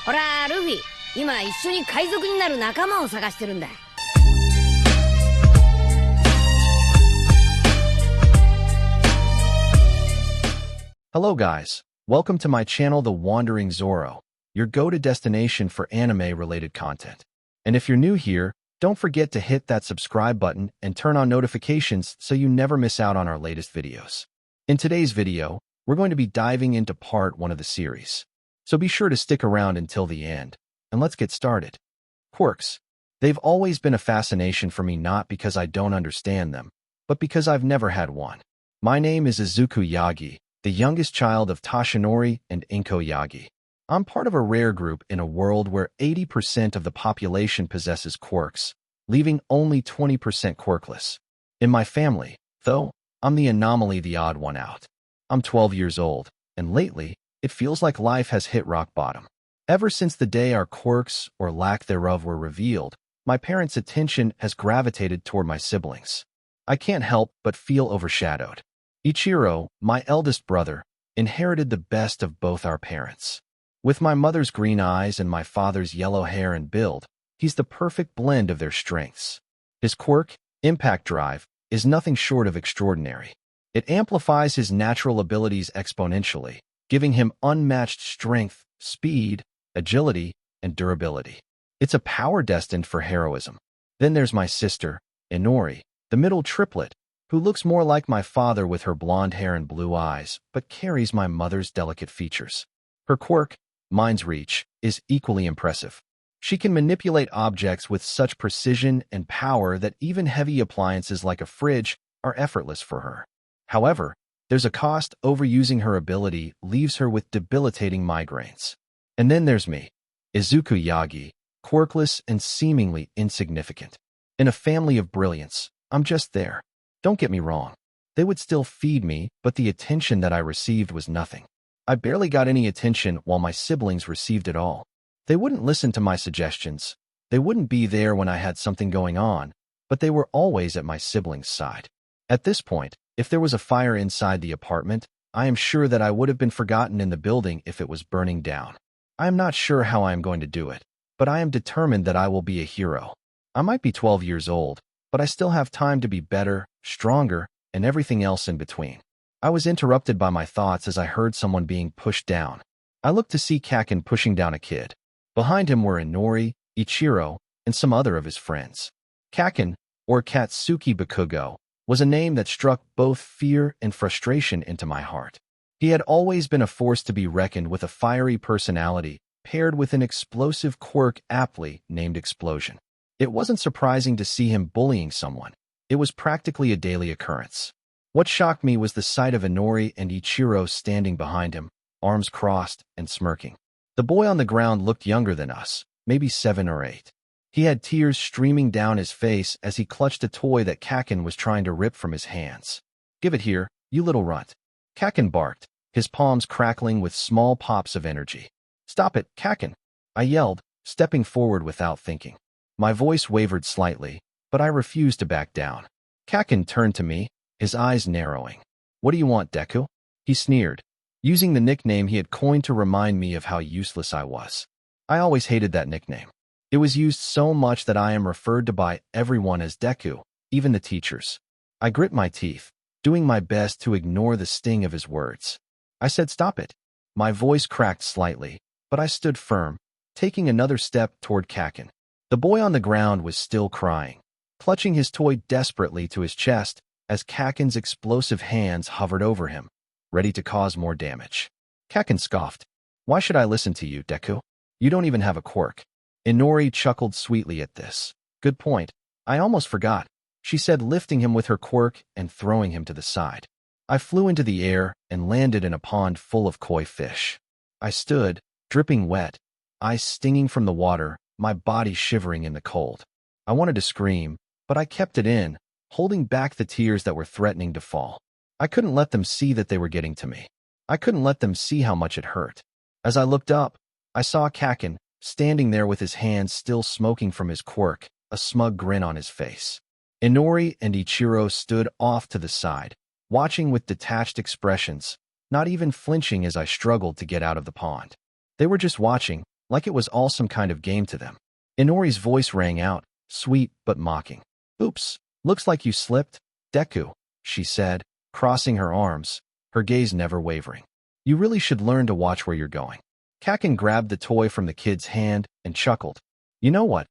ほら、ルフィ、今一緒に海賊になる仲間を探してるんだ。Hello guys, welcome to my channel The Wandering Zoro, your go-to destination for anime-related content. And if you're new here, don't forget to hit that subscribe button and turn on notifications so you never miss out on our latest videos. In today's video, we're going to be diving into part 1 of the series. So be sure to stick around until the end, and let's get started. Quirks. They've always been a fascination for me, not because I don't understand them, but because I've never had one. My name is Izuku Yagi, the youngest child of Tashinori and Inko Yagi. I'm part of a rare group in a world where 80% of the population possesses quirks, leaving only 20% quirkless. In my family, though, I'm the anomaly, the odd one out. I'm 12 years old, and lately, it feels like life has hit rock bottom. Ever since the day our quirks, or lack thereof, were revealed, my parents' attention has gravitated toward my siblings. I can't help but feel overshadowed. Ichiro, my eldest brother, inherited the best of both our parents. With my mother's green eyes and my father's yellow hair and build, he's the perfect blend of their strengths. His quirk, Impact Drive, is nothing short of extraordinary. It amplifies his natural abilities exponentially, giving him unmatched strength, speed, agility, and durability. It's a power destined for heroism. Then there's my sister, Inori, the middle triplet, who looks more like my father with her blonde hair and blue eyes, but carries my mother's delicate features. Her quirk, Mind's Reach, is equally impressive. She can manipulate objects with such precision and power that even heavy appliances like a fridge are effortless for her. However, there's a cost. Overusing her ability leaves her with debilitating migraines. And then there's me, Izuku Yagi, quirkless and seemingly insignificant. In a family of brilliance, I'm just there. Don't get me wrong. They would still feed me, but the attention that I received was nothing. I barely got any attention while my siblings received it all. They wouldn't listen to my suggestions. They wouldn't be there when I had something going on, but they were always at my siblings' side. At this point, if there was a fire inside the apartment, I am sure that I would have been forgotten in the building if it was burning down. I am not sure how I am going to do it, but I am determined that I will be a hero. I might be 12 years old, but I still have time to be better, stronger, and everything else in between. I was interrupted by my thoughts as I heard someone being pushed down. I looked to see Kaken pushing down a kid. Behind him were Inori, Ichiro, and some other of his friends. Kaken, or Katsuki Bakugo, was a name that struck both fear and frustration into my heart. He had always been a force to be reckoned with, a fiery personality paired with an explosive quirk aptly named Explosion. It wasn't surprising to see him bullying someone. It was practically a daily occurrence. What shocked me was the sight of Inori and Ichiro standing behind him, arms crossed and smirking. The boy on the ground looked younger than us, maybe 7 or 8. He had tears streaming down his face as he clutched a toy that Kaken was trying to rip from his hands. "Give it here, you little runt." Kaken barked, his palms crackling with small pops of energy. "Stop it, Kaken," I yelled, stepping forward without thinking. My voice wavered slightly, but I refused to back down. Kaken turned to me, his eyes narrowing. "What do you want, Deku?" He sneered, using the nickname he had coined to remind me of how useless I was. I always hated that nickname. It was used so much that I am referred to by everyone as Deku, even the teachers. I grit my teeth, doing my best to ignore the sting of his words. I said, "Stop it." My voice cracked slightly, but I stood firm, taking another step toward Kaken. The boy on the ground was still crying, clutching his toy desperately to his chest as Kaken's explosive hands hovered over him, ready to cause more damage. Kaken scoffed. "Why should I listen to you, Deku? You don't even have a quirk." Inori chuckled sweetly at this. "Good point. I almost forgot," she said, lifting him with her quirk and throwing him to the side. I flew into the air and landed in a pond full of koi fish. I stood, dripping wet, eyes stinging from the water, my body shivering in the cold. I wanted to scream, but I kept it in, holding back the tears that were threatening to fall. I couldn't let them see that they were getting to me. I couldn't let them see how much it hurt. As I looked up, I saw Kaken, standing there with his hands still smoking from his quirk, a smug grin on his face. Inori and Ichiro stood off to the side, watching with detached expressions, not even flinching as I struggled to get out of the pond. They were just watching, like it was all some kind of game to them. Inori's voice rang out, sweet but mocking. Oops, looks like you slipped, Deku, she said, crossing her arms, her gaze never wavering. You really should learn to watch where you're going. Kakin grabbed the toy from the kid's hand and chuckled. You know what?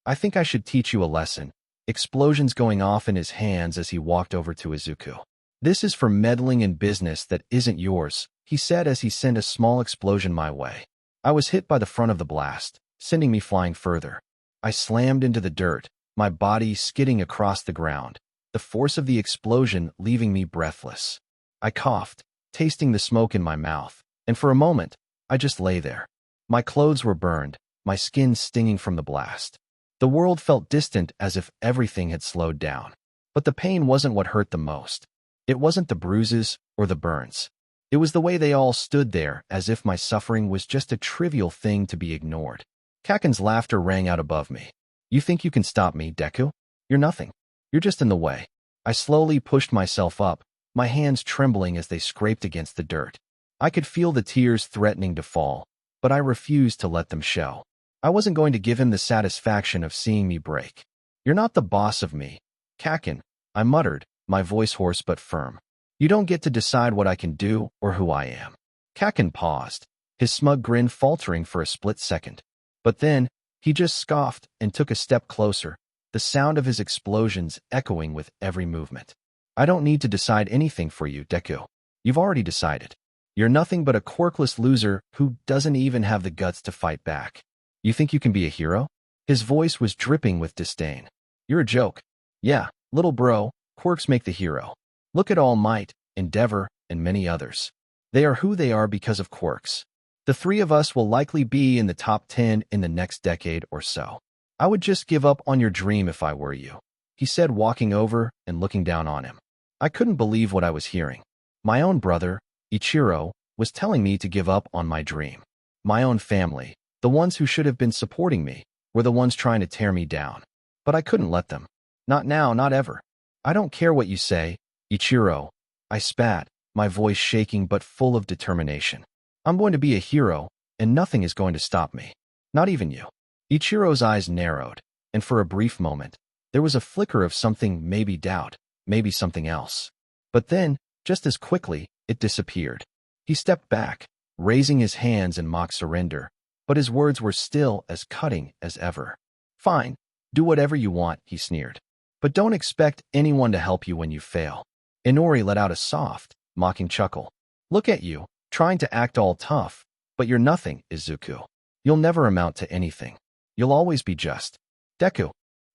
I think I should teach you a lesson. Explosions going off in his hands as he walked over to Izuku. This is for meddling in business that isn't yours, he said as he sent a small explosion my way. I was hit by the front of the blast, sending me flying further. I slammed into the dirt, my body skidding across the ground, the force of the explosion leaving me breathless. I coughed, tasting the smoke in my mouth, and for a moment, I just lay there. My clothes were burned, my skin stinging from the blast. The world felt distant as if everything had slowed down. But the pain wasn't what hurt the most. It wasn't the bruises or the burns. It was the way they all stood there as if my suffering was just a trivial thing to be ignored. Kakin's laughter rang out above me. You think you can stop me, Deku? You're nothing. You're just in the way. I slowly pushed myself up, my hands trembling as they scraped against the dirt. I could feel the tears threatening to fall, but I refused to let them show. I wasn't going to give him the satisfaction of seeing me break. You're not the boss of me, Kakin, I muttered, my voice hoarse but firm. You don't get to decide what I can do or who I am. Kakin paused, his smug grin faltering for a split second. But then, he just scoffed and took a step closer, the sound of his explosions echoing with every movement. I don't need to decide anything for you, Deku. You've already decided. You're nothing but a quirkless loser who doesn't even have the guts to fight back. You think you can be a hero? His voice was dripping with disdain. You're a joke. Yeah, little bro, quirks make the hero. Look at All Might, Endeavor, and many others. They are who they are because of quirks. The three of us will likely be in the top 10 in the next decade or so. I would just give up on your dream if I were you, he said, walking over and looking down on him. I couldn't believe what I was hearing. My own brother, Ichiro, was telling me to give up on my dream. My own family, the ones who should have been supporting me, were the ones trying to tear me down. But I couldn't let them. Not now, not ever. I don't care what you say, Ichiro. I spat, my voice shaking but full of determination. I'm going to be a hero, and nothing is going to stop me. Not even you. Ichiro's eyes narrowed, and for a brief moment, there was a flicker of something, maybe doubt, maybe something else. But then, just as quickly, it disappeared. He stepped back, raising his hands in mock surrender, but his words were still as cutting as ever. Fine, do whatever you want, he sneered. But don't expect anyone to help you when you fail. Inori let out a soft, mocking chuckle. Look at you, trying to act all tough, but you're nothing, Izuku. You'll never amount to anything. You'll always be just Deku.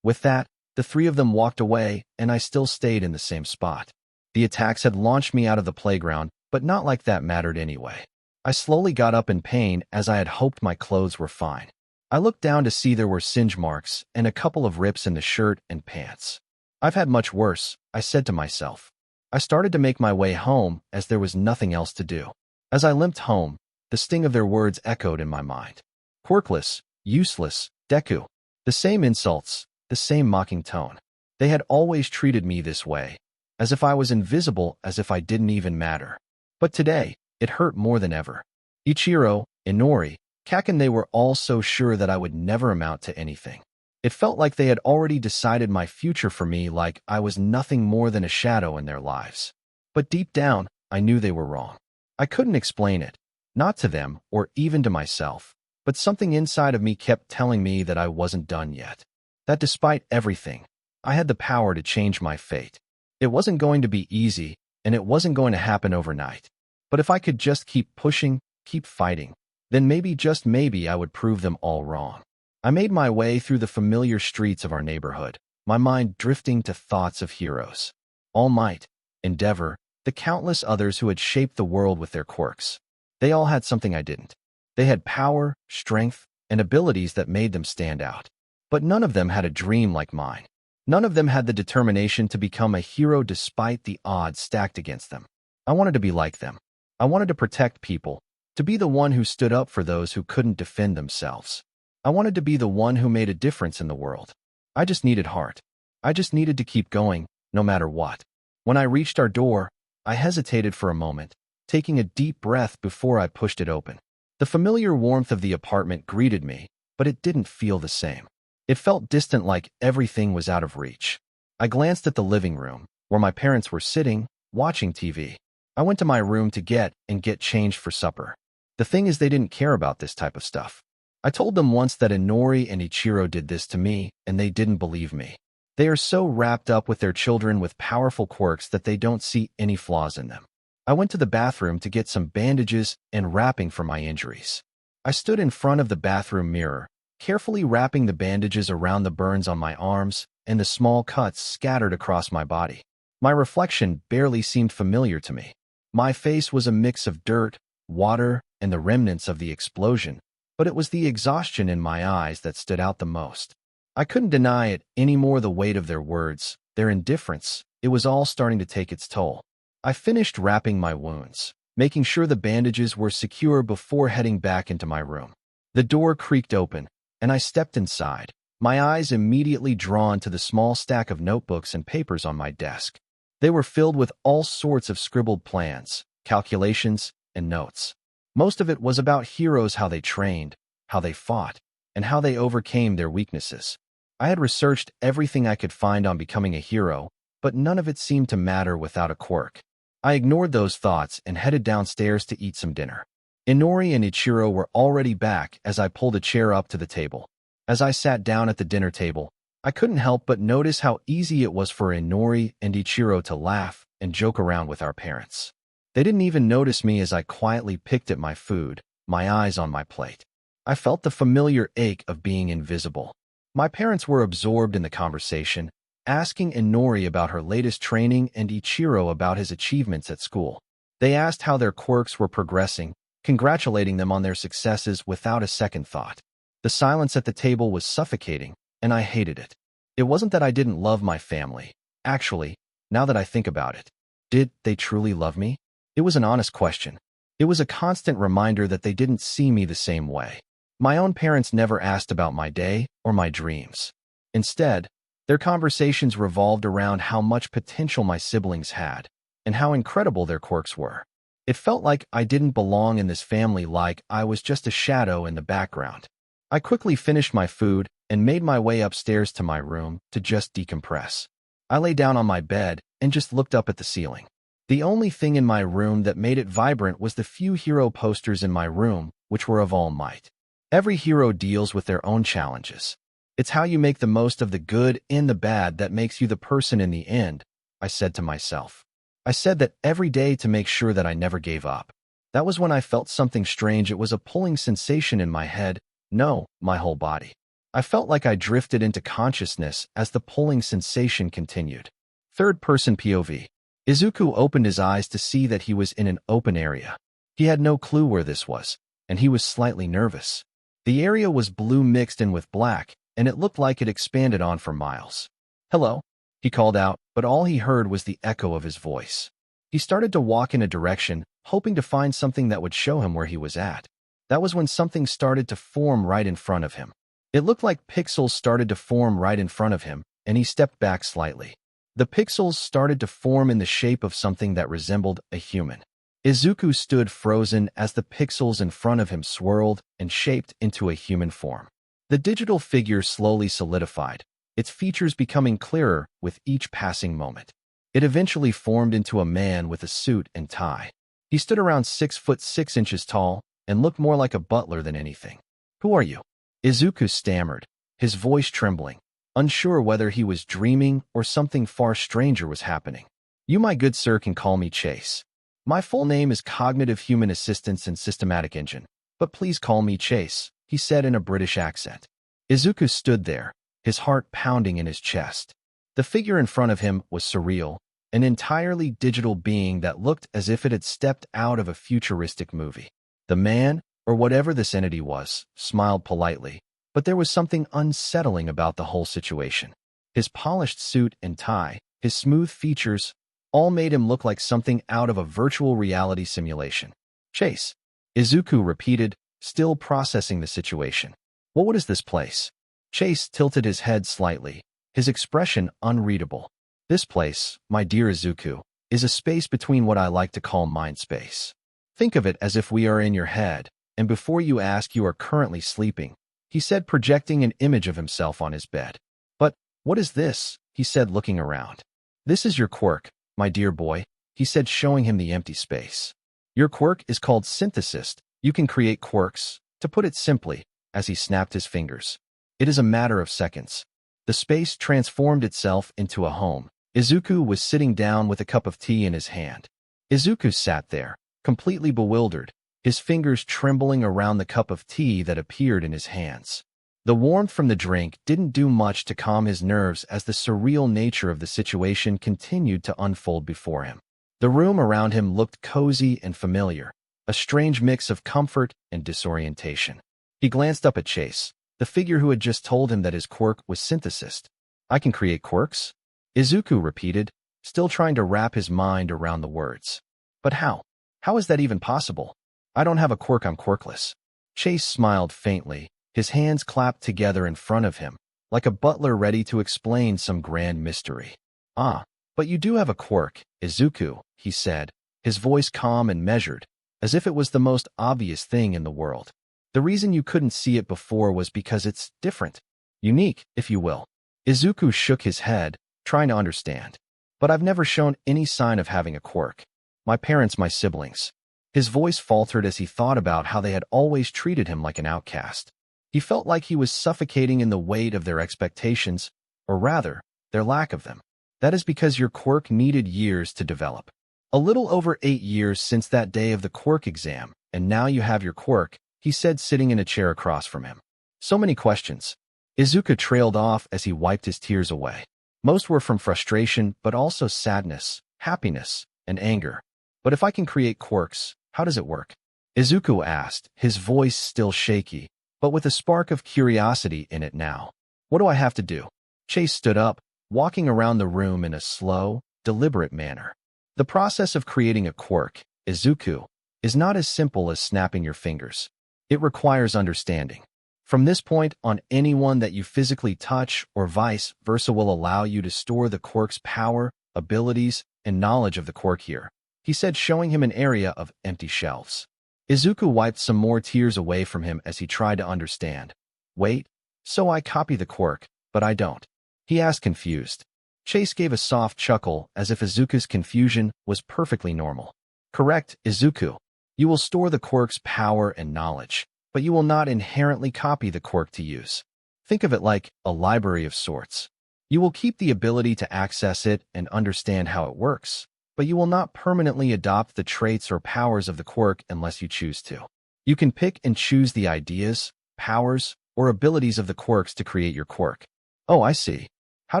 With that, the three of them walked away, and I still stayed in the same spot. The attacks had launched me out of the playground, but not like that mattered anyway. I slowly got up in pain as I had hoped my clothes were fine. I looked down to see there were singe marks and a couple of rips in the shirt and pants. I've had much worse, I said to myself. I started to make my way home as there was nothing else to do. As I limped home, the sting of their words echoed in my mind. Quirkless, useless, Deku. The same insults, the same mocking tone. They had always treated me this way, as if I was invisible, as if I didn't even matter. But today, it hurt more than ever. Ichiro, Inori, Kakin, they were all so sure that I would never amount to anything. It felt like they had already decided my future for me, like I was nothing more than a shadow in their lives. But deep down, I knew they were wrong. I couldn't explain it, not to them or even to myself, but something inside of me kept telling me that I wasn't done yet. That despite everything, I had the power to change my fate. It wasn't going to be easy, and it wasn't going to happen overnight. But if I could just keep pushing, keep fighting, then maybe, just maybe, I would prove them all wrong. I made my way through the familiar streets of our neighborhood, my mind drifting to thoughts of heroes. All Might, Endeavor, the countless others who had shaped the world with their quirks. They all had something I didn't. They had power, strength, and abilities that made them stand out. But none of them had a dream like mine. None of them had the determination to become a hero despite the odds stacked against them. I wanted to be like them. I wanted to protect people, to be the one who stood up for those who couldn't defend themselves. I wanted to be the one who made a difference in the world. I just needed heart. I just needed to keep going, no matter what. When I reached our door, I hesitated for a moment, taking a deep breath before I pushed it open. The familiar warmth of the apartment greeted me, but it didn't feel the same. It felt distant, like everything was out of reach. I glanced at the living room, where my parents were sitting, watching TV. I went to my room to get changed for supper. The thing is, they didn't care about this type of stuff. I told them once that Inori and Ichiro did this to me, and they didn't believe me. They are so wrapped up with their children with powerful quirks that they don't see any flaws in them. I went to the bathroom to get some bandages and wrapping for my injuries. I stood in front of the bathroom mirror, carefully wrapping the bandages around the burns on my arms and the small cuts scattered across my body. My reflection barely seemed familiar to me. My face was a mix of dirt, water, and the remnants of the explosion, but it was the exhaustion in my eyes that stood out the most. I couldn't deny it anymore, the weight of their words, their indifference. It was all starting to take its toll. I finished wrapping my wounds, making sure the bandages were secure before heading back into my room. The door creaked open, and I stepped inside, my eyes immediately drawn to the small stack of notebooks and papers on my desk. They were filled with all sorts of scribbled plans, calculations, and notes. Most of it was about heroes, how they trained, how they fought, and how they overcame their weaknesses. I had researched everything I could find on becoming a hero, but none of it seemed to matter without a quirk. I ignored those thoughts and headed downstairs to eat some dinner. Inori and Ichiro were already back as I pulled a chair up to the table. As I sat down at the dinner table, I couldn't help but notice how easy it was for Inori and Ichiro to laugh and joke around with our parents. They didn't even notice me as I quietly picked at my food, my eyes on my plate. I felt the familiar ache of being invisible. My parents were absorbed in the conversation, asking Inori about her latest training and Ichiro about his achievements at school. They asked how their quirks were progressing, congratulating them on their successes without a second thought. The silence at the table was suffocating, and I hated it. It wasn't that I didn't love my family. Actually, now that I think about it, did they truly love me? It was an honest question. It was a constant reminder that they didn't see me the same way. My own parents never asked about my day or my dreams. Instead, their conversations revolved around how much potential my siblings had and how incredible their quirks were. It felt like I didn't belong in this family, like I was just a shadow in the background. I quickly finished my food and made my way upstairs to my room to just decompress. I lay down on my bed and just looked up at the ceiling. The only thing in my room that made it vibrant was the few hero posters in my room, which were of All Might. Every hero deals with their own challenges. It's how you make the most of the good and the bad that makes you the person in the end, I said to myself. I said that every day to make sure that I never gave up. That was when I felt something strange. It was a pulling sensation in my head, no, my whole body. I felt like I drifted into consciousness as the pulling sensation continued. Third-person POV. Izuku opened his eyes to see that he was in an open area. He had no clue where this was, and he was slightly nervous. The area was blue mixed in with black, and it looked like it expanded on for miles. "Hello," he called out, but all he heard was the echo of his voice. He started to walk in a direction, hoping to find something that would show him where he was at. That was when something started to form right in front of him. It looked like pixels started to form right in front of him, and he stepped back slightly. The pixels started to form in the shape of something that resembled a human. Izuku stood frozen as the pixels in front of him swirled and shaped into a human form. The digital figure slowly solidified, its features becoming clearer with each passing moment. It eventually formed into a man with a suit and tie. He stood around 6'6" tall and looked more like a butler than anything. "Who are you?" Izuku stammered, his voice trembling, unsure whether he was dreaming or something far stranger was happening. "You, my good sir, can call me Chase. My full name is Cognitive Human Assistance and Systematic Engine, but please call me Chase," he said in a British accent. Izuku stood there, his heart pounding in his chest. The figure in front of him was surreal, an entirely digital being that looked as if it had stepped out of a futuristic movie. The man, or whatever this entity was, smiled politely, but there was something unsettling about the whole situation. His polished suit and tie, his smooth features, all made him look like something out of a virtual reality simulation. "Chase," Izuku repeated, still processing the situation. "What is this place?" Chase tilted his head slightly, his expression unreadable. "This place, my dear Izuku, is a space between what I like to call mind space. Think of it as if we are in your head, and before you ask, you are currently sleeping, he said, projecting an image of himself on his bed. But what is this? He said, looking around. This is your quirk, my dear boy, he said, showing him the empty space. Your quirk is called synthesis. You can create quirks, to put it simply, as he snapped his fingers. It is a matter of seconds. The space transformed itself into a home. Izuku was sitting down with a cup of tea in his hand. Izuku sat there, completely bewildered, his fingers trembling around the cup of tea that appeared in his hands. The warmth from the drink didn't do much to calm his nerves as the surreal nature of the situation continued to unfold before him. The room around him looked cozy and familiar, a strange mix of comfort and disorientation. He glanced up at Chase, the figure who had just told him that his quirk was synthesis. I can create quirks? Izuku repeated, still trying to wrap his mind around the words. But how? How is that even possible? I don't have a quirk, I'm quirkless. Chase smiled faintly, his hands clapped together in front of him, like a butler ready to explain some grand mystery. Ah, but you do have a quirk, Izuku, he said, his voice calm and measured, as if it was the most obvious thing in the world. The reason you couldn't see it before was because it's different. Unique, if you will. Izuku shook his head, trying to understand. But I've never shown any sign of having a quirk. My parents, my siblings. His voice faltered as he thought about how they had always treated him like an outcast. He felt like he was suffocating in the weight of their expectations, or rather, their lack of them. That is because your quirk needed years to develop. A little over 8 years since that day of the quirk exam, and now you have your quirk, he said, sitting in a chair across from him. So many questions. Izuku trailed off as he wiped his tears away. Most were from frustration, but also sadness, happiness, and anger. But if I can create quirks, how does it work? Izuku asked, his voice still shaky, but with a spark of curiosity in it now. What do I have to do? Chase stood up, walking around the room in a slow, deliberate manner. The process of creating a quirk, Izuku, is not as simple as snapping your fingers. It requires understanding. From this point on, anyone that you physically touch or vice versa will allow you to store the quirk's power, abilities, and knowledge of the quirk here, he said, showing him an area of empty shelves. Izuku wiped some more tears away from him as he tried to understand. Wait, so I copy the quirk, but I don't? He asked, confused. Chase gave a soft chuckle as if Izuku's confusion was perfectly normal. Correct, Izuku. You will store the quirk's power and knowledge, but you will not inherently copy the quirk to use. Think of it like a library of sorts. You will keep the ability to access it and understand how it works, but you will not permanently adopt the traits or powers of the quirk unless you choose to. You can pick and choose the ideas, powers, or abilities of the quirks to create your quirk. Oh, I see. How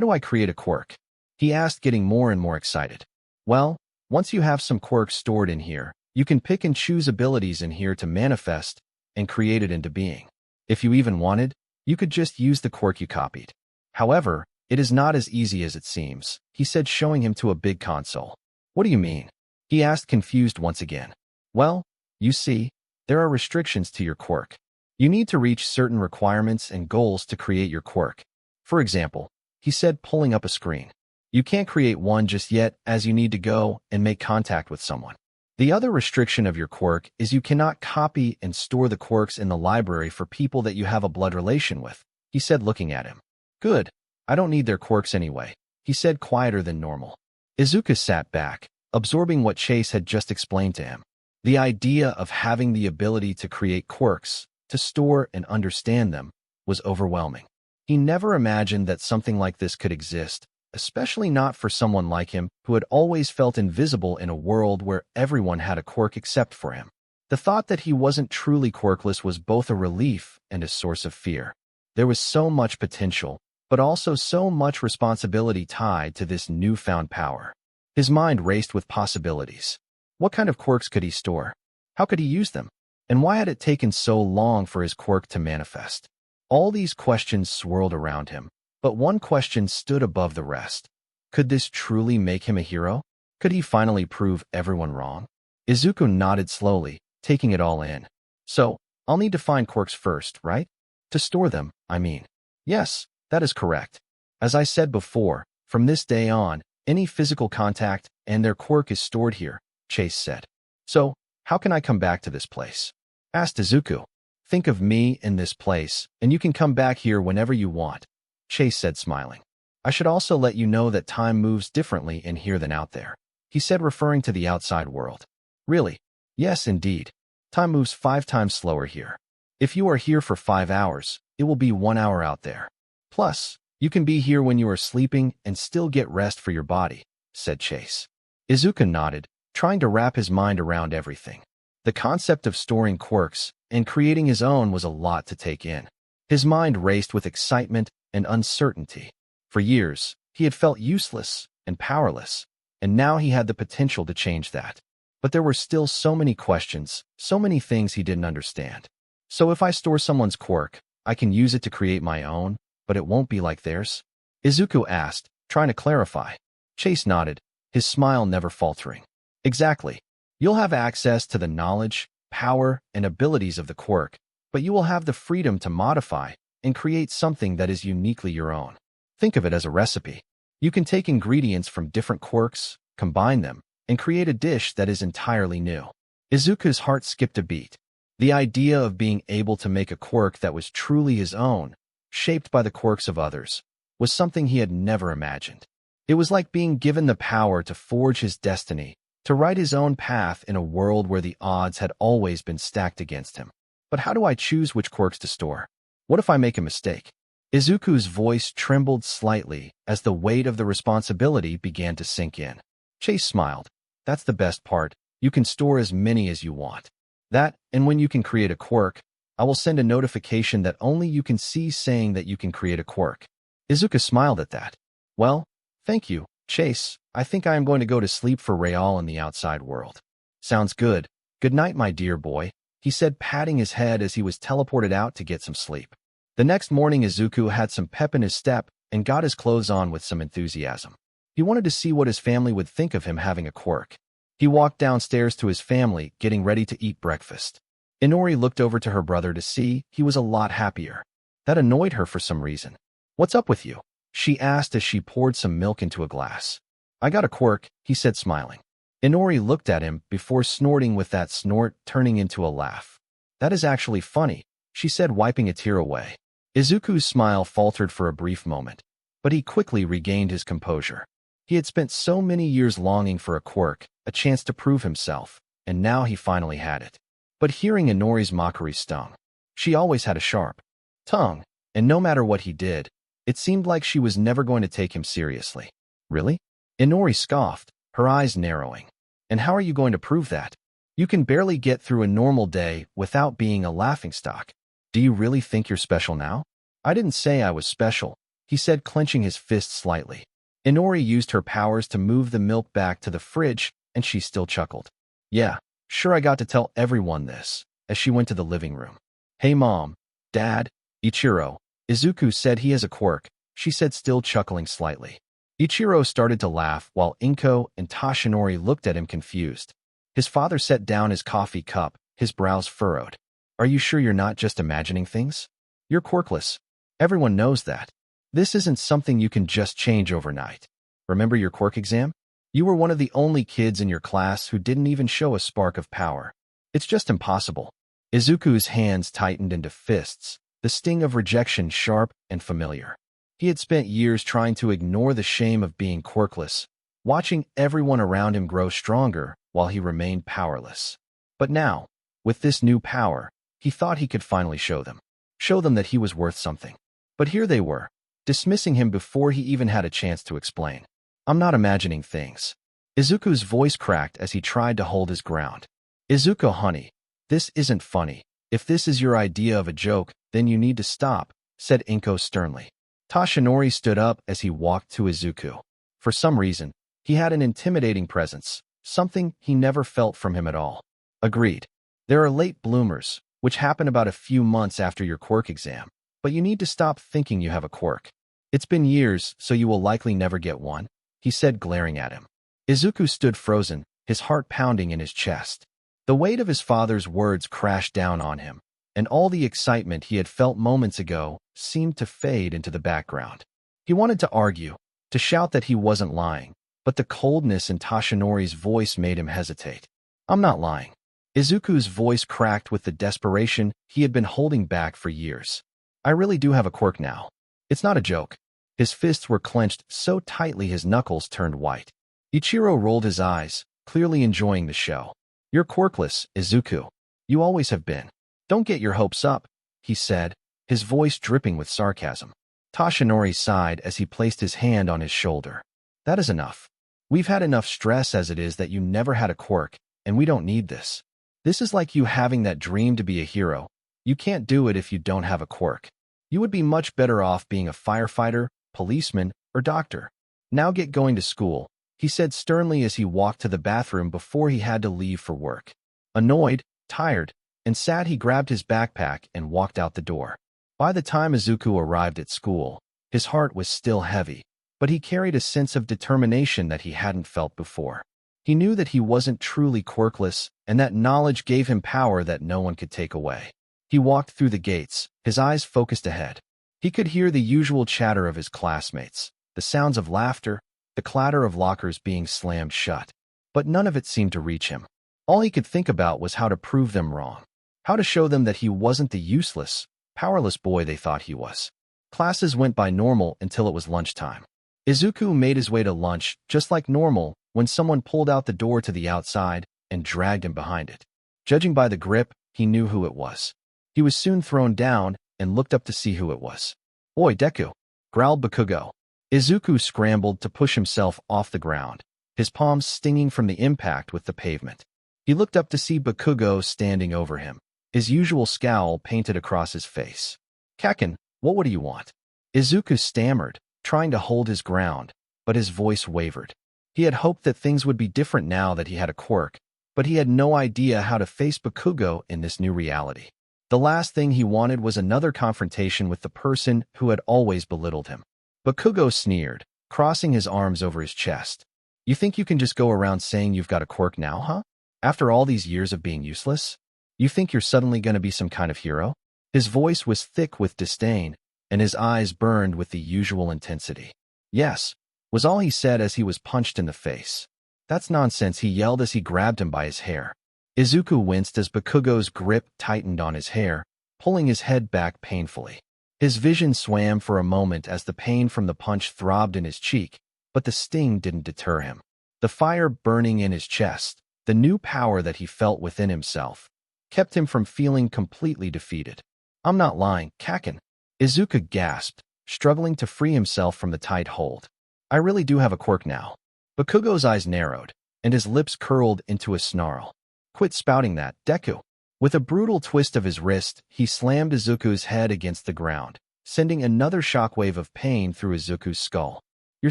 do I create a quirk? He asked, getting more and more excited. Well, once you have some quirks stored in here, you can pick and choose abilities in here to manifest and create it into being. If you even wanted, you could just use the quirk you copied. However, it is not as easy as it seems, he said, showing him to a big console. What do you mean? He asked, confused once again. Well, you see, there are restrictions to your quirk. You need to reach certain requirements and goals to create your quirk. For example, he said, pulling up a screen. You can't create one just yet, as you need to go and make contact with someone. The other restriction of your quirk is you cannot copy and store the quirks in the library for people that you have a blood relation with, he said, looking at him. Good. I don't need their quirks anyway, he said, quieter than normal. Izuku sat back, absorbing what Chase had just explained to him. The idea of having the ability to create quirks, to store and understand them, was overwhelming. He never imagined that something like this could exist, especially not for someone like him who had always felt invisible in a world where everyone had a quirk except for him. The thought that he wasn't truly quirkless was both a relief and a source of fear. There was so much potential, but also so much responsibility tied to this newfound power. His mind raced with possibilities. What kind of quirks could he store? How could he use them? And why had it taken so long for his quirk to manifest? All these questions swirled around him, but one question stood above the rest. Could this truly make him a hero? Could he finally prove everyone wrong? Izuku nodded slowly, taking it all in. So, I'll need to find quirks first, right? To store them, I mean. Yes, that is correct. As I said before, from this day on, any physical contact and their quirk is stored here, Chase said. So, how can I come back to this place? asked Izuku. Think of me in this place, and you can come back here whenever you want, Chase said, smiling. I should also let you know that time moves differently in here than out there, he said, referring to the outside world. Really? Yes, indeed. Time moves 5 times slower here. If you are here for 5 hours, it will be 1 hour out there. Plus, you can be here when you are sleeping and still get rest for your body, said Chase. Izuku nodded, trying to wrap his mind around everything. The concept of storing quirks and creating his own was a lot to take in. His mind raced with excitement and uncertainty. For years, he had felt useless and powerless, and now he had the potential to change that. But there were still so many questions, so many things he didn't understand. So if I store someone's quirk, I can use it to create my own, but it won't be like theirs? Izuku asked, trying to clarify. Chase nodded, his smile never faltering. Exactly. You'll have access to the knowledge, power, and abilities of the quirk, but you will have the freedom to modify and create something that is uniquely your own. Think of it as a recipe. You can take ingredients from different quirks, combine them, and create a dish that is entirely new. Izuku's heart skipped a beat. The idea of being able to make a quirk that was truly his own, shaped by the quirks of others, was something he had never imagined. It was like being given the power to forge his destiny, to write his own path in a world where the odds had always been stacked against him. But how do I choose which quirks to store? What if I make a mistake? Izuku's voice trembled slightly as the weight of the responsibility began to sink in. Chase smiled. That's the best part. You can store as many as you want. That, and when you can create a quirk, I will send a notification that only you can see saying that you can create a quirk. Izuku smiled at that. Well, thank you, Chase. I think I am going to go to sleep for Real in the outside world. Sounds good. Good night, my dear boy, he said, patting his head as he was teleported out to get some sleep. The next morning, Izuku had some pep in his step and got his clothes on with some enthusiasm. He wanted to see what his family would think of him having a quirk. He walked downstairs to his family, getting ready to eat breakfast. Inori looked over to her brother to see he was a lot happier. That annoyed her for some reason. What's up with you? She asked as she poured some milk into a glass. I got a quirk, he said, smiling. Inori looked at him before snorting, with that snort turning into a laugh. That is actually funny, she said, wiping a tear away. Izuku's smile faltered for a brief moment, but he quickly regained his composure. He had spent so many years longing for a quirk, a chance to prove himself, and now he finally had it. But hearing Inori's mockery stung. She always had a sharp tongue, and no matter what he did, it seemed like she was never going to take him seriously. Really? Inori scoffed, her eyes narrowing. And how are you going to prove that? You can barely get through a normal day without being a laughingstock. Do you really think you're special now? I didn't say I was special, he said, clenching his fist slightly. Inori used her powers to move the milk back to the fridge, and she still chuckled. Yeah, sure, I got to tell everyone this, as she went to the living room. Hey Mom, Dad, Ichiro, Izuku said he has a quirk, she said, still chuckling slightly. Ichiro started to laugh while Inko and Toshinori looked at him confused. His father set down his coffee cup, his brows furrowed. Are you sure you're not just imagining things? You're quirkless. Everyone knows that. This isn't something you can just change overnight. Remember your quirk exam? You were one of the only kids in your class who didn't even show a spark of power. It's just impossible. Izuku's hands tightened into fists, the sting of rejection sharp and familiar. He had spent years trying to ignore the shame of being quirkless, watching everyone around him grow stronger while he remained powerless. But now, with this new power, he thought he could finally show them that he was worth something. But here they were, dismissing him before he even had a chance to explain. I'm not imagining things. Izuku's voice cracked as he tried to hold his ground. Izuku, honey, this isn't funny. If this is your idea of a joke, then you need to stop, said Inko sternly. Toshinori stood up as he walked to Izuku. For some reason, he had an intimidating presence, something he never felt from him at all. Agreed. There are late bloomers, which happen about a few months after your quirk exam, but you need to stop thinking you have a quirk. It's been years, so you will likely never get one, he said, glaring at him. Izuku stood frozen, his heart pounding in his chest. The weight of his father's words crashed down on him, and all the excitement he had felt moments ago seemed to fade into the background. He wanted to argue, to shout that he wasn't lying, but the coldness in Toshinori's voice made him hesitate. I'm not lying. Izuku's voice cracked with the desperation he had been holding back for years. I really do have a quirk now. It's not a joke. His fists were clenched so tightly his knuckles turned white. Ichiro rolled his eyes, clearly enjoying the show. You're quirkless, Izuku. You always have been. Don't get your hopes up, he said, his voice dripping with sarcasm. Toshinori sighed as he placed his hand on his shoulder. That is enough. We've had enough stress as it is that you never had a quirk, and we don't need this. This is like you having that dream to be a hero. You can't do it if you don't have a quirk. You would be much better off being a firefighter, policeman, or doctor. Now get going to school, he said sternly as he walked to the bathroom before he had to leave for work. Annoyed, tired, and sad, he grabbed his backpack and walked out the door. By the time Izuku arrived at school, his heart was still heavy, but he carried a sense of determination that he hadn't felt before. He knew that he wasn't truly quirkless, and that knowledge gave him power that no one could take away. He walked through the gates, his eyes focused ahead. He could hear the usual chatter of his classmates, the sounds of laughter, the clatter of lockers being slammed shut. But none of it seemed to reach him. All he could think about was how to prove them wrong, how to show them that he wasn't the useless, powerless boy they thought he was. Classes went by normal until it was lunchtime. Izuku made his way to lunch just like normal when someone pulled out the door to the outside and dragged him behind it. Judging by the grip, he knew who it was. He was soon thrown down and looked up to see who it was. Oi, Deku, growled Bakugo. Izuku scrambled to push himself off the ground, his palms stinging from the impact with the pavement. He looked up to see Bakugo standing over him, his usual scowl painted across his face. Kaken, what do you want? Izuku stammered, trying to hold his ground, but his voice wavered. He had hoped that things would be different now that he had a quirk, but he had no idea how to face Bakugo in this new reality. The last thing he wanted was another confrontation with the person who had always belittled him. Bakugo sneered, crossing his arms over his chest. You think you can just go around saying you've got a quirk now, huh? After all these years of being useless? You think you're suddenly going to be some kind of hero? His voice was thick with disdain, and his eyes burned with the usual intensity. Yes, was all he said as he was punched in the face. That's nonsense, he yelled as he grabbed him by his hair. Izuku winced as Bakugo's grip tightened on his hair, pulling his head back painfully. His vision swam for a moment as the pain from the punch throbbed in his cheek, but the sting didn't deter him. The fire burning in his chest, the new power that he felt within himself, kept him from feeling completely defeated. I'm not lying, Kaken. Izuku gasped, struggling to free himself from the tight hold. I really do have a quirk now. Bakugo's eyes narrowed, and his lips curled into a snarl. Quit spouting that, Deku. With a brutal twist of his wrist, he slammed Izuku's head against the ground, sending another shockwave of pain through Izuku's skull. You're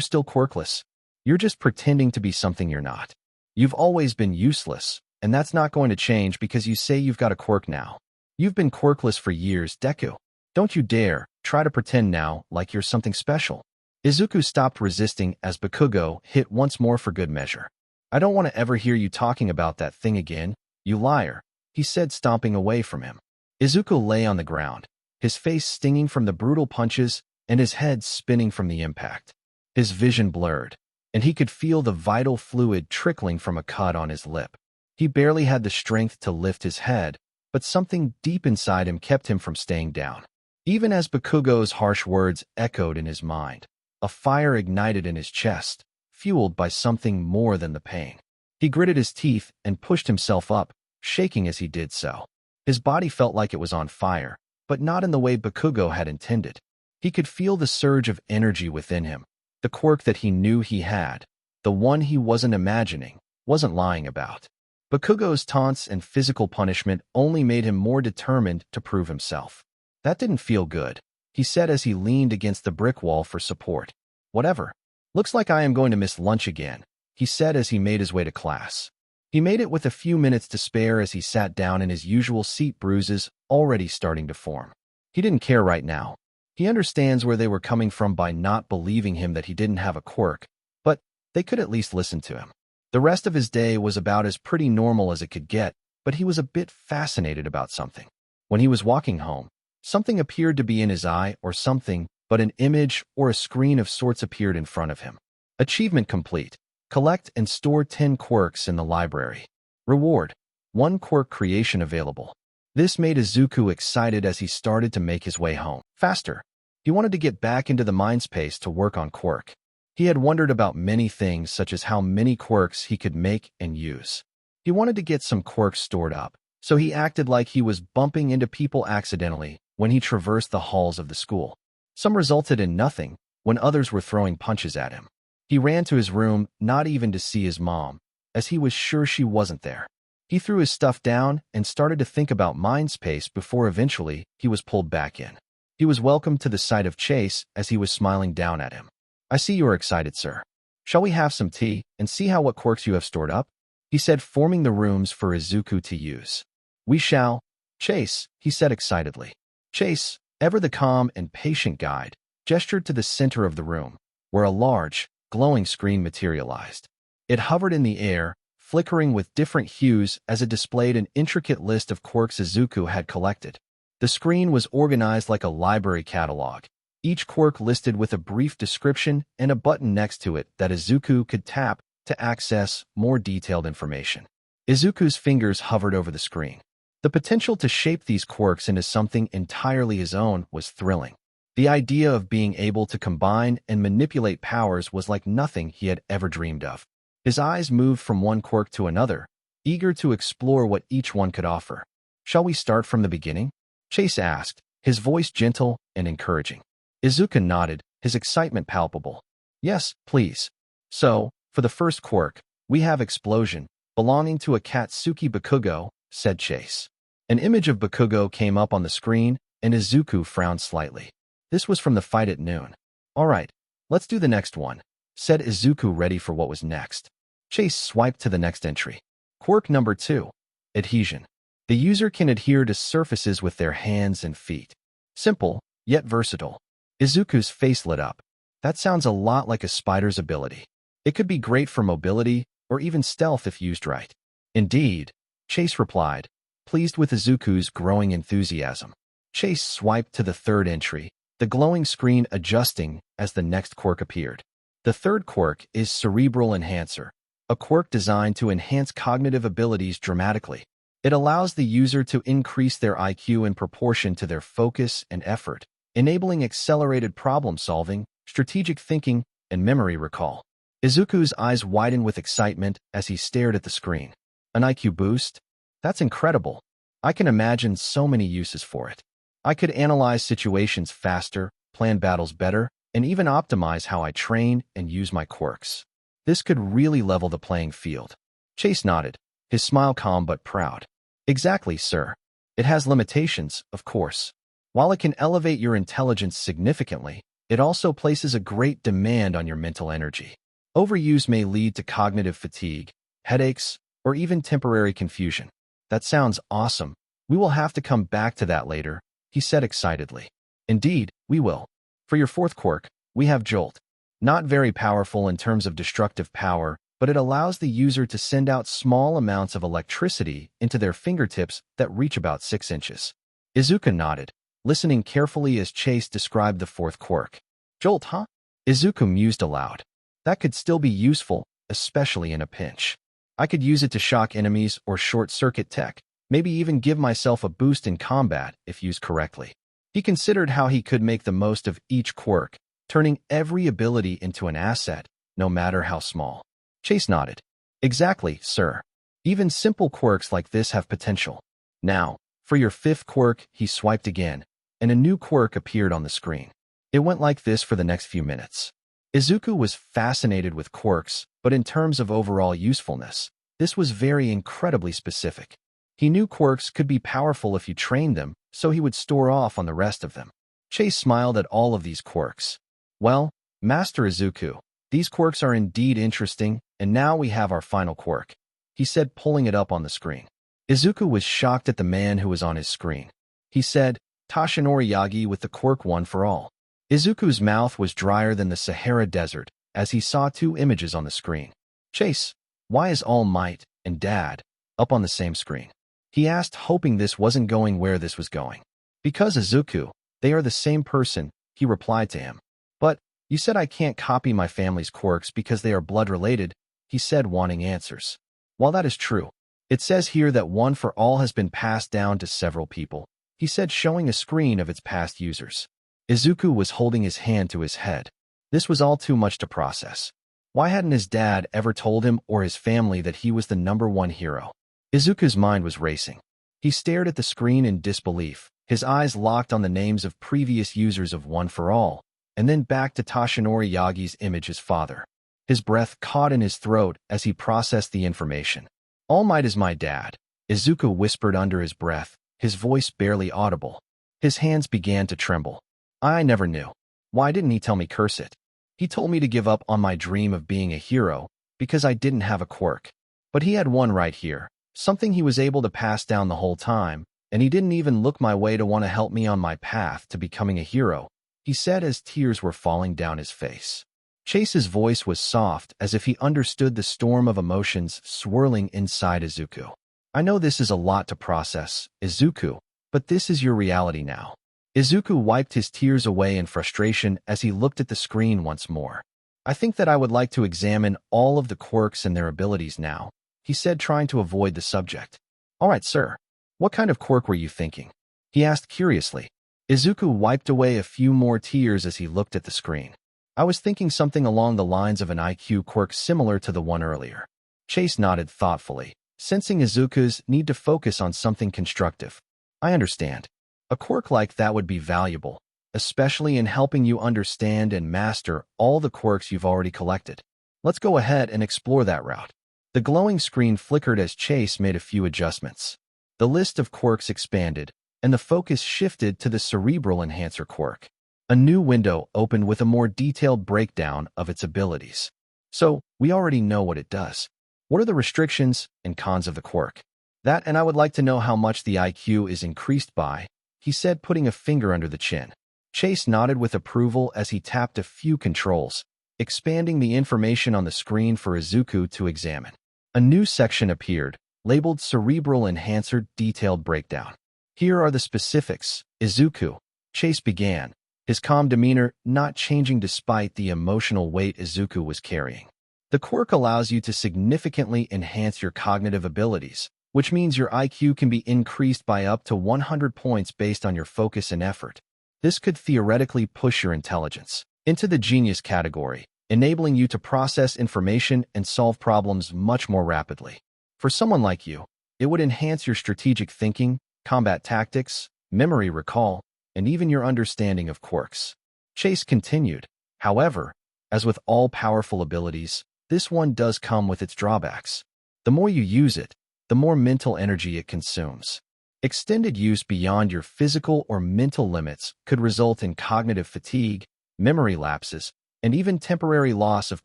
still quirkless. You're just pretending to be something you're not. You've always been useless, and that's not going to change because you say you've got a quirk now. You've been quirkless for years, Deku. Don't you dare try to pretend now like you're something special. Izuku stopped resisting as Bakugo hit once more for good measure. I don't want to ever hear you talking about that thing again, you liar, he said, stomping away from him. Izuku lay on the ground, his face stinging from the brutal punches and his head spinning from the impact. His vision blurred, and he could feel the vital fluid trickling from a cut on his lip. He barely had the strength to lift his head, but something deep inside him kept him from staying down. Even as Bakugo's harsh words echoed in his mind, a fire ignited in his chest, fueled by something more than the pain. He gritted his teeth and pushed himself up, shaking as he did so. His body felt like it was on fire, but not in the way Bakugo had intended. He could feel the surge of energy within him, the quirk that he knew he had, the one he wasn't imagining, wasn't lying about. Bakugo's taunts and physical punishment only made him more determined to prove himself. That didn't feel good, he said as he leaned against the brick wall for support. Whatever. Looks like I am going to miss lunch again, he said as he made his way to class. He made it with a few minutes to spare as he sat down in his usual seat, bruises already starting to form. He didn't care right now. He understands where they were coming from by not believing him that he didn't have a quirk, but they could at least listen to him. The rest of his day was about as pretty normal as it could get, but he was a bit fascinated about something. When he was walking home, something appeared to be in his eye or something, but an image or a screen of sorts appeared in front of him. Achievement complete. Collect and store 10 quirks in the library. Reward. one quirk creation available. This made Izuku excited as he started to make his way home. Faster. He wanted to get back into the mind space to work on Quirk. He had wondered about many things such as how many quirks he could make and use. He wanted to get some quirks stored up, so he acted like he was bumping into people accidentally when he traversed the halls of the school. Some resulted in nothing when others were throwing punches at him. He ran to his room not even to see his mom, as he was sure she wasn't there. He threw his stuff down and started to think about mind space before eventually he was pulled back in. He was welcomed to the sight of Chase as he was smiling down at him. "I see you are excited, sir. Shall we have some tea and see what quirks you have stored up?" he said, forming the rooms for Izuku to use. "We shall." "Chase," he said excitedly. Chase, ever the calm and patient guide, gestured to the center of the room, where a large, glowing screen materialized. It hovered in the air, flickering with different hues as it displayed an intricate list of quirks Izuku had collected. The screen was organized like a library catalog, each quirk listed with a brief description and a button next to it that Izuku could tap to access more detailed information. Izuku's fingers hovered over the screen. The potential to shape these quirks into something entirely his own was thrilling. The idea of being able to combine and manipulate powers was like nothing he had ever dreamed of. His eyes moved from one quirk to another, eager to explore what each one could offer. "Shall we start from the beginning?" Chase asked, his voice gentle and encouraging. Izuku nodded, his excitement palpable. "Yes, please." "So, for the first quirk, we have Explosion, belonging to a Katsuki Bakugo," said Chase. An image of Bakugo came up on the screen, and Izuku frowned slightly. This was from the fight at noon. "All right, let's do the next one," said Izuku, ready for what was next. Chase swiped to the next entry. Quirk number 2, Adhesion. The user can adhere to surfaces with their hands and feet. Simple, yet versatile. Izuku's face lit up. That sounds a lot like a spider's ability. It could be great for mobility or even stealth if used right. "Indeed," Chase replied, pleased with Izuku's growing enthusiasm. Chase swiped to the third entry, the glowing screen adjusting as the next quirk appeared. The third quirk is Cerebral Enhancer, a quirk designed to enhance cognitive abilities dramatically. It allows the user to increase their IQ in proportion to their focus and effort, enabling accelerated problem-solving, strategic thinking, and memory recall. Izuku's eyes widened with excitement as he stared at the screen. An IQ boost? That's incredible. I can imagine so many uses for it. I could analyze situations faster, plan battles better, and even optimize how I train and use my quirks. This could really level the playing field. Chase nodded, his smile calm but proud. "Exactly, sir. It has limitations, of course. While it can elevate your intelligence significantly, it also places a great demand on your mental energy. Overuse may lead to cognitive fatigue, headaches, or even temporary confusion." "That sounds awesome. We will have to come back to that later," he said excitedly. "Indeed, we will. For your fourth quirk, we have Jolt. Not very powerful in terms of destructive power, but it allows the user to send out small amounts of electricity into their fingertips that reach about 6 inches. Izuku nodded, listening carefully as Chase described the fourth quirk. "Jolt, huh?" Izuku mused aloud. "That could still be useful, especially in a pinch. I could use it to shock enemies or short-circuit tech, maybe even give myself a boost in combat if used correctly." He considered how he could make the most of each quirk, turning every ability into an asset, no matter how small. Chase nodded. "Exactly, sir. Even simple quirks like this have potential." "Now, for your fifth quirk," he swiped again, and a new quirk appeared on the screen. It went like this for the next few minutes. Izuku was fascinated with quirks, but in terms of overall usefulness, this was very incredibly specific. He knew quirks could be powerful if you trained them, so he would store off on the rest of them. Chase smiled at all of these quirks. "Well, Master Izuku, these quirks are indeed interesting, and now we have our final quirk," he said, pulling it up on the screen. Izuku was shocked at the man who was on his screen. He said, "Tashinori Yagi with the quirk One for All." Izuku's mouth was drier than the Sahara Desert as he saw two images on the screen. "Chase, why is All Might and Dad up on the same screen?" he asked, hoping this wasn't going where this was going. "Because, Izuku, they are the same person," he replied to him. "But, you said I can't copy my family's quirks because they are blood-related," he said, wanting answers. "While that is true, It says here that One for All has been passed down to several people, he said, showing a screen of its past users. Izuku was holding his hand to his head. This was all too much to process. Why hadn't his dad ever told him or his family that he was the #1 hero? Izuku's mind was racing. He stared at the screen in disbelief, his eyes locked on the names of previous users of One for All, and then back to Toshinori Yagi's image as father. His breath caught in his throat as he processed the information. All Might is my dad, Izuku whispered under his breath, his voice barely audible. His hands began to tremble. I never knew. Why didn't he tell me curse it? He told me to give up on my dream of being a hero because I didn't have a quirk. But he had one right here, something he was able to pass down the whole time, and he didn't even look my way to want to help me on my path to becoming a hero, he said as tears were falling down his face. Chase's voice was soft as if he understood the storm of emotions swirling inside Izuku. I know this is a lot to process, Izuku, but this is your reality now. Izuku wiped his tears away in frustration as he looked at the screen once more. I think that I would like to examine all of the quirks and their abilities now, he said, trying to avoid the subject. All right, sir. What kind of quirk were you thinking? He asked curiously. Izuku wiped away a few more tears as he looked at the screen. I was thinking something along the lines of an IQ quirk similar to the one earlier. Chase nodded thoughtfully, sensing Izuku's need to focus on something constructive. I understand. A quirk like that would be valuable, especially in helping you understand and master all the quirks you've already collected. Let's go ahead and explore that route. The glowing screen flickered as Chase made a few adjustments. The list of quirks expanded, and the focus shifted to the Cerebral Enhancer quirk. A new window opened with a more detailed breakdown of its abilities. So, we already know what it does. What are the restrictions and cons of the quirk? That, and I would like to know how much the IQ is increased by, he said, putting a finger under the chin. Chase nodded with approval as he tapped a few controls, expanding the information on the screen for Izuku to examine. A new section appeared, labeled Cerebral Enhancer Detailed Breakdown. Here are the specifics, Izuku. Chase began, his calm demeanor not changing despite the emotional weight Izuku was carrying. The quirk allows you to significantly enhance your cognitive abilities, which means your IQ can be increased by up to 100 points based on your focus and effort. This could theoretically push your intelligence into the genius category, enabling you to process information and solve problems much more rapidly. For someone like you, it would enhance your strategic thinking, combat tactics, memory recall, and even your understanding of quirks. Chase continued. However, as with all powerful abilities, this one does come with its drawbacks. The more you use it, the more mental energy it consumes. Extended use beyond your physical or mental limits could result in cognitive fatigue, memory lapses, and even temporary loss of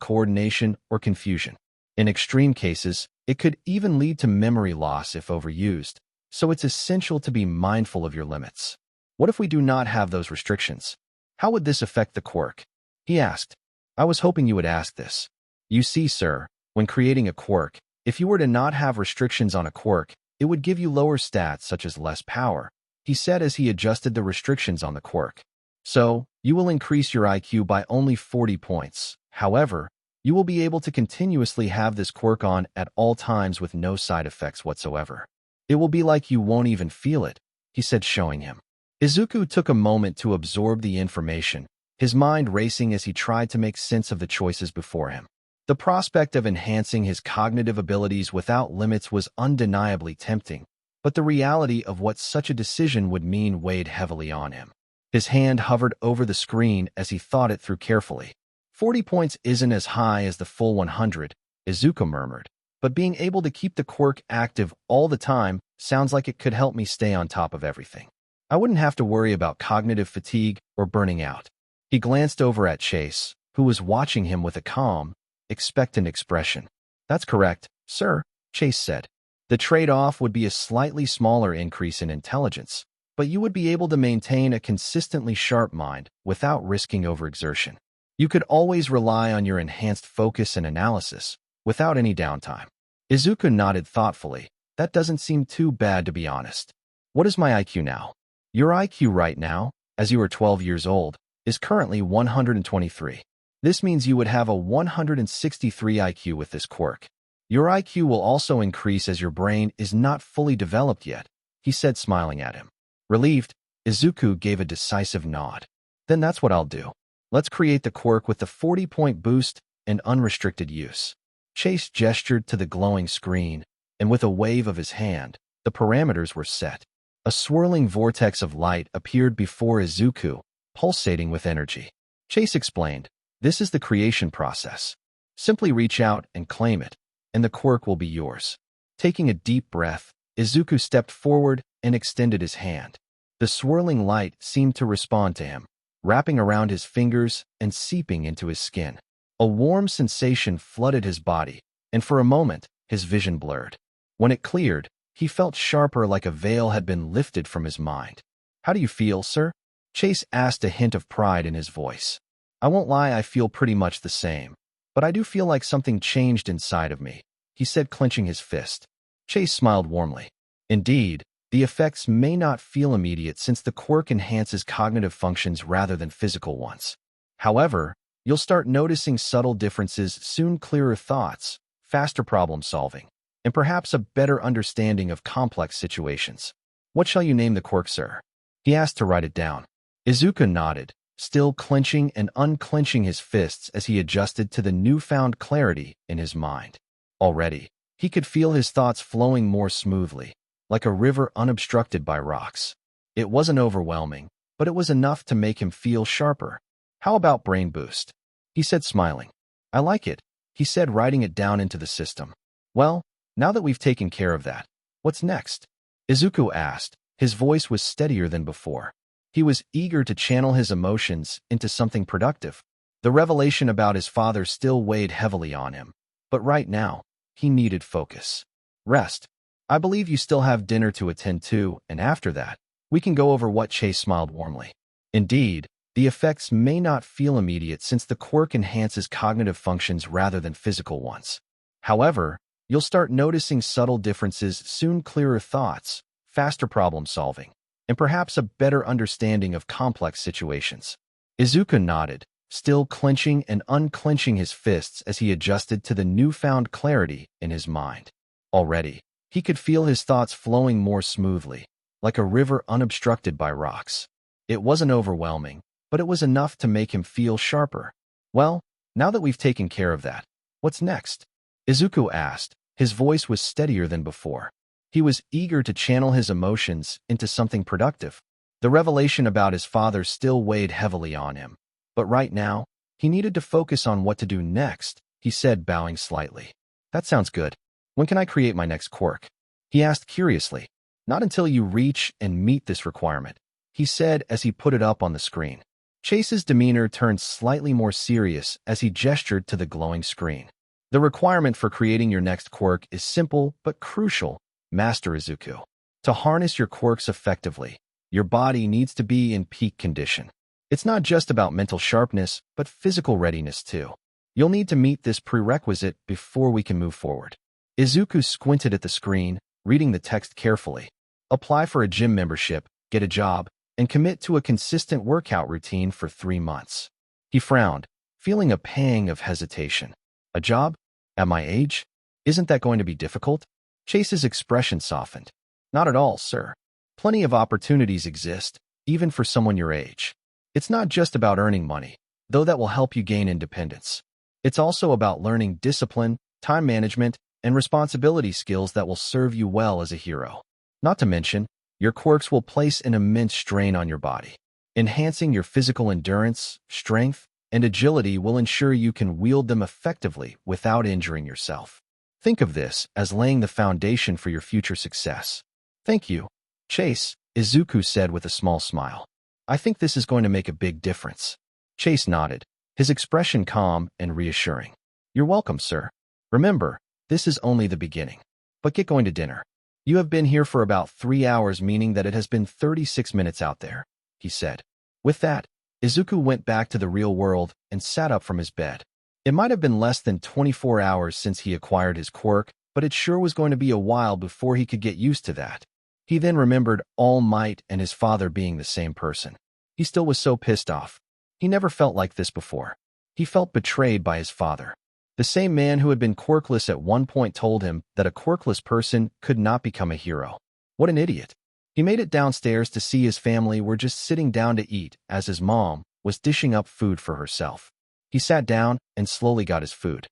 coordination or confusion. In extreme cases, it could even lead to memory loss if overused, so it's essential to be mindful of your limits. What if we do not have those restrictions? How would this affect the quirk? He asked. I was hoping you would ask this. You see, sir, when creating a quirk, if you were to not have restrictions on a quirk, it would give you lower stats such as less power, he said as he adjusted the restrictions on the quirk. So, you will increase your IQ by only 40 points. However, you will be able to continuously have this quirk on at all times with no side effects whatsoever. It will be like you won't even feel it, he said, showing him. Izuku took a moment to absorb the information, his mind racing as he tried to make sense of the choices before him. The prospect of enhancing his cognitive abilities without limits was undeniably tempting, but the reality of what such a decision would mean weighed heavily on him. His hand hovered over the screen as he thought it through carefully. 40 points isn't as high as the full 100, Izuku murmured, but being able to keep the quirk active all the time sounds like it could help me stay on top of everything. I wouldn't have to worry about cognitive fatigue or burning out. He glanced over at Chase, who was watching him with a calm, expectant expression. That's correct, sir, Chase said. The trade-off would be a slightly smaller increase in intelligence, but you would be able to maintain a consistently sharp mind without risking overexertion. You could always rely on your enhanced focus and analysis without any downtime. Izuku nodded thoughtfully. That doesn't seem too bad, to be honest. What is my IQ now? Your IQ right now, as you are 12 years old, is currently 123. This means you would have a 163 IQ with this quirk. Your IQ will also increase as your brain is not fully developed yet, he said, smiling at him. Relieved, Izuku gave a decisive nod. Then that's what I'll do. Let's create the quirk with the 40-point boost and unrestricted use. Chase gestured to the glowing screen, and with a wave of his hand, the parameters were set. A swirling vortex of light appeared before Izuku, pulsating with energy. Chase explained, "This is the creation process. Simply reach out and claim it, and the quirk will be yours." Taking a deep breath, Izuku stepped forward and extended his hand. The swirling light seemed to respond to him, wrapping around his fingers and seeping into his skin. A warm sensation flooded his body, and for a moment, his vision blurred. When it cleared, he felt sharper, like a veil had been lifted from his mind. "How do you feel, sir?" Chase asked, a hint of pride in his voice. "I won't lie, I feel pretty much the same. But I do feel like something changed inside of me," he said, clenching his fist. Chase smiled warmly. Indeed, the effects may not feel immediate since the quirk enhances cognitive functions rather than physical ones. However, you'll start noticing subtle differences soon: clearer thoughts, faster problem solving, and perhaps a better understanding of complex situations. "What shall you name the quirk, sir?" he asked to write it down. Izuku nodded, still clenching and unclenching his fists as he adjusted to the newfound clarity in his mind. Already, he could feel his thoughts flowing more smoothly, like a river unobstructed by rocks. It wasn't overwhelming, but it was enough to make him feel sharper. "How about brain boost?" he said, smiling. "I like it," he said, writing it down into the system. "Well, now that we've taken care of that, what's next?" Izuku asked. His voice was steadier than before. He was eager to channel his emotions into something productive. The revelation about his father still weighed heavily on him, but right now, he needed focus. "Rest. I believe you still have dinner to attend to, and after that, we can go over what." Chase smiled warmly. Indeed, the effects may not feel immediate since the quirk enhances cognitive functions rather than physical ones. However, you'll start noticing subtle differences soon: clearer thoughts, faster problem solving, and perhaps a better understanding of complex situations. Izuku nodded, still clenching and unclenching his fists as he adjusted to the newfound clarity in his mind. Already, he could feel his thoughts flowing more smoothly, like a river unobstructed by rocks. It wasn't overwhelming, but it was enough to make him feel sharper. "Well, now that we've taken care of that, what's next?" Izuku asked. His voice was steadier than before. He was eager to channel his emotions into something productive. The revelation about his father still weighed heavily on him, but right now, he needed to focus on what to do next, he said, bowing slightly. "That sounds good. When can I create my next quirk?" he asked curiously. "Not until you reach and meet this requirement," he said as he put it up on the screen. Chase's demeanor turned slightly more serious as he gestured to the glowing screen. "The requirement for creating your next quirk is simple but crucial, Master Izuku. To harness your quirks effectively, your body needs to be in peak condition. It's not just about mental sharpness, but physical readiness too. You'll need to meet this prerequisite before we can move forward." Izuku squinted at the screen, reading the text carefully. "Apply for a gym membership, get a job, and commit to a consistent workout routine for 3 months. He frowned, feeling a pang of hesitation. "A job? At my age? Isn't that going to be difficult?" Chase's expression softened. "Not at all, sir. Plenty of opportunities exist, even for someone your age. It's not just about earning money, though that will help you gain independence. It's also about learning discipline, time management, and responsibility skills that will serve you well as a hero. Not to mention, your quirks will place an immense strain on your body. Enhancing your physical endurance, strength, and agility will ensure you can wield them effectively without injuring yourself. Think of this as laying the foundation for your future success." "Thank you, Chase," Izuku said with a small smile. "I think this is going to make a big difference." Chase nodded, his expression calm and reassuring. "You're welcome, sir. Remember, this is only the beginning. But get going to dinner. You have been here for about 3 hours, meaning that it has been 36 minutes out there," he said. With that, Izuku went back to the real world and sat up from his bed. It might have been less than 24 hours since he acquired his quirk, but it sure was going to be a while before he could get used to that. He then remembered All Might and his father being the same person. He still was so pissed off. He never felt like this before. He felt betrayed by his father. The same man who had been quirkless at one point told him that a quirkless person could not become a hero. What an idiot. He made it downstairs to see his family were just sitting down to eat as his mom was dishing up food for herself. He sat down and slowly got his food.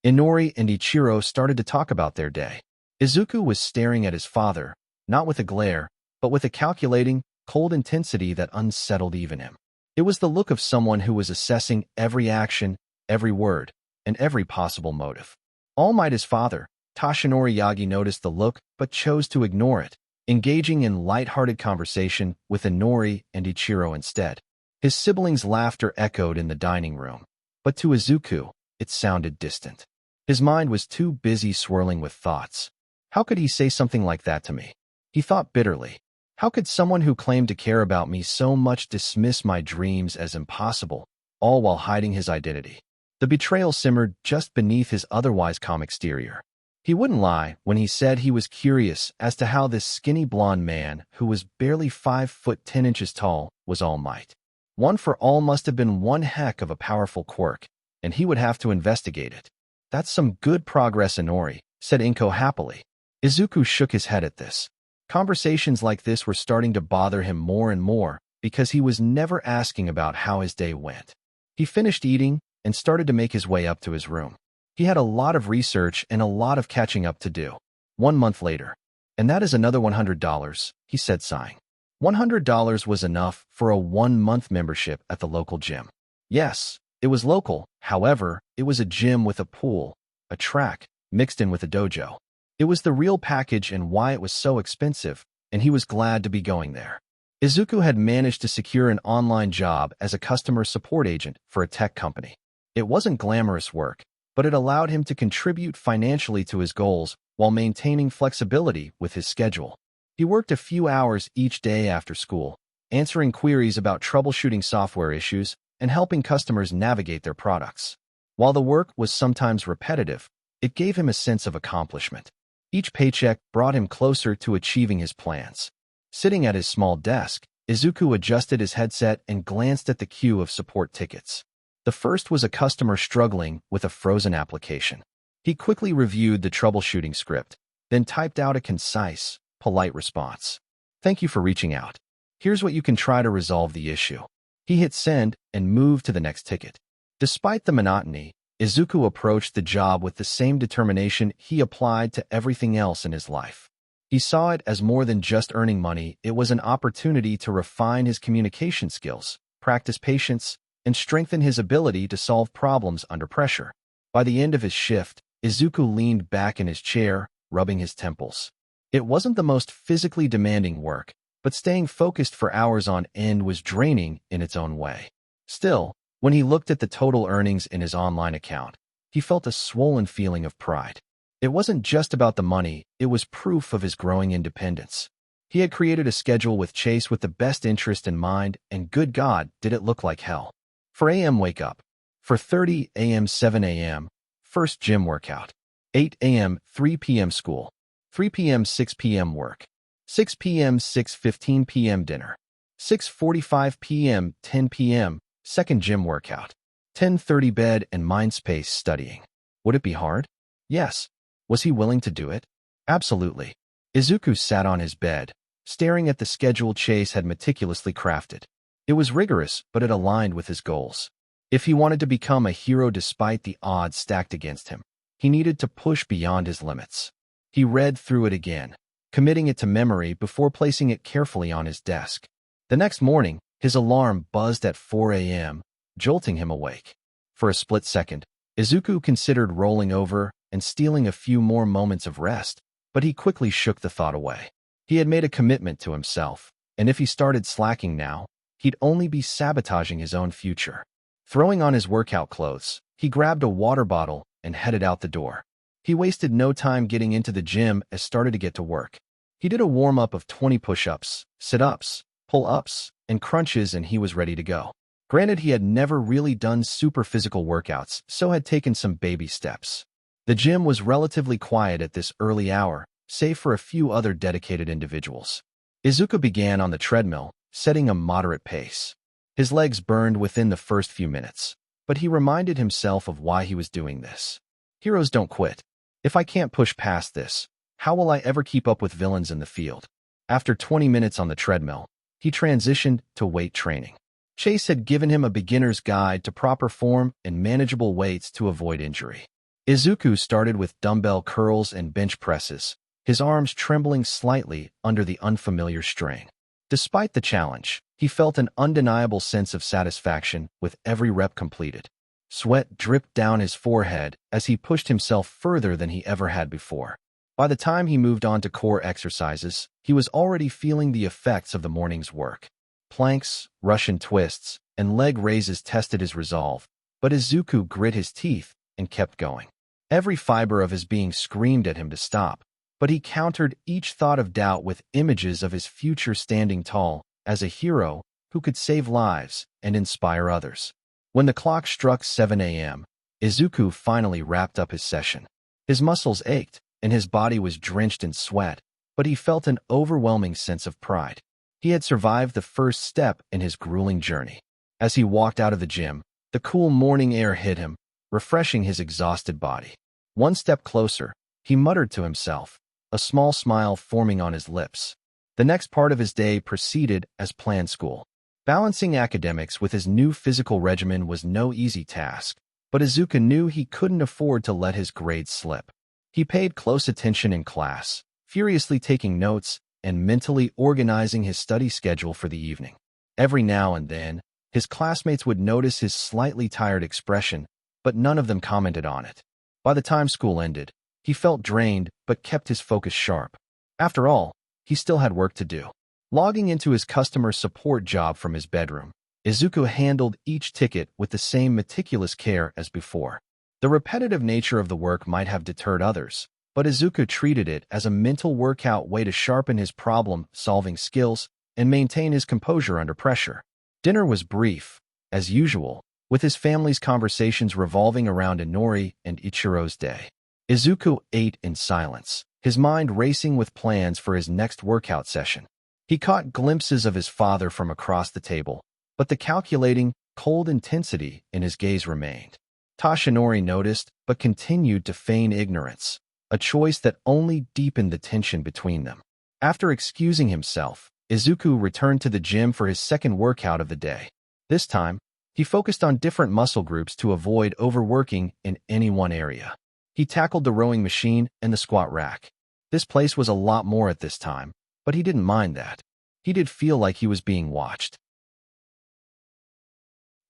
Inori and Ichiro started to talk about their day. Izuku was staring at his father, not with a glare, but with a calculating, cold intensity that unsettled even him. It was the look of someone who was assessing every action, every word, and every possible motive. All Might his father, Toshinori Yagi noticed the look but chose to ignore it, engaging in light-hearted conversation with Inori and Ichiro instead. His siblings' laughter echoed in the dining room, but to Izuku, it sounded distant. His mind was too busy swirling with thoughts. How could he say something like that to me? He thought bitterly. How could someone who claimed to care about me so much dismiss my dreams as impossible, all while hiding his identity? The betrayal simmered just beneath his otherwise calm exterior. He wouldn't lie when he said he was curious as to how this skinny blonde man, who was barely 5 foot 10 inches tall, was All Might. One for All must have been one heck of a powerful quirk, and he would have to investigate it. That's some good progress, Inori, said Inko happily. Izuku shook his head at this. Conversations like this were starting to bother him more and more because he was never asking about how his day went. He finished eating and started to make his way up to his room. He had a lot of research and a lot of catching up to do. 1 month later. And that is another $100, he said, sighing. $100 was enough for a 1-month membership at the local gym. Yes, it was local. However, it was a gym with a pool, a track, mixed in with a dojo. It was the real package and why it was so expensive, and he was glad to be going there. Izuku had managed to secure an online job as a customer support agent for a tech company. It wasn't glamorous work, but it allowed him to contribute financially to his goals while maintaining flexibility with his schedule. He worked a few hours each day after school, answering queries about troubleshooting software issues and helping customers navigate their products. While the work was sometimes repetitive, it gave him a sense of accomplishment. Each paycheck brought him closer to achieving his plans. Sitting at his small desk, Izuku adjusted his headset and glanced at the queue of support tickets. The first was a customer struggling with a frozen application. He quickly reviewed the troubleshooting script, then typed out a concise, polite response. "Thank you for reaching out. Here's what you can try to resolve the issue." He hit send and moved to the next ticket. Despite the monotony, Izuku approached the job with the same determination he applied to everything else in his life. He saw it as more than just earning money. It was an opportunity to refine his communication skills, practice patience, and strengthen his ability to solve problems under pressure. By the end of his shift, Izuku leaned back in his chair, rubbing his temples. It wasn't the most physically demanding work, but staying focused for hours on end was draining in its own way. Still, when he looked at the total earnings in his online account, he felt a swollen feeling of pride. It wasn't just about the money, it was proof of his growing independence. He had created a schedule with Chase with the best interest in mind, and good God, did it look like hell. 4 a.m. wake up. 4:30 a.m. 7 a.m. first gym workout. 8 a.m. 3 p.m. school. 3 p.m. 6 p.m. work. 6 p.m. 6:15 p.m. dinner. 6:45 p.m. 10 p.m. second gym workout. 10:30 bed and mind space studying. Would it be hard? Yes. Was he willing to do it? Absolutely. Izuku sat on his bed, staring at the schedule Chase had meticulously crafted. It was rigorous, but it aligned with his goals. If he wanted to become a hero despite the odds stacked against him, he needed to push beyond his limits. He read through it again, committing it to memory before placing it carefully on his desk. The next morning, his alarm buzzed at 4 a.m., jolting him awake. For a split second, Izuku considered rolling over and stealing a few more moments of rest, but he quickly shook the thought away. He had made a commitment to himself, and if he started slacking now, he'd only be sabotaging his own future. Throwing on his workout clothes, he grabbed a water bottle and headed out the door. He wasted no time getting into the gym and started to get to work. He did a warm-up of 20 push-ups, sit-ups, pull-ups, and crunches, and he was ready to go. Granted, he had never really done super physical workouts, so had taken some baby steps. The gym was relatively quiet at this early hour, save for a few other dedicated individuals. Izuku began on the treadmill, setting a moderate pace. His legs burned within the first few minutes, but he reminded himself of why he was doing this. Heroes don't quit. If I can't push past this, how will I ever keep up with villains in the field? After 20 minutes on the treadmill, he transitioned to weight training. Chase had given him a beginner's guide to proper form and manageable weights to avoid injury. Izuku started with dumbbell curls and bench presses, his arms trembling slightly under the unfamiliar strain. Despite the challenge, he felt an undeniable sense of satisfaction with every rep completed. Sweat dripped down his forehead as he pushed himself further than he ever had before. By the time he moved on to core exercises, he was already feeling the effects of the morning's work. Planks, Russian twists, and leg raises tested his resolve, but Izuku grit his teeth and kept going. Every fiber of his being screamed at him to stop, but he countered each thought of doubt with images of his future standing tall as a hero who could save lives and inspire others. When the clock struck 7 a.m., Izuku finally wrapped up his session. His muscles ached, and his body was drenched in sweat, but he felt an overwhelming sense of pride. He had survived the first step in his grueling journey. As he walked out of the gym, the cool morning air hit him, refreshing his exhausted body. One step closer, he muttered to himself, a small smile forming on his lips. The next part of his day proceeded as planned. School. Balancing academics with his new physical regimen was no easy task, but Izuku knew he couldn't afford to let his grades slip. He paid close attention in class, furiously taking notes and mentally organizing his study schedule for the evening. Every now and then, his classmates would notice his slightly tired expression, but none of them commented on it. By the time school ended, he felt drained but kept his focus sharp. After all, he still had work to do. Logging into his customer support job from his bedroom, Izuku handled each ticket with the same meticulous care as before. The repetitive nature of the work might have deterred others, but Izuku treated it as a mental workout way to sharpen his problem-solving skills and maintain his composure under pressure. Dinner was brief, as usual, with his family's conversations revolving around Inori and Ichiro's day. Izuku ate in silence, his mind racing with plans for his next workout session. He caught glimpses of his father from across the table, but the calculating, cold intensity in his gaze remained. Toshinori noticed, but continued to feign ignorance, a choice that only deepened the tension between them. After excusing himself, Izuku returned to the gym for his second workout of the day. This time, he focused on different muscle groups to avoid overworking in any one area. He tackled the rowing machine and the squat rack. This place was a lot more at this time, but he didn't mind that. He did feel like he was being watched.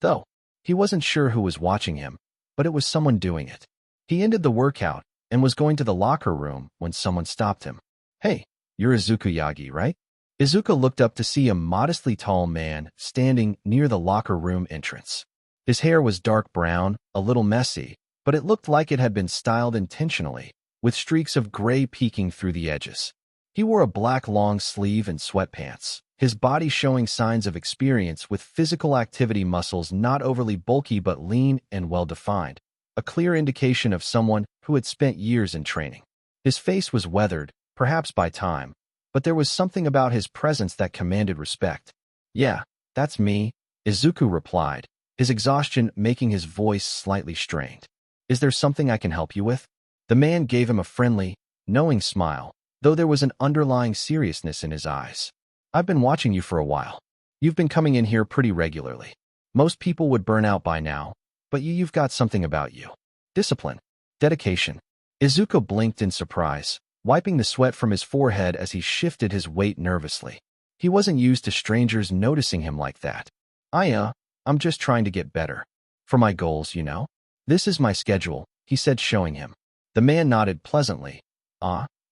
Though, he wasn't sure who was watching him, but it was someone doing it. He ended the workout and was going to the locker room when someone stopped him. "Hey, you're Izuku Yagi, right?" Izuku looked up to see a modestly tall man standing near the locker room entrance. His hair was dark brown, a little messy, but it looked like it had been styled intentionally, with streaks of gray peeking through the edges. He wore a black long sleeve and sweatpants, his body showing signs of experience with physical activity muscles not overly bulky but lean and well-defined, a clear indication of someone who had spent years in training. His face was weathered, perhaps by time, but there was something about his presence that commanded respect. "Yeah, that's me," Izuku replied, his exhaustion making his voice slightly strained. "Is there something I can help you with?" The man gave him a friendly, knowing smile, though there was an underlying seriousness in his eyes. "I've been watching you for a while. You've been coming in here pretty regularly. Most people would burn out by now, but you've got something about you. Discipline. Dedication." Izuku blinked in surprise, wiping the sweat from his forehead as he shifted his weight nervously. He wasn't used to strangers noticing him like that. I'm just trying to get better. For my goals, you know. This is my schedule," he said, showing him. The man nodded pleasantly.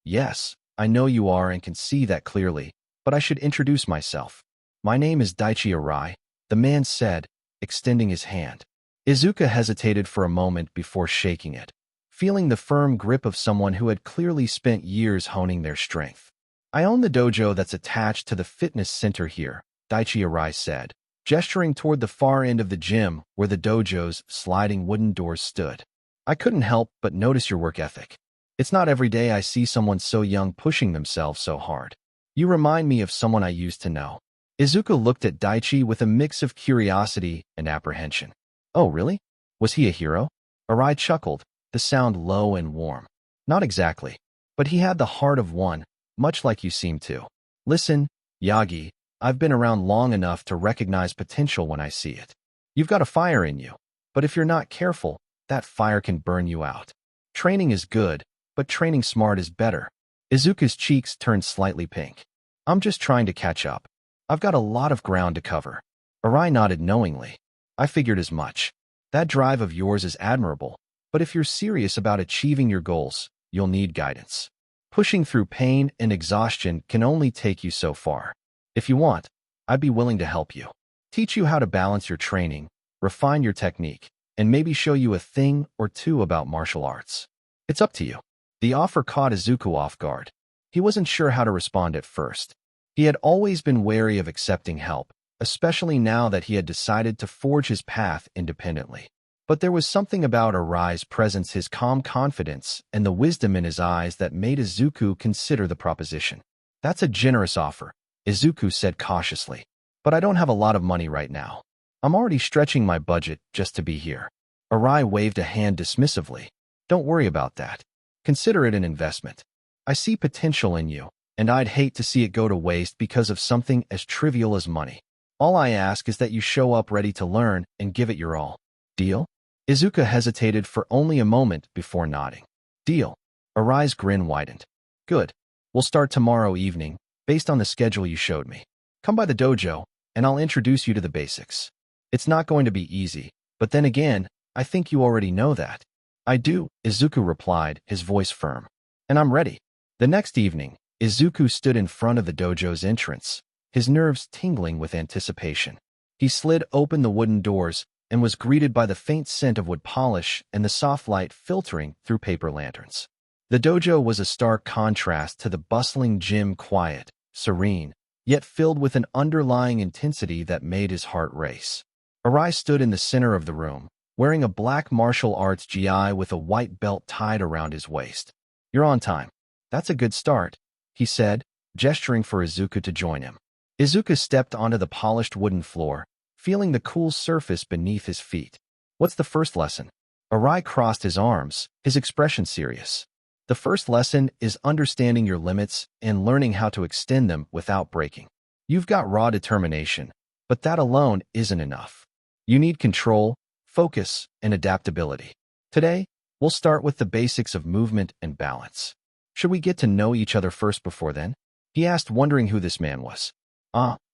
Yes, I know you are and can see that clearly, but I should introduce myself. My name is Daichi Arai," the man said, extending his hand. Izuku hesitated for a moment before shaking it, feeling the firm grip of someone who had clearly spent years honing their strength. "I own the dojo that's attached to the fitness center here," Daichi Arai said, gesturing toward the far end of the gym where the dojo's sliding wooden doors stood. "I couldn't help but notice your work ethic. It's not every day I see someone so young pushing themselves so hard. You remind me of someone I used to know." Izuku looked at Daichi with a mix of curiosity and apprehension. "Oh, really? Was he a hero?" Arai chuckled, the sound low and warm. Not exactly, but he had the heart of one, much like you seem to. Listen, Yagi, I've been around long enough to recognize potential when I see it. You've got a fire in you, but if you're not careful, that fire can burn you out. Training is good, but training smart is better. Izuku's cheeks turned slightly pink. I'm just trying to catch up. I've got a lot of ground to cover. Arai nodded knowingly. I figured as much. That drive of yours is admirable, but if you're serious about achieving your goals, you'll need guidance. Pushing through pain and exhaustion can only take you so far. If you want, I'd be willing to help you. Teach you how to balance your training, refine your technique, and maybe show you a thing or two about martial arts. It's up to you. The offer caught Izuku off guard. He wasn't sure how to respond at first. He had always been wary of accepting help, especially now that he had decided to forge his path independently. But there was something about Arai's presence, his calm confidence, and the wisdom in his eyes that made Izuku consider the proposition. That's a generous offer, Izuku said cautiously. But I don't have a lot of money right now. I'm already stretching my budget just to be here. Arai waved a hand dismissively. Don't worry about that. Consider it an investment. I see potential in you, and I'd hate to see it go to waste because of something as trivial as money. All I ask is that you show up ready to learn and give it your all. Deal? Izuku hesitated for only a moment before nodding. Deal. Arai's grin widened. Good. We'll start tomorrow evening, based on the schedule you showed me. Come by the dojo, and I'll introduce you to the basics. It's not going to be easy, but then again, I think you already know that. I do, Izuku replied, his voice firm. And I'm ready. The next evening, Izuku stood in front of the dojo's entrance, his nerves tingling with anticipation. He slid open the wooden doors and was greeted by the faint scent of wood polish and the soft light filtering through paper lanterns. The dojo was a stark contrast to the bustling gym, quiet, serene, yet filled with an underlying intensity that made his heart race. Arai stood in the center of the room, wearing a black martial arts gi with a white belt tied around his waist. You're on time. That's a good start, he said, gesturing for Izuku to join him. Izuku stepped onto the polished wooden floor, feeling the cool surface beneath his feet. What's the first lesson? Arai crossed his arms, his expression serious. The first lesson is understanding your limits and learning how to extend them without breaking. You've got raw determination, but that alone isn't enough. You need control, focus, and adaptability. Today, we'll start with the basics of movement and balance. Should we get to know each other first before then? He asked, wondering who this man was.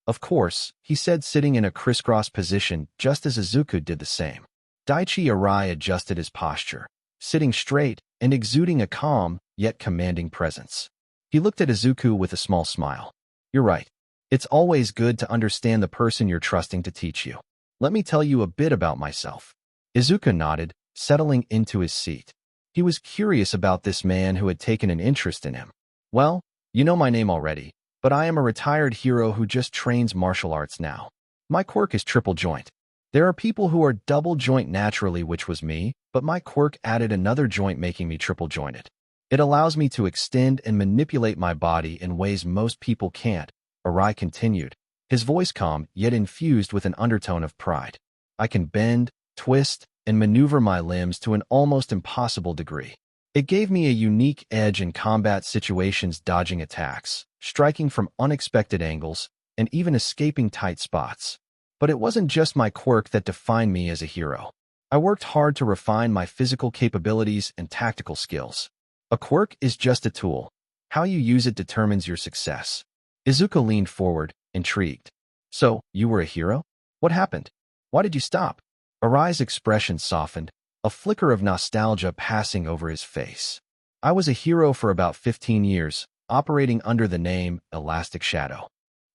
Of course, he said, sitting in a crisscross position just as Izuku did the same. Daichi Arai adjusted his posture, sitting straight and exuding a calm yet commanding presence. He looked at Izuku with a small smile. You're right. It's always good to understand the person you're trusting to teach you. Let me tell you a bit about myself. Izuku nodded, settling into his seat. He was curious about this man who had taken an interest in him. Well, you know my name already, but I am a retired hero who just trains martial arts now. My quirk is triple joint. There are people who are double joint naturally, which was me, but my quirk added another joint, making me triple jointed. It allows me to extend and manipulate my body in ways most people can't, Arai continued, his voice calm yet infused with an undertone of pride. I can bend, twist, and maneuver my limbs to an almost impossible degree. It gave me a unique edge in combat situations, dodging attacks, striking from unexpected angles, and even escaping tight spots. But it wasn't just my quirk that defined me as a hero. I worked hard to refine my physical capabilities and tactical skills. A quirk is just a tool. How you use it determines your success. Izuku leaned forward, intrigued. So, you were a hero? What happened? Why did you stop? Arai's expression softened, a flicker of nostalgia passing over his face. I was a hero for about 15 years, operating under the name Elastic Shadow.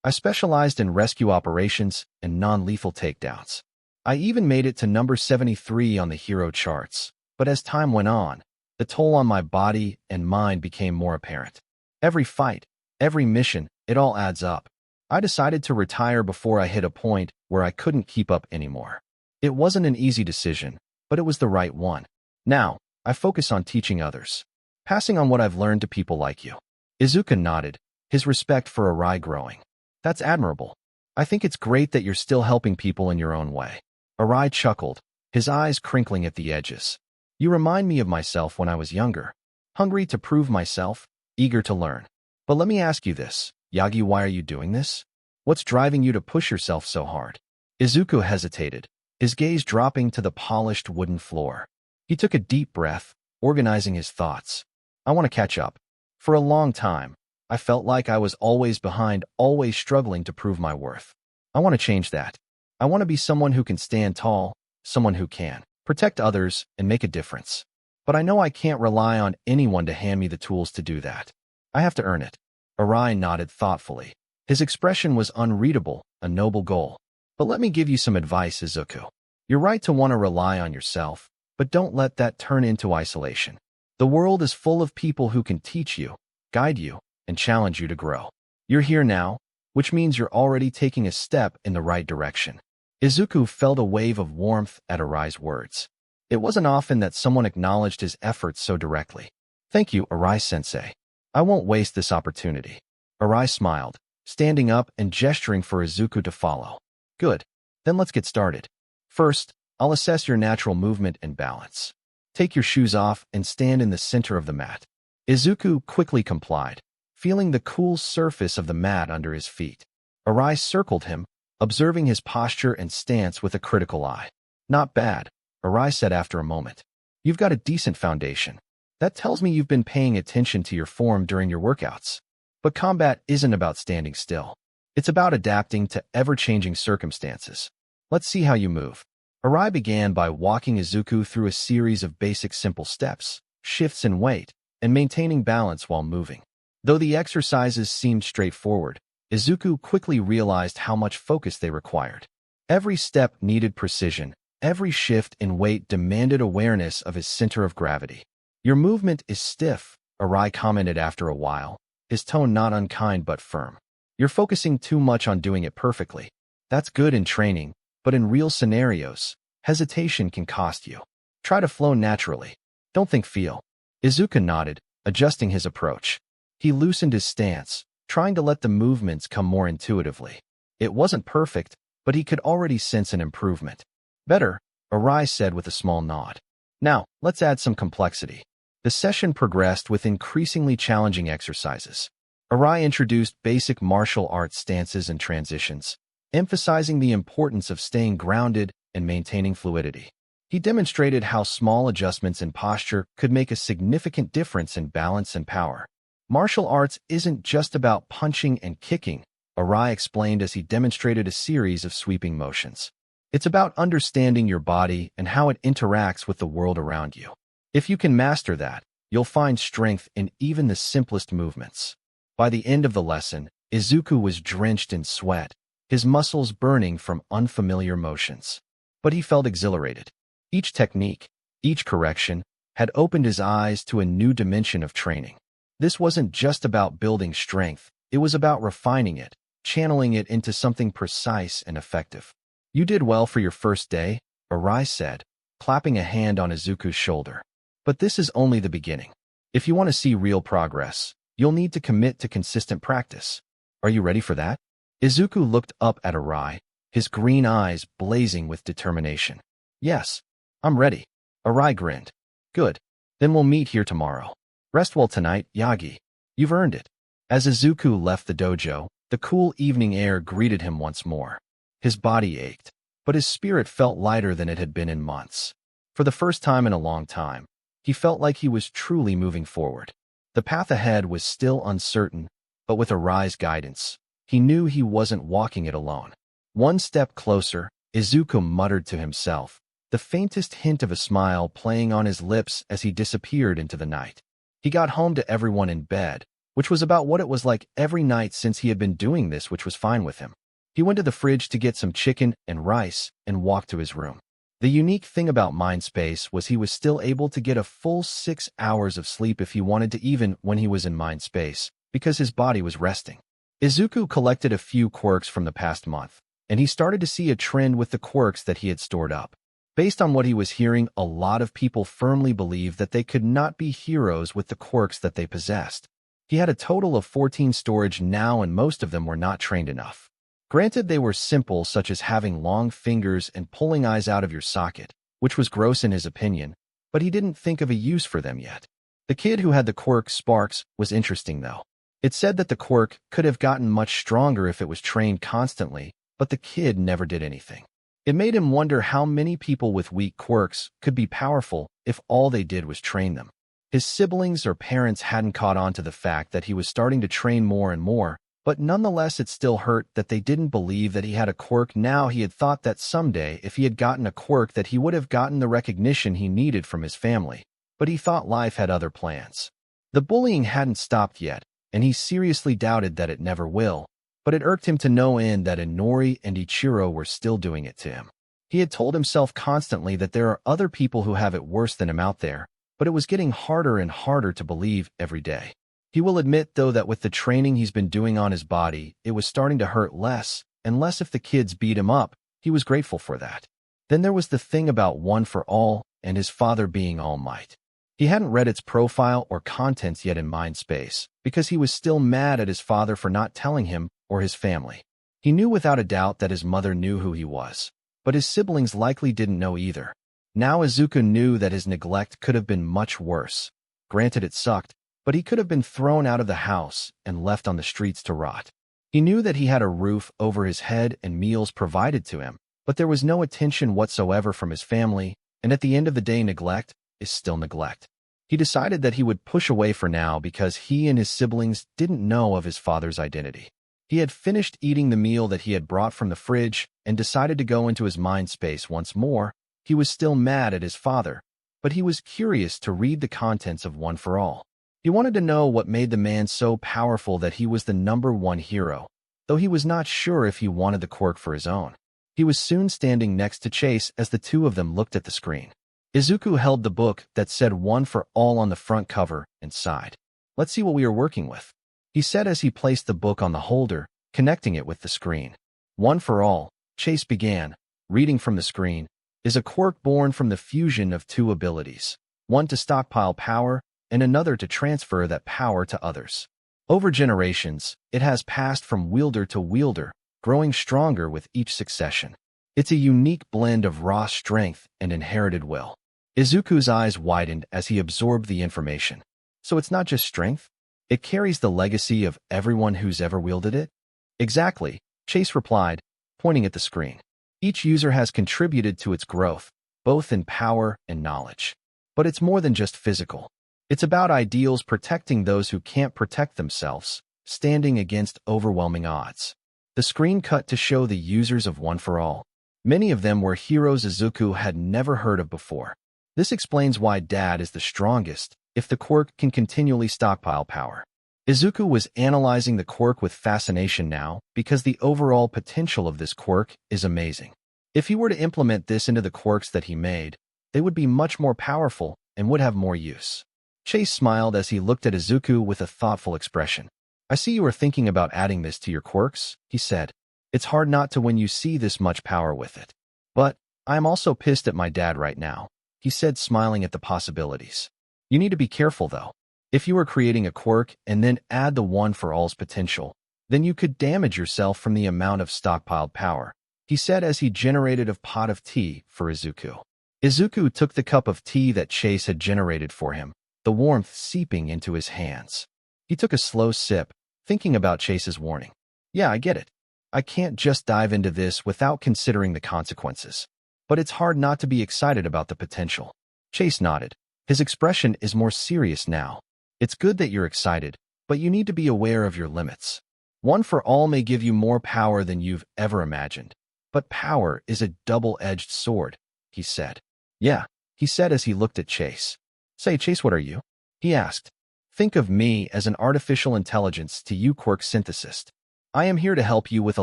I specialized in rescue operations and non-lethal takedowns. I even made it to number 73 on the hero charts, but as time went on, the toll on my body and mind became more apparent. Every fight, every mission, it all adds up. I decided to retire before I hit a point where I couldn't keep up anymore. It wasn't an easy decision, but it was the right one. Now, I focus on teaching others, passing on what I've learned to people like you. Izuku nodded, his respect for Arai growing. That's admirable. I think it's great that you're still helping people in your own way. Arai chuckled, his eyes crinkling at the edges. You remind me of myself when I was younger, hungry to prove myself, eager to learn. But let me ask you this, Yagi, why are you doing this? What's driving you to push yourself so hard? Izuku hesitated, his gaze dropping to the polished wooden floor. He took a deep breath, organizing his thoughts. I want to catch up. For a long time, I felt like I was always behind, always struggling to prove my worth. I want to change that. I want to be someone who can stand tall, someone who can protect others and make a difference. But I know I can't rely on anyone to hand me the tools to do that. I have to earn it. Arai nodded thoughtfully. His expression was unreadable, a noble goal. But let me give you some advice, Izuku. You're right to want to rely on yourself, but don't let that turn into isolation. The world is full of people who can teach you, guide you, and challenge you to grow. You're here now, which means you're already taking a step in the right direction. Izuku felt a wave of warmth at Arai's words. It wasn't often that someone acknowledged his efforts so directly. Thank you, Arai-sensei. I won't waste this opportunity. Arai smiled, standing up and gesturing for Izuku to follow. Good. Then let's get started. First, I'll assess your natural movement and balance. Take your shoes off and stand in the center of the mat. Izuku quickly complied, feeling the cool surface of the mat under his feet. Arai circled him, observing his posture and stance with a critical eye. Not bad, Arai said after a moment. You've got a decent foundation. That tells me you've been paying attention to your form during your workouts. But combat isn't about standing still. It's about adapting to ever-changing circumstances. Let's see how you move. Arai began by walking Izuku through a series of basic simple steps, shifts in weight, and maintaining balance while moving. Though the exercises seemed straightforward, Izuku quickly realized how much focus they required. Every step needed precision, every shift in weight demanded awareness of his center of gravity. Your movement is stiff, Arai commented after a while, his tone not unkind but firm. You're focusing too much on doing it perfectly. That's good in training, but in real scenarios, hesitation can cost you. Try to flow naturally. Don't think feel. Izuku nodded, adjusting his approach. He loosened his stance, trying to let the movements come more intuitively. It wasn't perfect, but he could already sense an improvement. Better, Arai said with a small nod. Now, let's add some complexity. The session progressed with increasingly challenging exercises. Arai introduced basic martial arts stances and transitions, emphasizing the importance of staying grounded and maintaining fluidity. He demonstrated how small adjustments in posture could make a significant difference in balance and power. Martial arts isn't just about punching and kicking, Arai explained as he demonstrated a series of sweeping motions. It's about understanding your body and how it interacts with the world around you. If you can master that, you'll find strength in even the simplest movements. By the end of the lesson, Izuku was drenched in sweat, his muscles burning from unfamiliar motions. But he felt exhilarated. Each technique, each correction, had opened his eyes to a new dimension of training. This wasn't just about building strength, it was about refining it, channeling it into something precise and effective. You did well for your first day, Arai said, clapping a hand on Izuku's shoulder. But this is only the beginning. If you want to see real progress, you'll need to commit to consistent practice. Are you ready for that? Izuku looked up at Arai, his green eyes blazing with determination. Yes, I'm ready. Arai grinned. Good. Then we'll meet here tomorrow. Rest well tonight, Yagi. You've earned it. As Izuku left the dojo, the cool evening air greeted him once more. His body ached, but his spirit felt lighter than it had been in months. For the first time in a long time, he felt like he was truly moving forward. The path ahead was still uncertain, but with Arai's guidance, he knew he wasn't walking it alone. One step closer, Izuku muttered to himself, the faintest hint of a smile playing on his lips as he disappeared into the night. He got home to everyone in bed, which was about what it was like every night since he had been doing this, which was fine with him. He went to the fridge to get some chicken and rice and walked to his room. The unique thing about Mindspace was he was still able to get a full 6 hours of sleep if he wanted to, even when he was in Mindspace, because his body was resting. Izuku collected a few quirks from the past month, and he started to see a trend with the quirks that he had stored up. Based on what he was hearing, a lot of people firmly believed that they could not be heroes with the quirks that they possessed. He had a total of 14 storage now, and most of them were not trained enough. Granted, they were simple, such as having long fingers and pulling eyes out of your socket, which was gross in his opinion, but he didn't think of a use for them yet. The kid who had the quirk Sparks was interesting though. It said that the quirk could have gotten much stronger if it was trained constantly, but the kid never did anything. It made him wonder how many people with weak quirks could be powerful if all they did was train them. His siblings or parents hadn't caught on to the fact that he was starting to train more and more, but nonetheless it still hurt that they didn't believe that he had a quirk. Now he had thought that someday if he had gotten a quirk that he would have gotten the recognition he needed from his family, but he thought life had other plans. The bullying hadn't stopped yet, and he seriously doubted that it never will, but it irked him to no end that Inori and Ichiro were still doing it to him. He had told himself constantly that there are other people who have it worse than him out there, but it was getting harder and harder to believe every day. He will admit, though, that with the training he's been doing on his body, it was starting to hurt less and less if the kids beat him up. He was grateful for that. Then there was the thing about One for All and his father being All Might. He hadn't read its profile or contents yet in Mindspace, because he was still mad at his father for not telling him or his family. He knew without a doubt that his mother knew who he was, but his siblings likely didn't know either. Now Izuku knew that his neglect could have been much worse. Granted, it sucked, but he could have been thrown out of the house and left on the streets to rot. He knew that he had a roof over his head and meals provided to him, but there was no attention whatsoever from his family, and at the end of the day, neglect is still neglect. He decided that he would push away for now because he and his siblings didn't know of his father's identity. He had finished eating the meal that he had brought from the fridge and decided to go into his mind space once more. He was still mad at his father, but he was curious to read the contents of One for All. He wanted to know what made the man so powerful that he was the #1 hero, though he was not sure if he wanted the quirk for his own. He was soon standing next to Chase as the two of them looked at the screen. Izuku held the book that said One for All on the front cover and sighed. "Let's see what we are working with," he said as he placed the book on the holder, connecting it with the screen. One for All, Chase began, reading from the screen, is a quirk born from the fusion of two abilities, one to stockpile power and another to transfer that power to others. Over generations, it has passed from wielder to wielder, growing stronger with each succession. It's a unique blend of raw strength and inherited will. Izuku's eyes widened as he absorbed the information. So it's not just strength? It carries the legacy of everyone who's ever wielded it? Exactly, Chase replied, pointing at the screen. Each user has contributed to its growth, both in power and knowledge. But it's more than just physical. It's about ideals protecting those who can't protect themselves, standing against overwhelming odds. The screen cut to show the users of One for All. Many of them were heroes Izuku had never heard of before. This explains why Dad is the strongest, if the quirk can continually stockpile power. Izuku was analyzing the quirk with fascination now because the overall potential of this quirk is amazing. If he were to implement this into the quirks that he made, they would be much more powerful and would have more use. Chase smiled as he looked at Izuku with a thoughtful expression. "I see you are thinking about adding this to your quirks," he said. "It's hard not to when you see this much power with it. But I am also pissed at my dad right now," he said, smiling at the possibilities. "You need to be careful though. If you are creating a quirk and then add the One for All's potential, then you could damage yourself from the amount of stockpiled power," he said as he generated a pot of tea for Izuku. Izuku took the cup of tea that Chase had generated for him, the warmth seeping into his hands. He took a slow sip, thinking about Chase's warning. "Yeah, I get it. I can't just dive into this without considering the consequences. But it's hard not to be excited about the potential." Chase nodded. His expression is more serious now. "It's good that you're excited, but you need to be aware of your limits. One for All may give you more power than you've ever imagined, but power is a double-edged sword," he said. "Yeah," he said as he looked at Chase. "Say, Chase, what are you?" he asked. "Think of me as an artificial intelligence to you, quirk synthesist. I am here to help you with a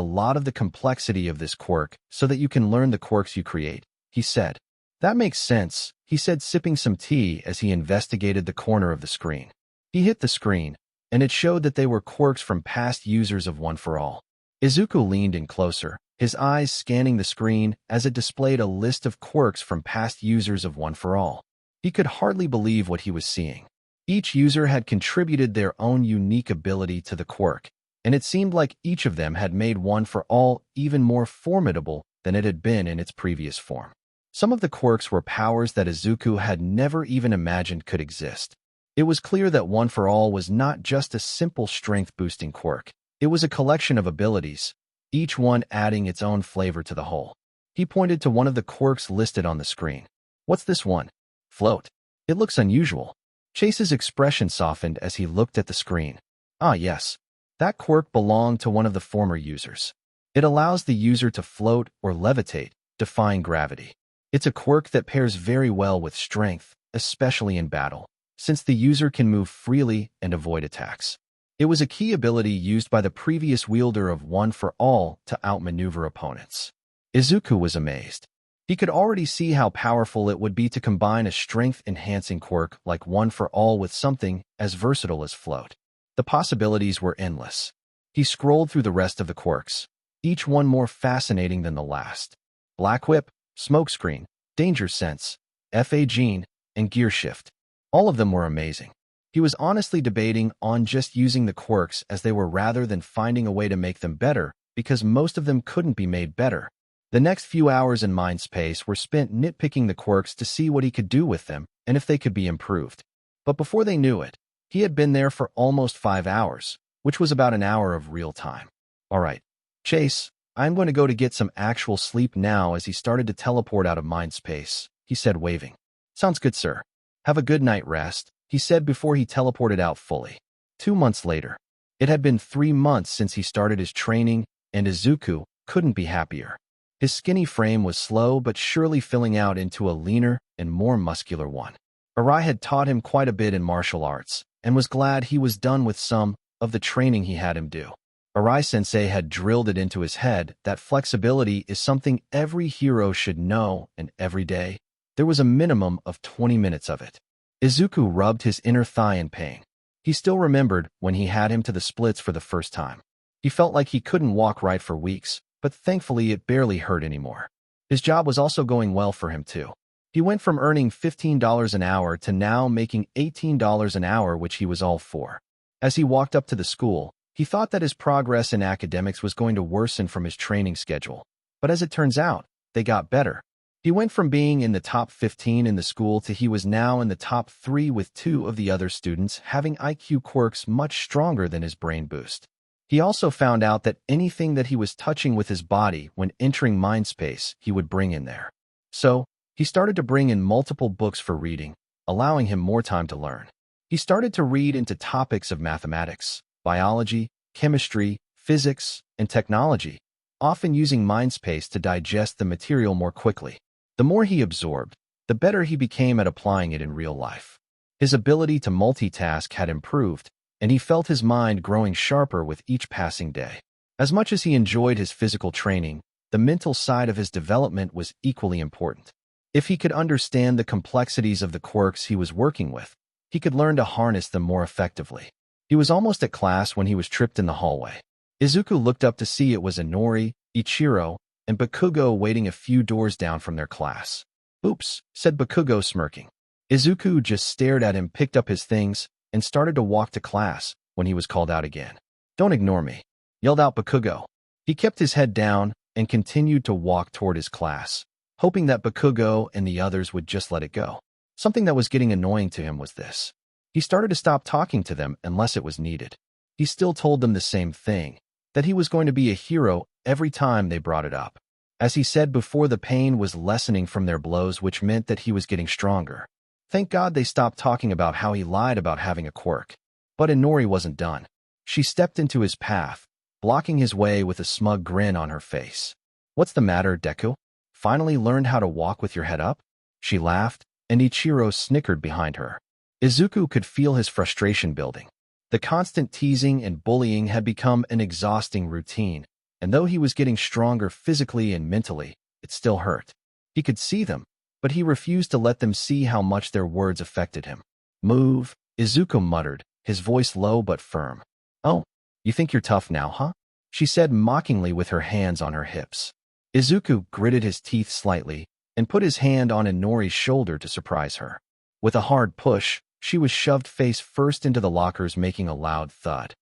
lot of the complexity of this quirk so that you can learn the quirks you create," he said. "That makes sense," he said, sipping some tea as he investigated the corner of the screen. He hit the screen, and it showed that they were quirks from past users of One for All. Izuku leaned in closer, his eyes scanning the screen as it displayed a list of quirks from past users of One for All. He could hardly believe what he was seeing. Each user had contributed their own unique ability to the quirk, and it seemed like each of them had made One for All even more formidable than it had been in its previous form. Some of the quirks were powers that Izuku had never even imagined could exist. It was clear that One for All was not just a simple strength-boosting quirk. It was a collection of abilities, each one adding its own flavor to the whole. He pointed to one of the quirks listed on the screen. What's this one? Float. It looks unusual. Chase's expression softened as he looked at the screen. Ah, yes. That quirk belonged to one of the former users. It allows the user to float or levitate, defying gravity. It's a quirk that pairs very well with strength, especially in battle, since the user can move freely and avoid attacks. It was a key ability used by the previous wielder of One for All to outmaneuver opponents. Izuku was amazed. He could already see how powerful it would be to combine a strength-enhancing quirk like One for All with something as versatile as float. The possibilities were endless. He scrolled through the rest of the quirks, each one more fascinating than the last. Black Whip, Smokescreen, Danger Sense, FA Gene, and Gear Shift. All of them were amazing. He was honestly debating on just using the quirks as they were rather than finding a way to make them better, because most of them couldn't be made better. The next few hours in Mindspace were spent nitpicking the quirks to see what he could do with them and if they could be improved. But before they knew it, he had been there for almost 5 hours, which was about an hour of real time. All right, Chase, I'm going to go to get some actual sleep now. As he started to teleport out of Mindspace, he said, waving. Sounds good, sir. Have a good night rest, he said before he teleported out fully. 2 months later. It had been 3 months since he started his training, and Izuku couldn't be happier. His skinny frame was slow but surely filling out into a leaner and more muscular one. Arai had taught him quite a bit in martial arts, and was glad he was done with some of the training he had him do. Arai-sensei had drilled it into his head that flexibility is something every hero should know, and every day, there was a minimum of 20 minutes of it. Izuku rubbed his inner thigh in pain. He still remembered when he had him to the splits for the first time. He felt like he couldn't walk right for weeks, but thankfully it barely hurt anymore. His job was also going well for him too. He went from earning $15 an hour to now making $18 an hour, which he was all for. As he walked up to the school, he thought that his progress in academics was going to worsen from his training schedule. But as it turns out, they got better. He went from being in the top 15 in the school to he was now in the top 3, with 2 of the other students having IQ quirks much stronger than his brain boost. He also found out that anything that he was touching with his body when entering Mindspace, he would bring in there. So, he started to bring in multiple books for reading, allowing him more time to learn. He started to read into topics of mathematics, biology, chemistry, physics, and technology, often using Mindspace to digest the material more quickly. The more he absorbed, the better he became at applying it in real life. His ability to multitask had improved, and he felt his mind growing sharper with each passing day. As much as he enjoyed his physical training, the mental side of his development was equally important. If he could understand the complexities of the quirks he was working with, he could learn to harness them more effectively. He was almost at class when he was tripped in the hallway. Izuku looked up to see it was Inori, Ichiro, and Bakugo waiting a few doors down from their class. Oops, said Bakugo, smirking. Izuku just stared at him, picked up his things, and started to walk to class when he was called out again. Don't ignore me, yelled out Bakugo. He kept his head down and continued to walk toward his class, hoping that Bakugo and the others would just let it go. Something that was getting annoying to him was this. He started to stop talking to them unless it was needed. He still told them the same thing, that he was going to be a hero every time they brought it up. As he said before, the pain was lessening from their blows, which meant that he was getting stronger. Thank God they stopped talking about how he lied about having a quirk. But Inori wasn't done. She stepped into his path, blocking his way with a smug grin on her face. What's the matter, Deku? Finally learned how to walk with your head up? She laughed, and Ichiro snickered behind her. Izuku could feel his frustration building. The constant teasing and bullying had become an exhausting routine, and though he was getting stronger physically and mentally, it still hurt. He could see them, but he refused to let them see how much their words affected him. Move, Izuku muttered, his voice low but firm. Oh, you think you're tough now, huh? She said mockingly with her hands on her hips. Izuku gritted his teeth slightly and put his hand on Inori's shoulder to surprise her. With a hard push, she was shoved face first into the lockers, making a loud thud.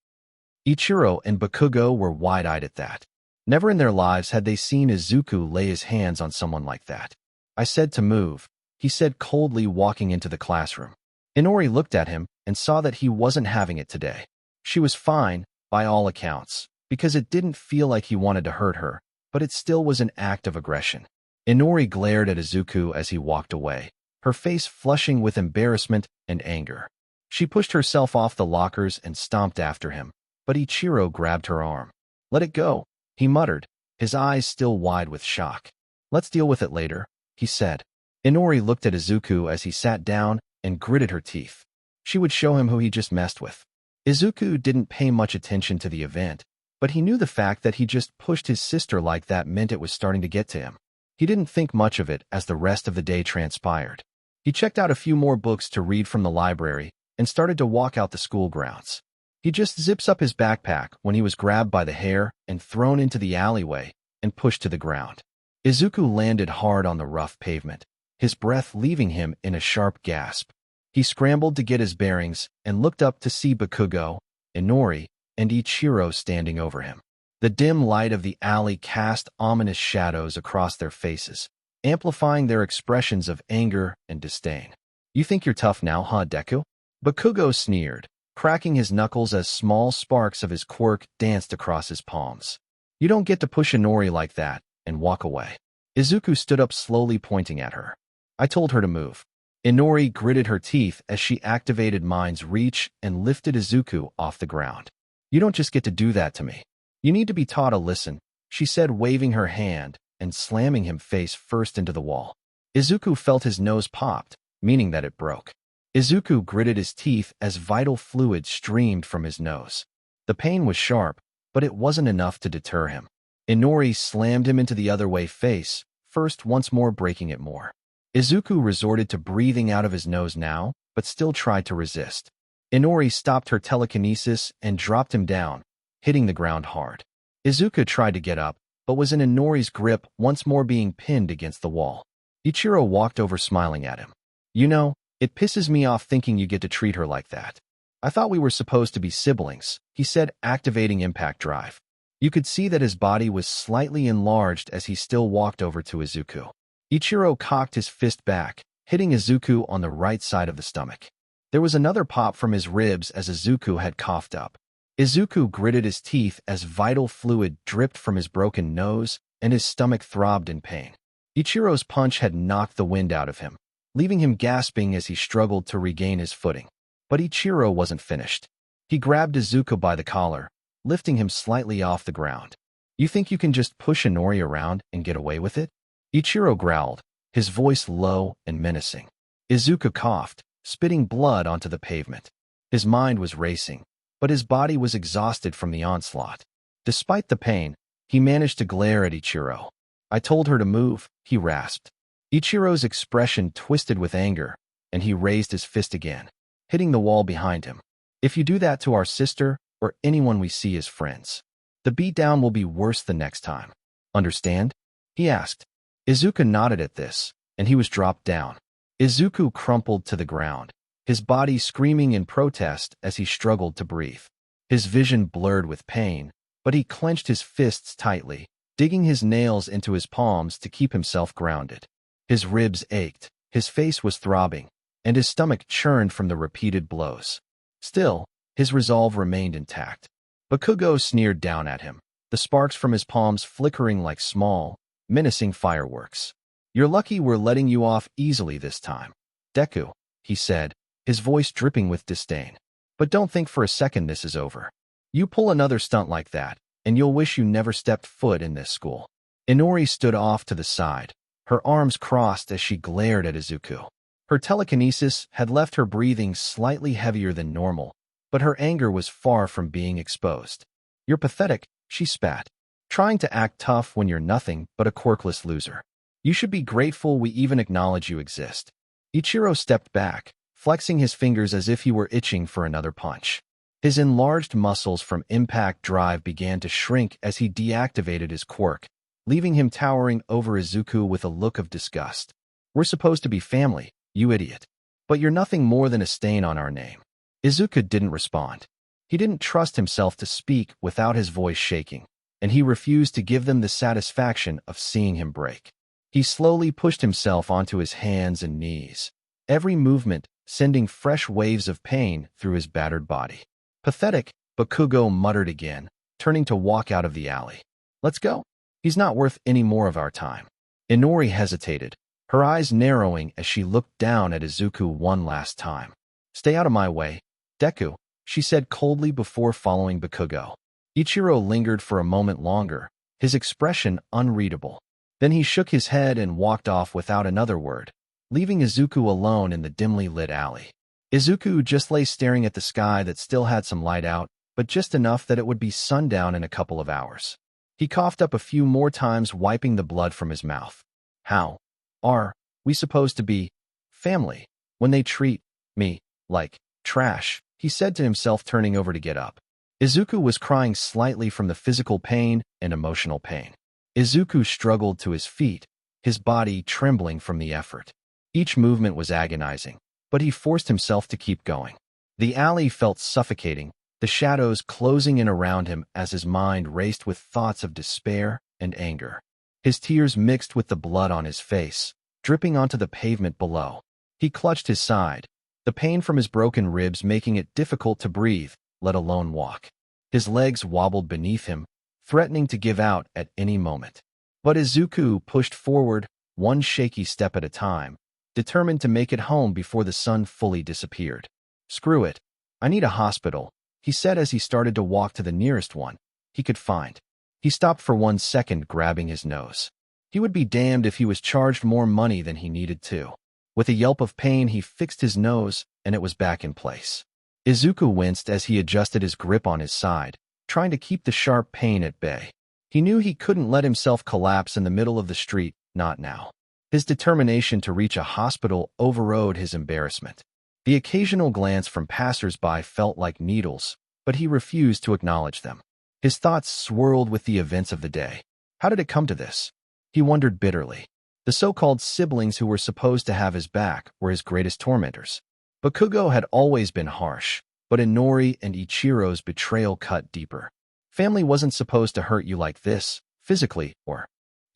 Ichiro and Bakugo were wide-eyed at that. Never in their lives had they seen Izuku lay his hands on someone like that. I said to move, he said coldly, walking into the classroom. Inori looked at him and saw that he wasn't having it today. She was fine, by all accounts, because it didn't feel like he wanted to hurt her, but it still was an act of aggression. Inori glared at Izuku as he walked away, her face flushing with embarrassment and anger. She pushed herself off the lockers and stomped after him, but Ichiro grabbed her arm. "Let it go," he muttered, his eyes still wide with shock. "Let's deal with it later," he said. Inori looked at Izuku as he sat down and gritted her teeth. She would show him who he just messed with. Izuku didn't pay much attention to the event, but he knew the fact that he just pushed his sister like that meant it was starting to get to him. He didn't think much of it as the rest of the day transpired. He checked out a few more books to read from the library and started to walk out the school grounds. He just zips up his backpack when he was grabbed by the hair and thrown into the alleyway and pushed to the ground. Izuku landed hard on the rough pavement, his breath leaving him in a sharp gasp. He scrambled to get his bearings and looked up to see Bakugo, Inori, and Ichiro standing over him. The dim light of the alley cast ominous shadows across their faces, amplifying their expressions of anger and disdain. "You think you're tough now, huh, Deku?" Bakugo sneered, cracking his knuckles as small sparks of his quirk danced across his palms. "You don't get to push Inori like that and walk away." Izuku stood up slowly, pointing at her. "I told her to move." Inori gritted her teeth as she activated Mind's Reach and lifted Izuku off the ground. "You don't just get to do that to me. You need to be taught a lesson," she said, waving her hand and slamming him face first into the wall. Izuku felt his nose popped, meaning that it broke. Izuku gritted his teeth as vital fluid streamed from his nose. The pain was sharp, but it wasn't enough to deter him. Inori slammed him into the other way face, first once more breaking it more. Izuku resorted to breathing out of his nose now, but still tried to resist. Inori stopped her telekinesis and dropped him down, hitting the ground hard. Izuku tried to get up, but was in Inori's grip, once more being pinned against the wall. Ichiro walked over, smiling at him. "You know, it pisses me off thinking you get to treat her like that. I thought we were supposed to be siblings," he said, activating Impact Drive. You could see that his body was slightly enlarged as he still walked over to Izuku. Ichiro cocked his fist back, hitting Izuku on the right side of the stomach. There was another pop from his ribs as Izuku had coughed up. Izuku gritted his teeth as vital fluid dripped from his broken nose and his stomach throbbed in pain. Ichiro's punch had knocked the wind out of him, leaving him gasping as he struggled to regain his footing. But Ichiro wasn't finished. He grabbed Izuku by the collar, lifting him slightly off the ground. "You think you can just push Inori around and get away with it?" Ichiro growled, his voice low and menacing. Izuku coughed, spitting blood onto the pavement. His mind was racing, but his body was exhausted from the onslaught. Despite the pain, he managed to glare at Ichiro. "I told her to move," he rasped. Ichiro's expression twisted with anger, and he raised his fist again, hitting the wall behind him. "If you do that to our sister or anyone we see as friends, the beatdown will be worse the next time. Understand?" he asked. Izuku nodded at this, and he was dropped down. Izuku crumpled to the ground, his body screaming in protest as he struggled to breathe. His vision blurred with pain, but he clenched his fists tightly, digging his nails into his palms to keep himself grounded. His ribs ached, his face was throbbing, and his stomach churned from the repeated blows. Still, his resolve remained intact. Bakugo sneered down at him, the sparks from his palms flickering like small, menacing fireworks. "You're lucky we're letting you off easily this time, Deku," he said, his voice dripping with disdain. "But don't think for a second this is over. You pull another stunt like that, and you'll wish you never stepped foot in this school." Inori stood off to the side, her arms crossed as she glared at Izuku. Her telekinesis had left her breathing slightly heavier than normal, but her anger was far from being exposed. "You're pathetic," she spat, "trying to act tough when you're nothing but a quirkless loser. You should be grateful we even acknowledge you exist." Ichiro stepped back, flexing his fingers as if he were itching for another punch. His enlarged muscles from Impact Drive began to shrink as he deactivated his quirk, leaving him towering over Izuku with a look of disgust. "We're supposed to be family, you idiot. But you're nothing more than a stain on our name." Izuku didn't respond. He didn't trust himself to speak without his voice shaking, and he refused to give them the satisfaction of seeing him break. He slowly pushed himself onto his hands and knees, every movement sending fresh waves of pain through his battered body. Pathetic, Bakugo muttered again, turning to walk out of the alley. Let's go. He's not worth any more of our time. Inori hesitated, her eyes narrowing as she looked down at Izuku one last time. Stay out of my way, Deku, she said coldly before following Bakugo. Ichiro lingered for a moment longer, his expression unreadable. Then he shook his head and walked off without another word, leaving Izuku alone in the dimly lit alley. Izuku just lay staring at the sky that still had some light out, but just enough that it would be sundown in a couple of hours. He coughed up a few more times, wiping the blood from his mouth. How are we supposed to be family when they treat me like trash? He said to himself, turning over to get up. Izuku was crying slightly from the physical pain and emotional pain. Izuku struggled to his feet, his body trembling from the effort. Each movement was agonizing, but he forced himself to keep going. The alley felt suffocating, the shadows closing in around him as his mind raced with thoughts of despair and anger. His tears mixed with the blood on his face, dripping onto the pavement below. He clutched his side, the pain from his broken ribs making it difficult to breathe, let alone walk. His legs wobbled beneath him, threatening to give out at any moment. But Izuku pushed forward, one shaky step at a time, determined to make it home before the sun fully disappeared. Screw it. I need a hospital, he said as he started to walk to the nearest one he could find. He stopped for 1 second, grabbing his nose. He would be damned if he was charged more money than he needed to. With a yelp of pain, he fixed his nose, and it was back in place. Izuku winced as he adjusted his grip on his side, trying to keep the sharp pain at bay. He knew he couldn't let himself collapse in the middle of the street, not now. His determination to reach a hospital overrode his embarrassment. The occasional glance from passers-by felt like needles, but he refused to acknowledge them. His thoughts swirled with the events of the day. How did it come to this? He wondered bitterly. The so-called siblings who were supposed to have his back were his greatest tormentors. Bakugo had always been harsh, but Inori and Ichiro's betrayal cut deeper. Family wasn't supposed to hurt you like this, physically or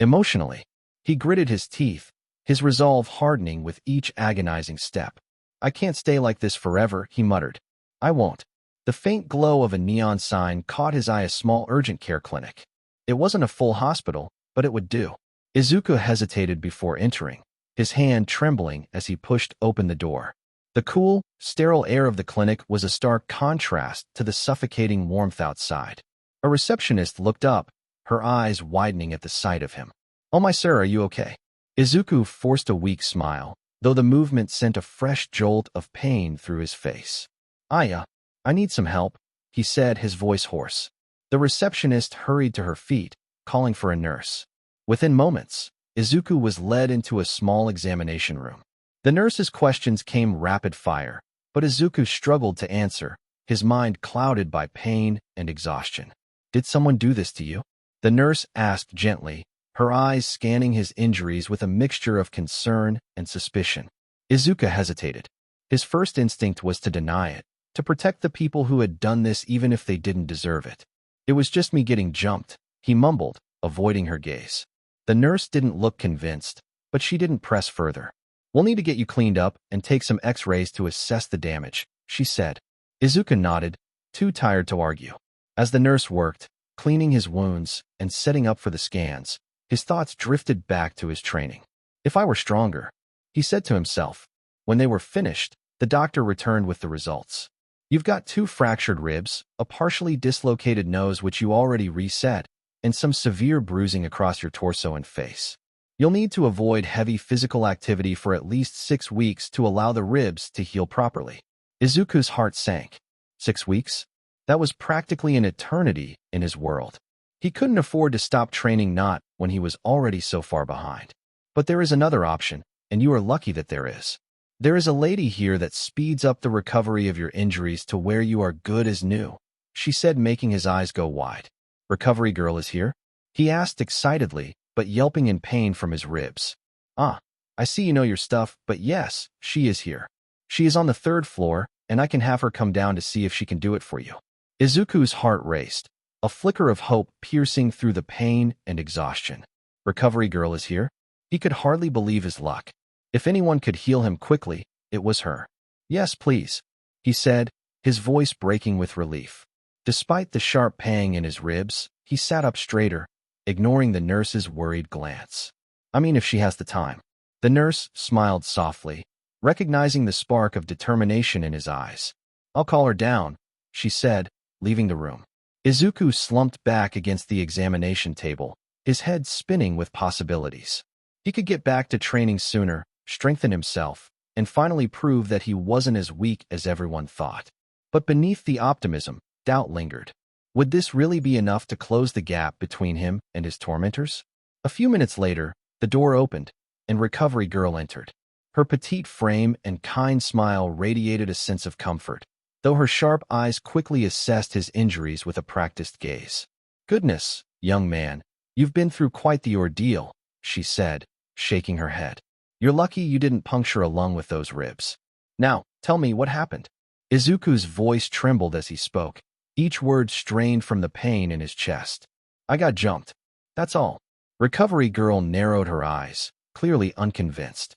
emotionally. He gritted his teeth, his resolve hardening with each agonizing step. I can't stay like this forever, he muttered. I won't. The faint glow of a neon sign caught his eye, a small urgent care clinic. It wasn't a full hospital, but it would do. Izuku hesitated before entering, his hand trembling as he pushed open the door. The cool, sterile air of the clinic was a stark contrast to the suffocating warmth outside. A receptionist looked up, her eyes widening at the sight of him. Oh my sir, are you okay? Izuku forced a weak smile, though the movement sent a fresh jolt of pain through his face. I need some help, he said, his voice hoarse. The receptionist hurried to her feet, calling for a nurse. Within moments, Izuku was led into a small examination room. The nurse's questions came rapid fire, but Izuku struggled to answer, his mind clouded by pain and exhaustion. Did someone do this to you? The nurse asked gently, her eyes scanning his injuries with a mixture of concern and suspicion. Izuku hesitated. His first instinct was to deny it, to protect the people who had done this even if they didn't deserve it. It was just me getting jumped, he mumbled, avoiding her gaze. The nurse didn't look convinced, but she didn't press further. We'll need to get you cleaned up and take some x-rays to assess the damage, she said. Izuku nodded, too tired to argue. As the nurse worked, cleaning his wounds and setting up for the scans, his thoughts drifted back to his training. If I were stronger, he said to himself. When they were finished, the doctor returned with the results. You've got 2 fractured ribs, a partially dislocated nose which you already reset, and some severe bruising across your torso and face. You'll need to avoid heavy physical activity for at least 6 weeks to allow the ribs to heal properly. Izuku's heart sank. 6 weeks? That was practically an eternity in his world. He couldn't afford to stop training, not when he was already so far behind. But there is another option, and you are lucky that there is. There is a lady here that speeds up the recovery of your injuries to where you are good as new, she said, making his eyes go wide. Recovery girl is here? He asked excitedly, but yelping in pain from his ribs. Ah, I see you know your stuff, but yes, she is here. She is on the 3rd floor, and I can have her come down to see if she can do it for you. Izuku's heart raced, a flicker of hope piercing through the pain and exhaustion. Recovery girl is here? He could hardly believe his luck. If anyone could heal him quickly, it was her. "Yes, please," he said, his voice breaking with relief. Despite the sharp pang in his ribs, he sat up straighter, ignoring the nurse's worried glance. "I mean, if she has the time." The nurse smiled softly, recognizing the spark of determination in his eyes. "I'll call her down," she said, leaving the room. Izuku slumped back against the examination table, his head spinning with possibilities. He could get back to training sooner, strengthen himself, and finally prove that he wasn't as weak as everyone thought. But beneath the optimism, doubt lingered. Would this really be enough to close the gap between him and his tormentors? A few minutes later, the door opened, and Recovery Girl entered. Her petite frame and kind smile radiated a sense of comfort, though her sharp eyes quickly assessed his injuries with a practiced gaze. "Goodness, young man, you've been through quite the ordeal," she said, shaking her head. "You're lucky you didn't puncture a lung with those ribs. Now, tell me what happened." Izuku's voice trembled as he spoke, each word strained from the pain in his chest. "I got jumped. That's all." Recovery Girl narrowed her eyes, clearly unconvinced.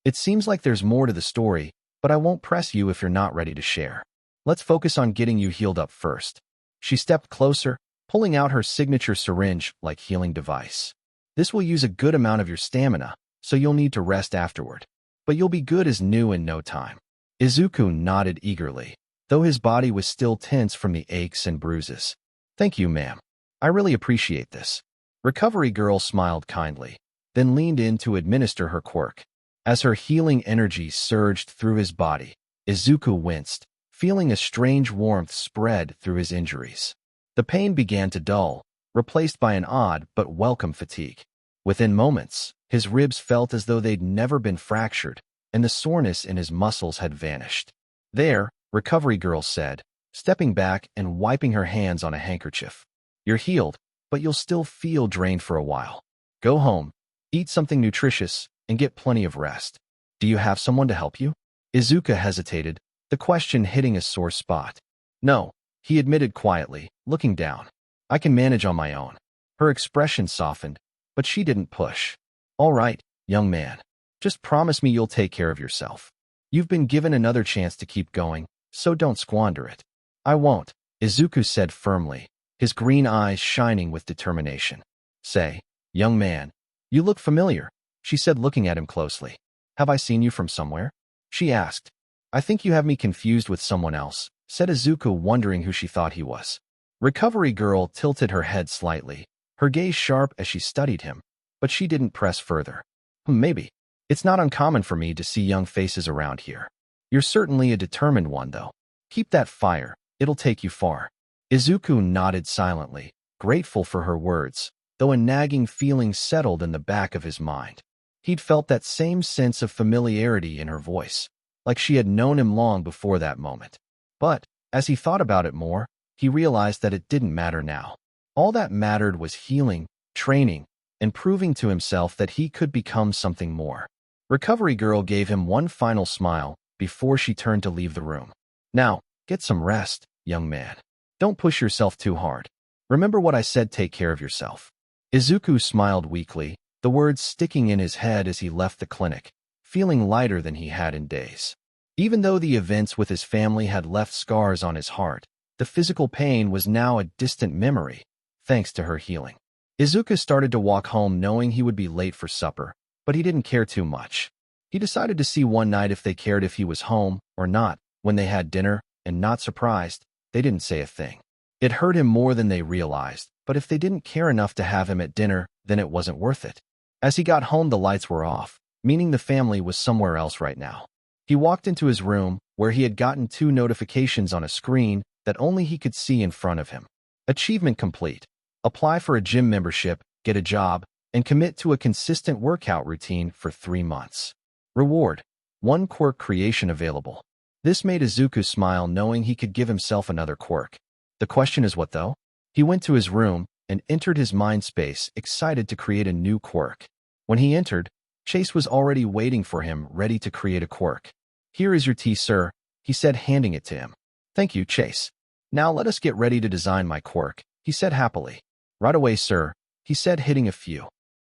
It seems like there's more to the story, but I won't press you if you're not ready to share. Let's focus on getting you healed up first." She stepped closer, pulling out her signature syringe-like healing device. "This will use a good amount of your stamina, so you'll need to rest afterward. But you'll be good as new in no time." Izuku nodded eagerly, though his body was still tense from the aches and bruises. "Thank you, ma'am. I really appreciate this." Recovery Girl smiled kindly, then leaned in to administer her quirk. As her healing energy surged through his body, Izuku winced, feeling a strange warmth spread through his injuries. The pain began to dull, replaced by an odd but welcome fatigue. Within moments, his ribs felt as though they'd never been fractured, and the soreness in his muscles had vanished. "There," Recovery Girl said, stepping back and wiping her hands on a handkerchief. "You're healed, but you'll still feel drained for a while. Go home, eat something nutritious, and get plenty of rest. Do you have someone to help you?" Izuku hesitated, the question hitting a sore spot. "No," he admitted quietly, looking down. "I can manage on my own." Her expression softened, but she didn't push. "All right, young man. Just promise me you'll take care of yourself. You've been given another chance to keep going, so don't squander it." "I won't," Izuku said firmly, his green eyes shining with determination. "Say, young man, you look familiar," she said, looking at him closely. "Have I seen you from somewhere?" she asked. "I think you have me confused with someone else," said Izuku, wondering who she thought he was. Recovery Girl tilted her head slightly, her gaze sharp as she studied him, but she didn't press further. "Maybe. It's not uncommon for me to see young faces around here. You're certainly a determined one, though. Keep that fire, it'll take you far." Izuku nodded silently, grateful for her words, though a nagging feeling settled in the back of his mind. He'd felt that same sense of familiarity in her voice, like she had known him long before that moment. But, as he thought about it more, he realized that it didn't matter now. All that mattered was healing, training, and proving to himself that he could become something more. Recovery Girl gave him one final smile before she turned to leave the room. "Now, get some rest, young man. Don't push yourself too hard. Remember what I said, take care of yourself." Izuku smiled weakly, the words sticking in his head as he left the clinic, feeling lighter than he had in days. Even though the events with his family had left scars on his heart, the physical pain was now a distant memory, thanks to her healing. Izuku started to walk home knowing he would be late for supper, but he didn't care too much. He decided to see one night if they cared if he was home or not. When they had dinner, and not surprised, they didn't say a thing. It hurt him more than they realized, but if they didn't care enough to have him at dinner, then it wasn't worth it. As he got home, the lights were off, meaning the family was somewhere else right now. He walked into his room, where he had gotten 2 notifications on a screen that only he could see in front of him. Achievement complete. Apply for a gym membership, get a job, and commit to a consistent workout routine for 3 months. Reward: 1 quirk creation available. This made Izuku smile, knowing he could give himself another quirk. The question is what, though? He went to his room and entered his mind space, excited to create a new quirk. When he entered, Chase was already waiting for him, ready to create a quirk. "Here is your tea, sir," he said, handing it to him. "Thank you, Chase. Now let us get ready to design my quirk," he said happily. "Right away, sir," he said, hitting a few.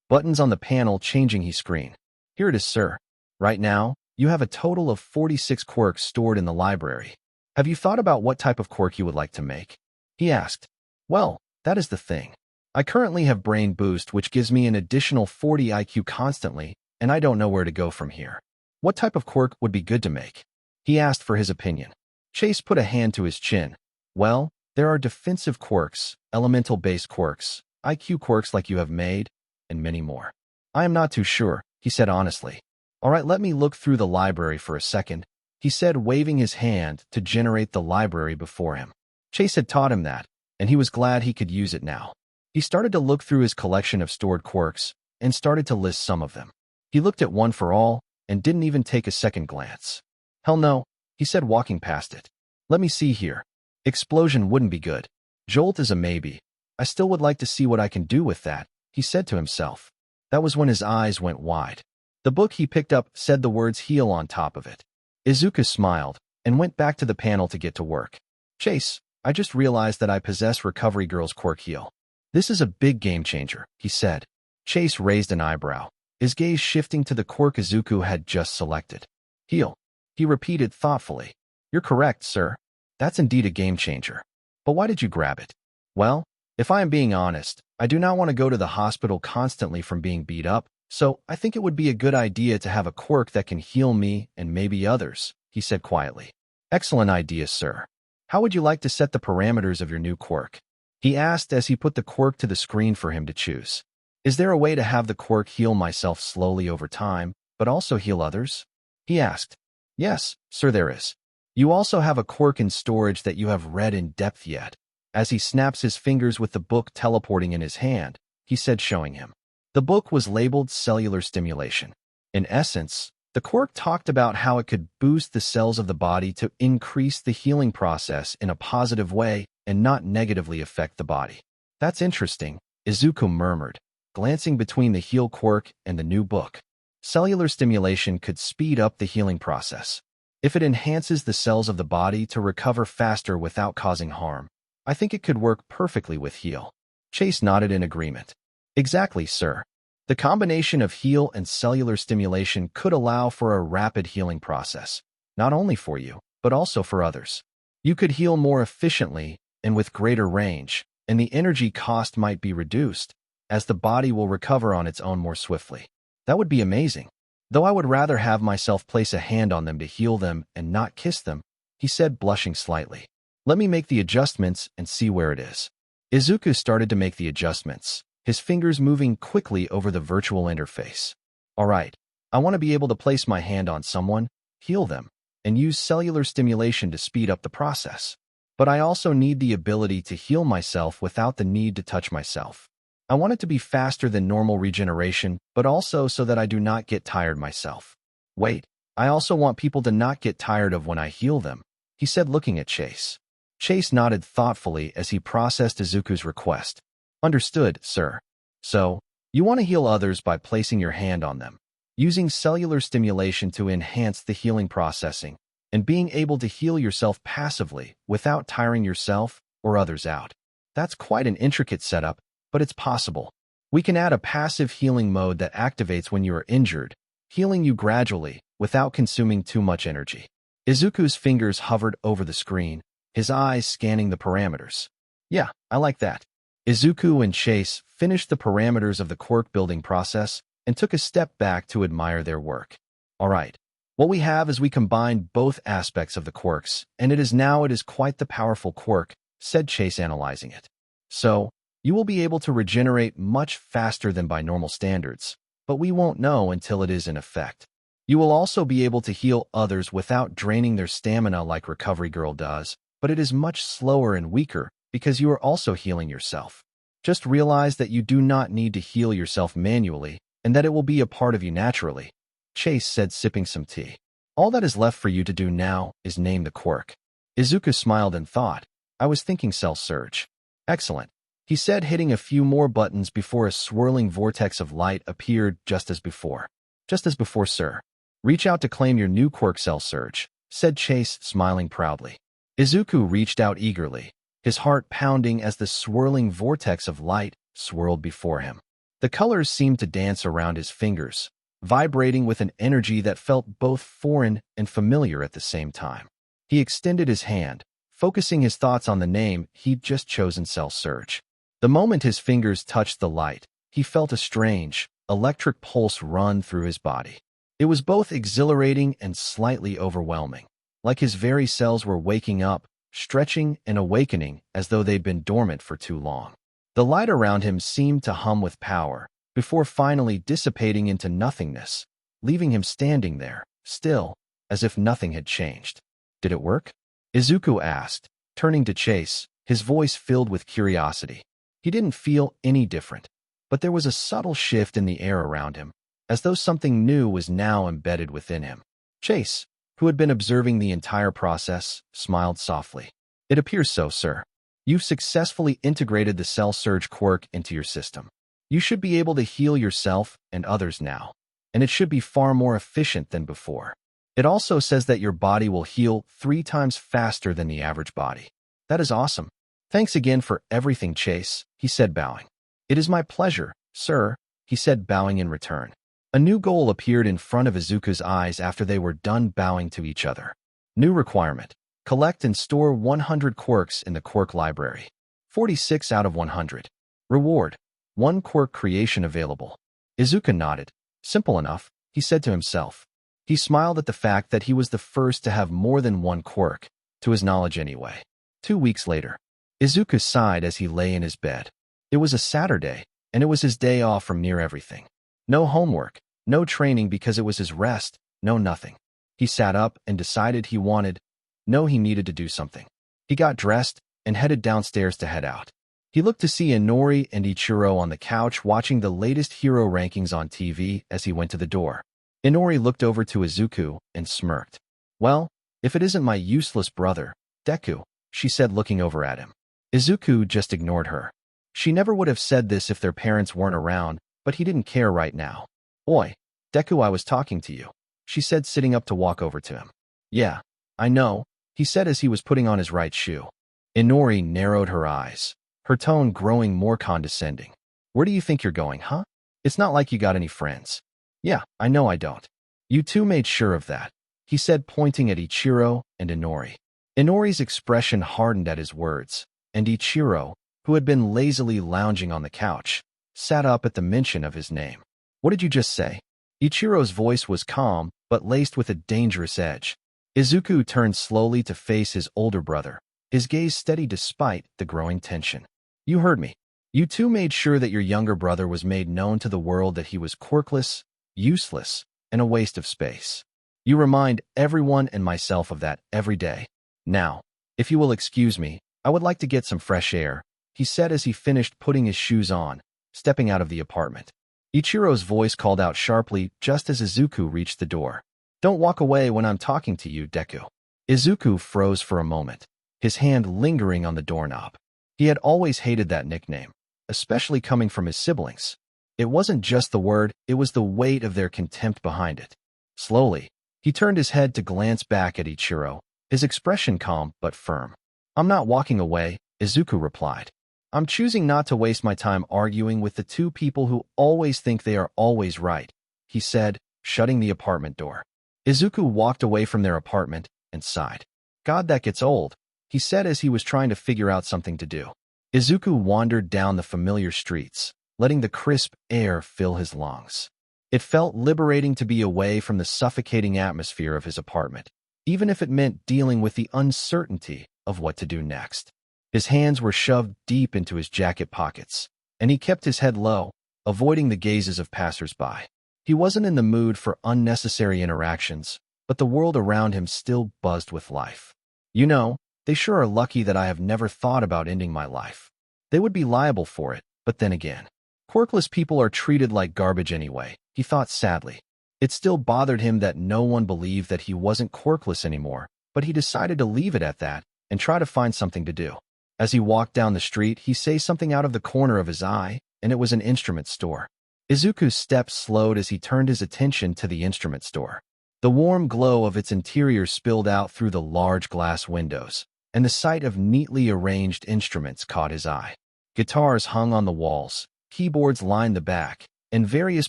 Buttons on the panel changing his screen. Here it is, sir. Right now, you have a total of 46 quirks stored in the library. Have you thought about what type of quirk you would like to make? He asked. Well, that is the thing. I currently have Brain Boost, which gives me an additional 40 IQ constantly, and I don't know where to go from here. What type of quirk would be good to make? He asked for his opinion. Chase put a hand to his chin. Well, there are defensive quirks, elemental-based quirks, IQ quirks like you have made, and many more. I am not too sure, he said honestly. All right, let me look through the library for a second, he said, waving his hand to generate the library before him. Chase had taught him that, and he was glad he could use it now. He started to look through his collection of stored quirks and started to list some of them. He looked at one for all and didn't even take a second glance. Hell no, he said, walking past it. Let me see here. Explosion wouldn't be good. Jolt is a maybe. I still would like to see what I can do with that, he said to himself. That was when his eyes went wide. The book he picked up said the words heal on top of it. Izuku smiled and went back to the panel to get to work. Chase, I just realized that I possess Recovery Girl's quirk heal. This is a big game changer, he said. Chase raised an eyebrow, his gaze shifting to the quirk Izuku had just selected. Heal, he repeated thoughtfully. You're correct, sir. That's indeed a game changer. But why did you grab it? Well, if I am being honest, I do not want to go to the hospital constantly from being beat up, so I think it would be a good idea to have a quirk that can heal me and maybe others, he said quietly. Excellent idea, sir. How would you like to set the parameters of your new quirk? He asked as he put the quirk to the screen for him to choose. Is there a way to have the quirk heal myself slowly over time, but also heal others? He asked. Yes, sir, there is. You also have a quirk in storage that you have read in depth yet. As he snaps his fingers with the book teleporting in his hand, he said, showing him. The book was labeled Cellular Stimulation. In essence, the quirk talked about how it could boost the cells of the body to increase the healing process in a positive way and not negatively affect the body. That's interesting, Izuku murmured, glancing between the heal quirk and the new book. Cellular stimulation could speed up the healing process. If it enhances the cells of the body to recover faster without causing harm, I think it could work perfectly with heal. Chase nodded in agreement. Exactly, sir. The combination of heal and cellular stimulation could allow for a rapid healing process, not only for you, but also for others. You could heal more efficiently and with greater range, and the energy cost might be reduced, as the body will recover on its own more swiftly. That would be amazing. Though I would rather have myself place a hand on them to heal them and not kiss them, he said, blushing slightly. Let me make the adjustments and see where it is. Izuku started to make the adjustments, his fingers moving quickly over the virtual interface. All right, I want to be able to place my hand on someone, heal them, and use cellular stimulation to speed up the process. But I also need the ability to heal myself without the need to touch myself. I want it to be faster than normal regeneration, but also so that I do not get tired myself. Wait, I also want people to not get tired of when I heal them, he said, looking at Chase. Chase nodded thoughtfully as he processed Izuku's request. Understood, sir. So, you want to heal others by placing your hand on them, using cellular stimulation to enhance the healing processing, and being able to heal yourself passively without tiring yourself or others out. That's quite an intricate setup, but it's possible. We can add a passive healing mode that activates when you are injured, healing you gradually without consuming too much energy. Izuku's fingers hovered over the screen, his eyes scanning the parameters. Yeah, I like that. Izuku and Chase finished the parameters of the quirk building process and took a step back to admire their work. All right, what we have is we combine both aspects of the quirks, and it is quite the powerful quirk, said Chase, analyzing it. So, you will be able to regenerate much faster than by normal standards, but we won't know until it is in effect. You will also be able to heal others without draining their stamina like Recovery Girl does, but it is much slower and weaker because you are also healing yourself. Just realize that you do not need to heal yourself manually and that it will be a part of you naturally, Chase said, sipping some tea. All that is left for you to do now is name the quirk. Izuku smiled and thought, I was thinking Cell Surge. Excellent, he said, hitting a few more buttons before a swirling vortex of light appeared just as before. Just as before, sir. Reach out to claim your new quirk, Cell Surge, said Chase, smiling proudly. Izuku reached out eagerly, his heart pounding as the swirling vortex of light swirled before him. The colors seemed to dance around his fingers, vibrating with an energy that felt both foreign and familiar at the same time. He extended his hand, focusing his thoughts on the name he'd just chosen, Cell Surge. The moment his fingers touched the light, he felt a strange, electric pulse run through his body. It was both exhilarating and slightly overwhelming, like his very cells were waking up, stretching and awakening as though they'd been dormant for too long. The light around him seemed to hum with power, before finally dissipating into nothingness, leaving him standing there, still, as if nothing had changed. Did it work? Izuku asked, turning to Chase, his voice filled with curiosity. He didn't feel any different, but there was a subtle shift in the air around him, as though something new was now embedded within him. Chase, who had been observing the entire process, smiled softly. It appears so, sir. You've successfully integrated the Cell Surge quirk into your system. You should be able to heal yourself and others now, and it should be far more efficient than before. It also says that your body will heal 3 times faster than the average body. That is awesome. Thanks again for everything, Chase, he said, bowing. It is my pleasure, sir, he said, bowing in return. A new goal appeared in front of Izuku's eyes after they were done bowing to each other. New requirement: collect and store 100 quirks in the quirk library. 46 out of 100. Reward: 1 quirk creation available. Izuku nodded. Simple enough, he said to himself. He smiled at the fact that he was the first to have more than 1 quirk, to his knowledge anyway. 2 weeks later, Izuku sighed as he lay in his bed. It was a Saturday, and it was his day off from near everything. No homework, no training because it was his rest, no nothing. He sat up and decided he needed to do something. He got dressed and headed downstairs to head out. He looked to see Inori and Ichiro on the couch watching the latest hero rankings on TV as he went to the door. Inori looked over to Izuku and smirked. Well, if it isn't my useless brother, Deku, she said, looking over at him. Izuku just ignored her. She never would have said this if their parents weren't around, but he didn't care right now. Oi, Deku, I was talking to you, she said, sitting up to walk over to him. Yeah, I know, he said as he was putting on his right shoe. Inori narrowed her eyes, her tone growing more condescending. Where do you think you're going, huh? It's not like you got any friends. Yeah, I know I don't. You two made sure of that, he said, pointing at Ichiro and Inori. Inori's expression hardened at his words, and Ichiro, who had been lazily lounging on the couch, sat up at the mention of his name. What did you just say? Ichiro's voice was calm, but laced with a dangerous edge. Izuku turned slowly to face his older brother, his gaze steady despite the growing tension. You heard me. You two made sure that your younger brother was made known to the world that he was quirkless, useless, and a waste of space. You remind everyone and myself of that every day. Now, if you will excuse me, I would like to get some fresh air, he said as he finished putting his shoes on, stepping out of the apartment. Ichiro's voice called out sharply just as Izuku reached the door. Don't walk away when I'm talking to you, Deku. Izuku froze for a moment, his hand lingering on the doorknob. He had always hated that nickname, especially coming from his siblings. It wasn't just the word, it was the weight of their contempt behind it. Slowly, he turned his head to glance back at Ichiro, his expression calm but firm. I'm not walking away, Izuku replied. I'm choosing not to waste my time arguing with the two people who always think they are always right, he said, shutting the apartment door. Izuku walked away from their apartment and sighed. God, that gets old, he said as he was trying to figure out something to do. Izuku wandered down the familiar streets, letting the crisp air fill his lungs. It felt liberating to be away from the suffocating atmosphere of his apartment, even if it meant dealing with the uncertainty of what to do next. His hands were shoved deep into his jacket pockets, and he kept his head low, avoiding the gazes of passers-by. He wasn't in the mood for unnecessary interactions, but the world around him still buzzed with life. You know, they sure are lucky that I have never thought about ending my life. They would be liable for it, but then again, quirkless people are treated like garbage anyway, he thought sadly. It still bothered him that no one believed that he wasn't quirkless anymore, but he decided to leave it at that and try to find something to do. As he walked down the street, he saw something out of the corner of his eye, and it was an instrument store. Izuku's steps slowed as he turned his attention to the instrument store. The warm glow of its interior spilled out through the large glass windows, and the sight of neatly arranged instruments caught his eye. Guitars hung on the walls, keyboards lined the back, and various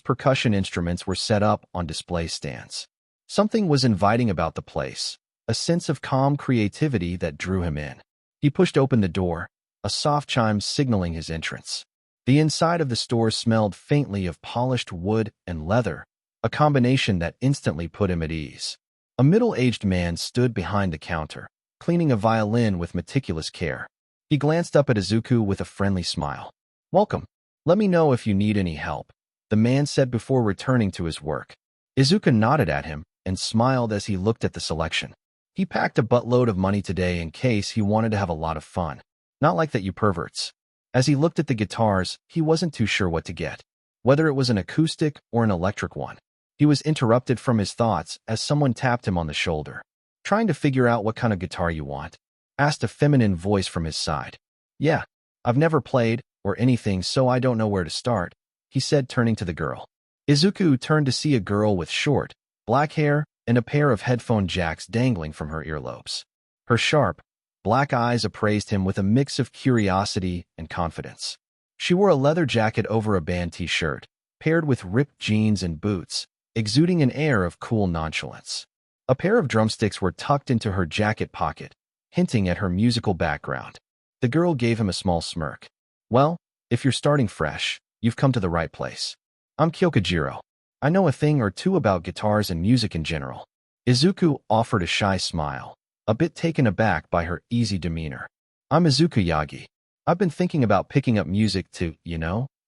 percussion instruments were set up on display stands. Something was inviting about the place, a sense of calm creativity that drew him in. He pushed open the door, a soft chime signaling his entrance. The inside of the store smelled faintly of polished wood and leather, a combination that instantly put him at ease. A middle-aged man stood behind the counter, cleaning a violin with meticulous care. He glanced up at Izuku with a friendly smile. "Welcome. Let me know if you need any help," the man said before returning to his work. Izuku nodded at him and smiled as he looked at the selection. He packed a buttload of money today in case he wanted to have a lot of fun. Not like that, you perverts. As he looked at the guitars, he wasn't too sure what to get, whether it was an acoustic or an electric one. He was interrupted from his thoughts as someone tapped him on the shoulder. "Trying to figure out what kind of guitar you want?" asked a feminine voice from his side. "Yeah, I've never played or anything, so I don't know where to start," he said, turning to the girl. Izuku turned to see a girl with short, black hair and a pair of headphone jacks dangling from her earlobes. Her sharp, black eyes appraised him with a mix of curiosity and confidence. She wore a leather jacket over a band t-shirt, paired with ripped jeans and boots, exuding an air of cool nonchalance. A pair of drumsticks were tucked into her jacket pocket, hinting at her musical background. The girl gave him a small smirk. "Well, if you're starting fresh, you've come to the right place. I'm Kyokujiro. I know a thing or two about guitars and music in general." Izuku offered a shy smile, a bit taken aback by her easy demeanor. "I'm Izuku Yagi. I've been thinking about picking up music to,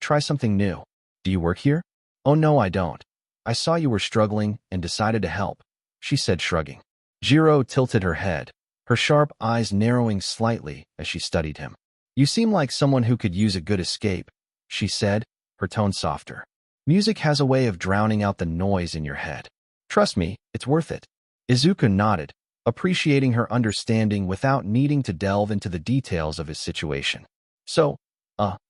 try something new. Do you work here?" "Oh no, I don't. I saw you were struggling and decided to help," she said, shrugging. Jiro tilted her head, her sharp eyes narrowing slightly as she studied him. "You seem like someone who could use a good escape," she said, her tone softer. "Music has a way of drowning out the noise in your head. Trust me, it's worth it." Izuku nodded, appreciating her understanding without needing to delve into the details of his situation. "So,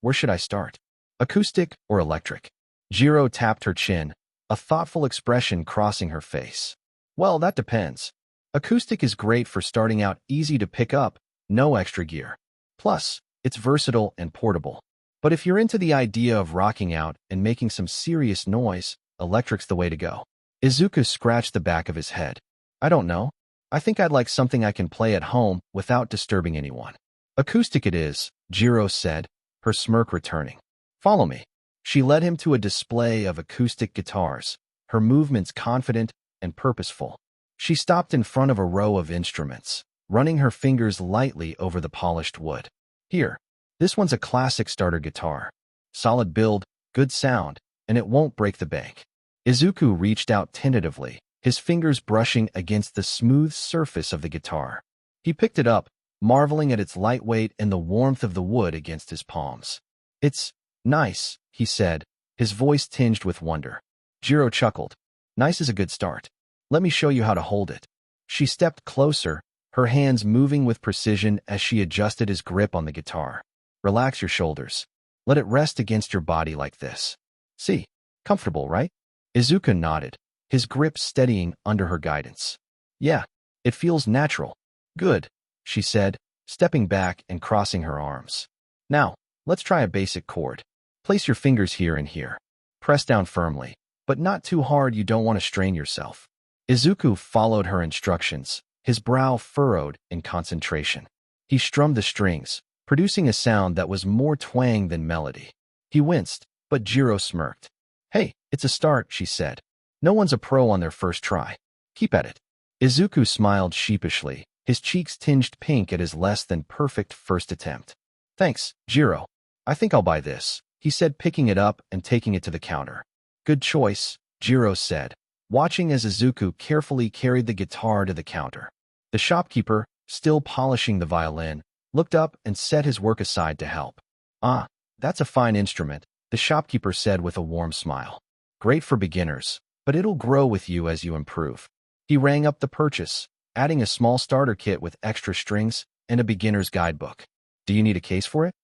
where should I start? Acoustic or electric?" Jiro tapped her chin, a thoughtful expression crossing her face. "Well, that depends. Acoustic is great for starting out, easy to pick up, no extra gear. Plus, it's versatile and portable. But if you're into the idea of rocking out and making some serious noise, electric's the way to go." Izuku scratched the back of his head. "I don't know. I think I'd like something I can play at home without disturbing anyone." "Acoustic it is," Jiro said, her smirk returning. "Follow me." She led him to a display of acoustic guitars, her movements confident and purposeful. She stopped in front of a row of instruments, running her fingers lightly over the polished wood. "Here, this one's a classic starter guitar. Solid build, good sound, and it won't break the bank." Izuku reached out tentatively, his fingers brushing against the smooth surface of the guitar. He picked it up, marveling at its lightweight and the warmth of the wood against his palms. "It's nice," he said, his voice tinged with wonder. Jiro chuckled. "Nice is a good start. Let me show you how to hold it." She stepped closer, her hands moving with precision as she adjusted his grip on the guitar. "Relax your shoulders. Let it rest against your body like this. See? Comfortable, right?" Izuku nodded, his grip steadying under her guidance. "Yeah, it feels natural." "Good," she said, stepping back and crossing her arms. "Now, let's try a basic chord. Place your fingers here and here. Press down firmly, but not too hard, you don't want to strain yourself." Izuku followed her instructions, his brow furrowed in concentration. He strummed the strings, producing a sound that was more twang than melody. He winced, but Jiro smirked. "Hey, it's a start," she said. "No one's a pro on their first try. Keep at it." Izuku smiled sheepishly, his cheeks tinged pink at his less-than-perfect first attempt. "Thanks, Jiro. I think I'll buy this," he said, picking it up and taking it to the counter. "Good choice," Jiro said, watching as Izuku carefully carried the guitar to the counter. The shopkeeper, still polishing the violin, looked up and set his work aside to help. "Ah, that's a fine instrument," the shopkeeper said with a warm smile. "Great for beginners, but it'll grow with you as you improve." He rang up the purchase, adding a small starter kit with extra strings and a beginner's guidebook. "Do you need a case for it?"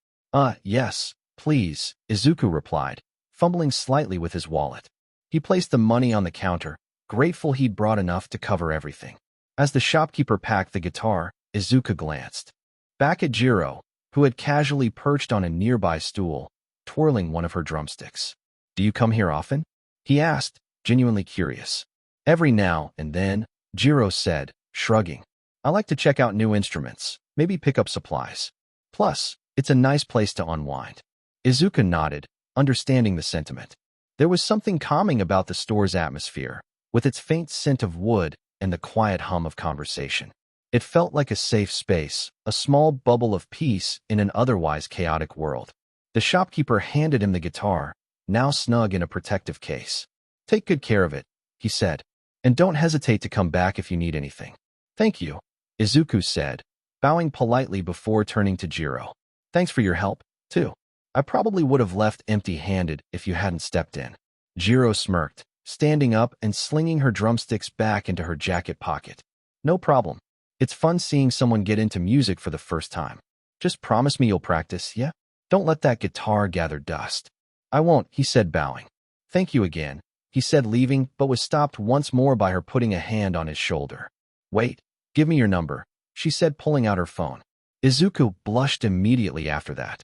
Yes, please," Izuku replied, fumbling slightly with his wallet. He placed the money on the counter, grateful he'd brought enough to cover everything. As the shopkeeper packed the guitar, Izuku glanced back at Jiro, who had casually perched on a nearby stool, twirling one of her drumsticks. Do you come here often? He asked, genuinely curious. Every now and then, Jiro said, shrugging. I like to check out new instruments, maybe pick up supplies. Plus, it's a nice place to unwind. Izuku nodded, understanding the sentiment. There was something calming about the store's atmosphere, with its faint scent of wood and the quiet hum of conversation. It felt like a safe space, a small bubble of peace in an otherwise chaotic world. The shopkeeper handed him the guitar, now snug in a protective case. Take good care of it, he said, and don't hesitate to come back if you need anything. Thank you, Izuku said, bowing politely before turning to Jiro. Thanks for your help, too. I probably would have left empty-handed if you hadn't stepped in. Jiro smirked, standing up and slinging her drumsticks back into her jacket pocket. No problem. It's fun seeing someone get into music for the first time. Just promise me you'll practice, yeah? Don't let that guitar gather dust. I won't, he said, bowing. Thank you again, he said, leaving, but was stopped once more by her putting a hand on his shoulder. Wait, give me your number, she said, pulling out her phone. Izuku blushed immediately after that.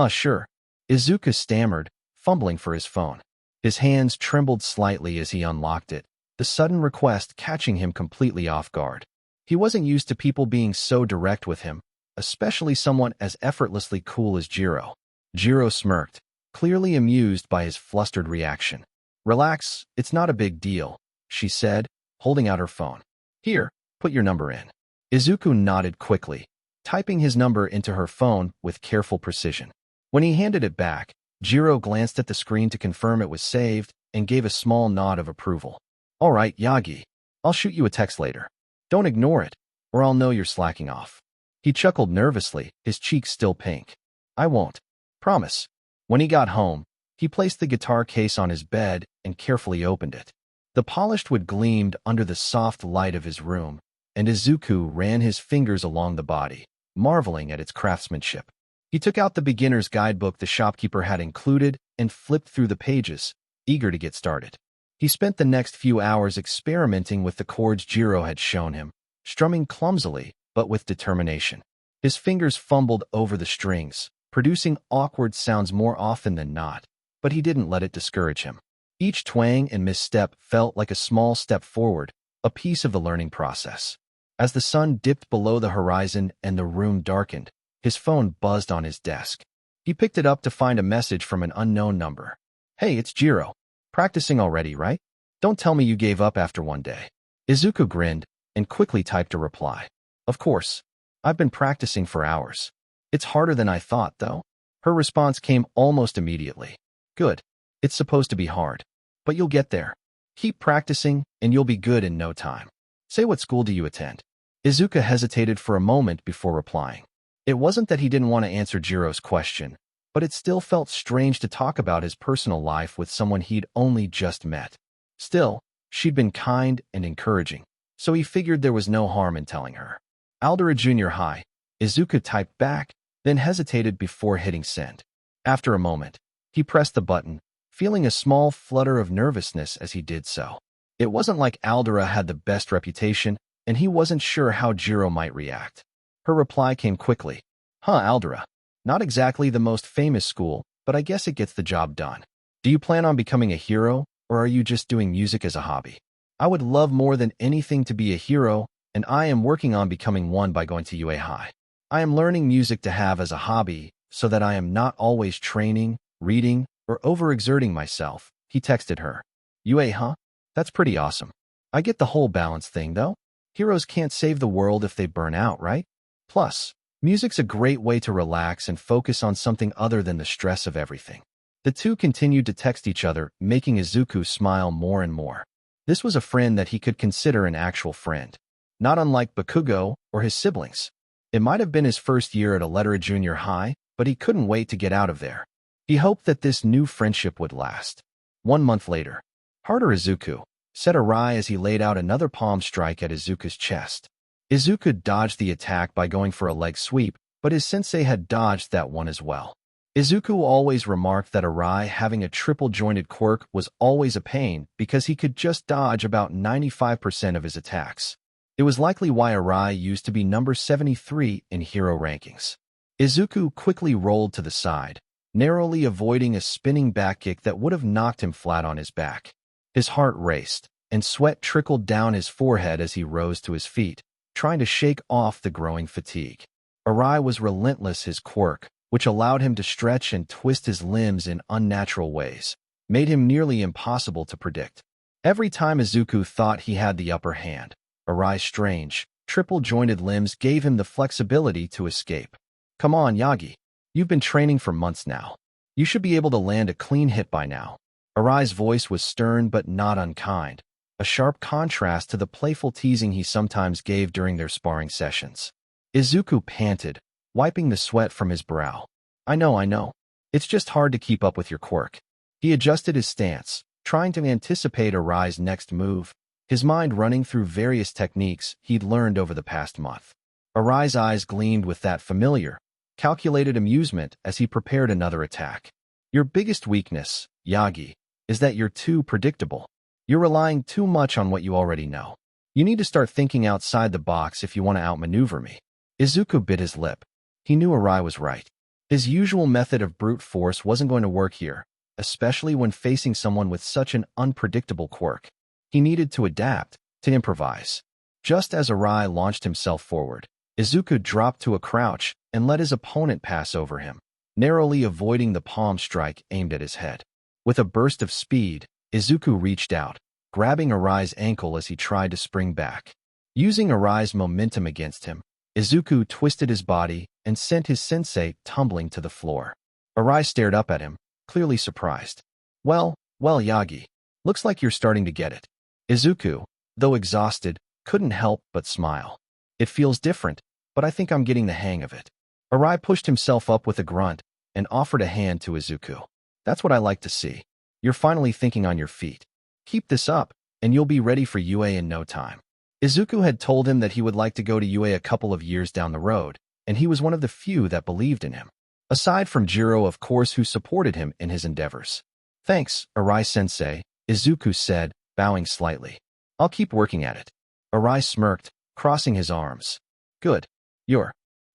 Sure. Izuku stammered, fumbling for his phone. His hands trembled slightly as he unlocked it, the sudden request catching him completely off guard. He wasn't used to people being so direct with him, especially someone as effortlessly cool as Jiro. Jiro smirked, clearly amused by his flustered reaction. Relax, it's not a big deal, she said, holding out her phone. Here, put your number in. Izuku nodded quickly, typing his number into her phone with careful precision. When he handed it back, Jiro glanced at the screen to confirm it was saved and gave a small nod of approval. All right, Yagi. I'll shoot you a text later. Don't ignore it, or I'll know you're slacking off. He chuckled nervously, his cheeks still pink. I won't. Promise. When he got home, he placed the guitar case on his bed and carefully opened it. The polished wood gleamed under the soft light of his room, and Izuku ran his fingers along the body, marveling at its craftsmanship. He took out the beginner's guidebook the shopkeeper had included and flipped through the pages, eager to get started. He spent the next few hours experimenting with the chords Jiro had shown him, strumming clumsily, but with determination. His fingers fumbled over the strings, producing awkward sounds more often than not, but he didn't let it discourage him. Each twang and misstep felt like a small step forward, a piece of the learning process. As the sun dipped below the horizon and the room darkened, his phone buzzed on his desk. He picked it up to find a message from an unknown number. Hey, it's Jiro. Practicing already, right? Don't tell me you gave up after one day. Izuku grinned and quickly typed a reply. Of course. I've been practicing for hours. It's harder than I thought, though. Her response came almost immediately. Good. It's supposed to be hard. But you'll get there. Keep practicing, and you'll be good in no time. Say, what school do you attend? Izuku hesitated for a moment before replying. It wasn't that he didn't want to answer Jiro's question, but it still felt strange to talk about his personal life with someone he'd only just met. Still, she'd been kind and encouraging, so he figured there was no harm in telling her. Aldera Junior High, Izuku typed back, then hesitated before hitting send. After a moment, he pressed the button, feeling a small flutter of nervousness as he did so. It wasn't like Aldera had the best reputation, and he wasn't sure how Jiro might react. Her reply came quickly. Aldera. Not exactly the most famous school, but I guess it gets the job done. Do you plan on becoming a hero, or are you just doing music as a hobby? I would love more than anything to be a hero, and I am working on becoming one by going to UA High. I am learning music to have as a hobby, so that I am not always training, reading, or overexerting myself, he texted her. UA, huh? That's pretty awesome. I get the whole balance thing, though. Heroes can't save the world if they burn out, right? Plus, music's a great way to relax and focus on something other than the stress of everything. The two continued to text each other, making Izuku smile more and more. This was a friend that he could consider an actual friend, not unlike Bakugo or his siblings. It might have been his first year at Aldera Junior High, but he couldn't wait to get out of there. He hoped that this new friendship would last. 1 month later, Harder Izuku, said Arai as he laid out another palm strike at Izuku's chest. Izuku dodged the attack by going for a leg sweep, but his sensei had dodged that one as well. Izuku always remarked that Arai having a triple-jointed quirk was always a pain because he could just dodge about 95% of his attacks. It was likely why Arai used to be number 73 in hero rankings. Izuku quickly rolled to the side, narrowly avoiding a spinning backkick that would have knocked him flat on his back. His heart raced, and sweat trickled down his forehead as he rose to his feet, trying to shake off the growing fatigue. Arai was relentless. His quirk, which allowed him to stretch and twist his limbs in unnatural ways, made him nearly impossible to predict. Every time Izuku thought he had the upper hand, Arai's strange, triple-jointed limbs gave him the flexibility to escape. Come on, Yagi. You've been training for months now. You should be able to land a clean hit by now. Arai's voice was stern but not unkind, a sharp contrast to the playful teasing he sometimes gave during their sparring sessions. Izuku panted, wiping the sweat from his brow. I know. It's just hard to keep up with your quirk. He adjusted his stance, trying to anticipate Arai's next move, his mind running through various techniques he'd learned over the past month. Arai's eyes gleamed with that familiar, calculated amusement as he prepared another attack. Your biggest weakness, Yagi, is that you're too predictable. You're relying too much on what you already know. You need to start thinking outside the box if you want to outmaneuver me. Izuku bit his lip. He knew Arai was right. His usual method of brute force wasn't going to work here, especially when facing someone with such an unpredictable quirk. He needed to adapt, to improvise. Just as Arai launched himself forward, Izuku dropped to a crouch and let his opponent pass over him, narrowly avoiding the palm strike aimed at his head. With a burst of speed, Izuku reached out, grabbing Arai's ankle as he tried to spring back. Using Arai's momentum against him, Izuku twisted his body and sent his sensei tumbling to the floor. Arai stared up at him, clearly surprised. Well, Yagi. Looks like you're starting to get it. Izuku, though exhausted, couldn't help but smile. It feels different, but I think I'm getting the hang of it. Arai pushed himself up with a grunt and offered a hand to Izuku. That's what I like to see. You're finally thinking on your feet. Keep this up, and you'll be ready for UA in no time. Izuku had told him that he would like to go to UA a couple of years down the road, and he was one of the few that believed in him. Aside from Jiro, of course, who supported him in his endeavors. Thanks, Arai-sensei, Izuku said, bowing slightly. I'll keep working at it. Arai smirked, crossing his arms. Good. You're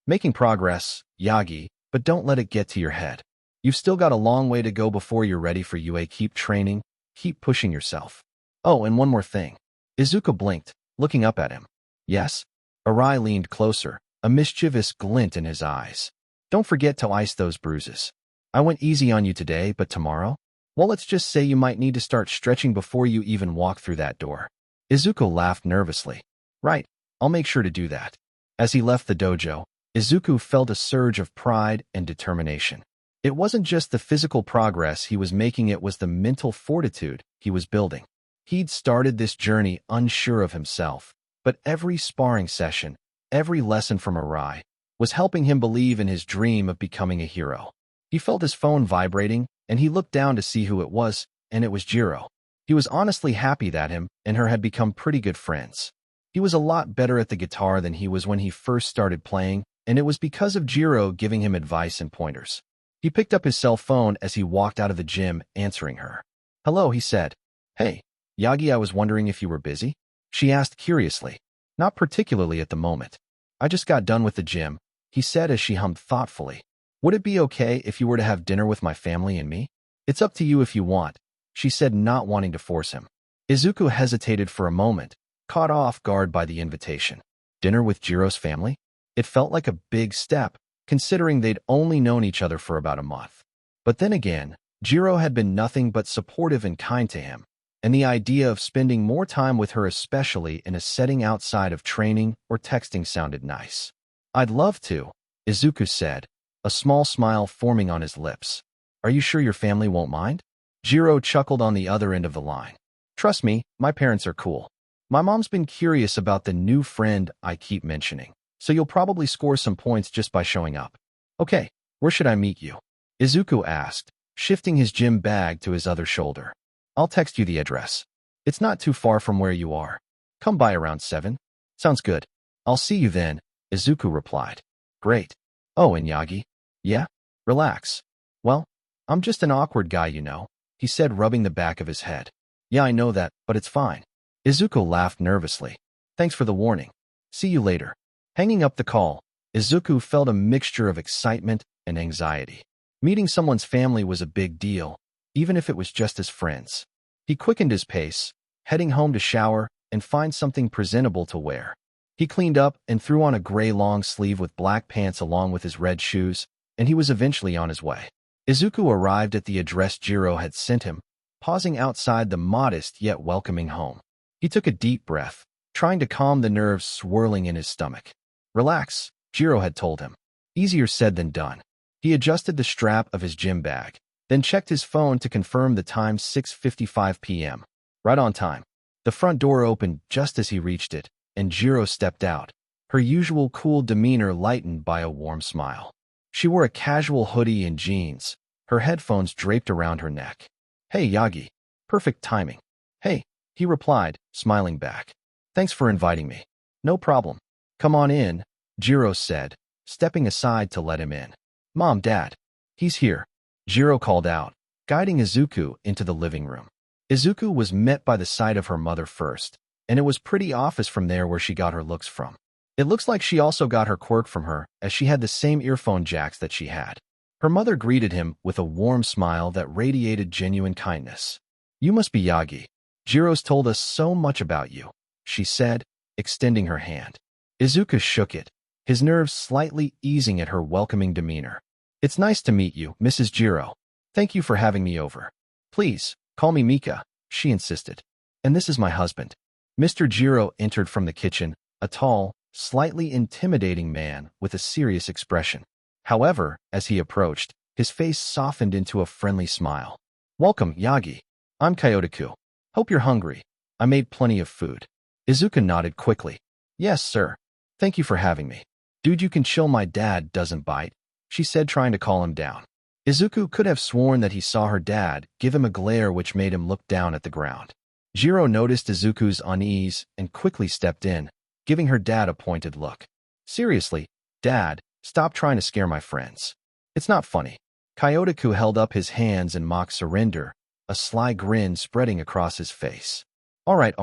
making progress, Yagi, but don't let it get to your head. You've still got a long way to go before you're ready for UA. Keep training, keep pushing yourself. Oh, and one more thing. Izuku blinked, looking up at him. Yes? Arai leaned closer, a mischievous glint in his eyes. Don't forget to ice those bruises. I went easy on you today, but tomorrow? Well, let's just say you might need to start stretching before you even walk through that door. Izuku laughed nervously. Right, I'll make sure to do that. As he left the dojo, Izuku felt a surge of pride and determination. It wasn't just the physical progress he was making, it was the mental fortitude he was building. He'd started this journey unsure of himself, but every sparring session, every lesson from Arai, was helping him believe in his dream of becoming a hero. He felt his phone vibrating, and he looked down to see who it was, and it was Jiro. He was honestly happy that him and her had become pretty good friends. He was a lot better at the guitar than he was when he first started playing, and it was because of Jiro giving him advice and pointers. He picked up his cell phone as he walked out of the gym, answering her. Hello, he said. Hey, Yagi, I was wondering if you were busy? She asked curiously. Not particularly at the moment. I just got done with the gym, he said as she hummed thoughtfully. Would it be okay if you were to have dinner with my family and me? It's up to you if you want, she said, not wanting to force him. Izuku hesitated for a moment, caught off guard by the invitation. Dinner with Jiro's family? It felt like a big step, considering they'd only known each other for about a month. But then again, Jiro had been nothing but supportive and kind to him, and the idea of spending more time with her, especially in a setting outside of training or texting, sounded nice. I'd love to, Izuku said, a small smile forming on his lips. Are you sure your family won't mind? Jiro chuckled on the other end of the line. Trust me, my parents are cool. My mom's been curious about the new friend I keep mentioning, so you'll probably score some points just by showing up. Okay, where should I meet you? Izuku asked, shifting his gym bag to his other shoulder. I'll text you the address. It's not too far from where you are. Come by around 7. Sounds good. I'll see you then, Izuku replied. Great. Oh, and Yagi? Yeah? Relax. Well, I'm just an awkward guy, you know, he said, rubbing the back of his head. Yeah, I know that, but it's fine. Izuku laughed nervously. Thanks for the warning. See you later. Hanging up the call, Izuku felt a mixture of excitement and anxiety. Meeting someone's family was a big deal, even if it was just as friends. He quickened his pace, heading home to shower and find something presentable to wear. He cleaned up and threw on a gray long sleeve with black pants along with his red shoes, and he was eventually on his way. Izuku arrived at the address Jiro had sent him, pausing outside the modest yet welcoming home. He took a deep breath, trying to calm the nerves swirling in his stomach. Relax, Jiro had told him. Easier said than done. He adjusted the strap of his gym bag, then checked his phone to confirm the time 6:55 p.m. Right on time. The front door opened just as he reached it, and Jiro stepped out, her usual cool demeanor lightened by a warm smile. She wore a casual hoodie and jeans, her headphones draped around her neck. Hey, Yagi. Perfect timing. Hey, he replied, smiling back. Thanks for inviting me. No problem. Come on in, Jiro said, stepping aside to let him in. Mom, Dad. He's here, Jiro called out, guiding Izuku into the living room. Izuku was met by the sight of her mother first, and it was pretty obvious from there where she got her looks from. It looks like she also got her quirk from her, as she had the same earphone jacks that she had. Her mother greeted him with a warm smile that radiated genuine kindness. You must be Yagi. Jiro's told us so much about you, she said, extending her hand. Izuku shook it, his nerves slightly easing at her welcoming demeanor. It's nice to meet you, Mrs. Jiro. Thank you for having me over. Please, call me Mika, she insisted. And this is my husband. Mr. Jiro entered from the kitchen, a tall, slightly intimidating man with a serious expression. However, as he approached, his face softened into a friendly smile. Welcome, Yagi. I'm Kyotoku. Hope you're hungry. I made plenty of food. Izuku nodded quickly. Yes, sir. Thank you for having me. Dude, you can chill, my dad doesn't bite, she said, trying to calm him down. Izuku could have sworn that he saw her dad give him a glare which made him look down at the ground. Jiro noticed Izuku's unease and quickly stepped in, giving her dad a pointed look. Seriously, Dad, stop trying to scare my friends. It's not funny. Kyotoku held up his hands in mock surrender, a sly grin spreading across his face. All right.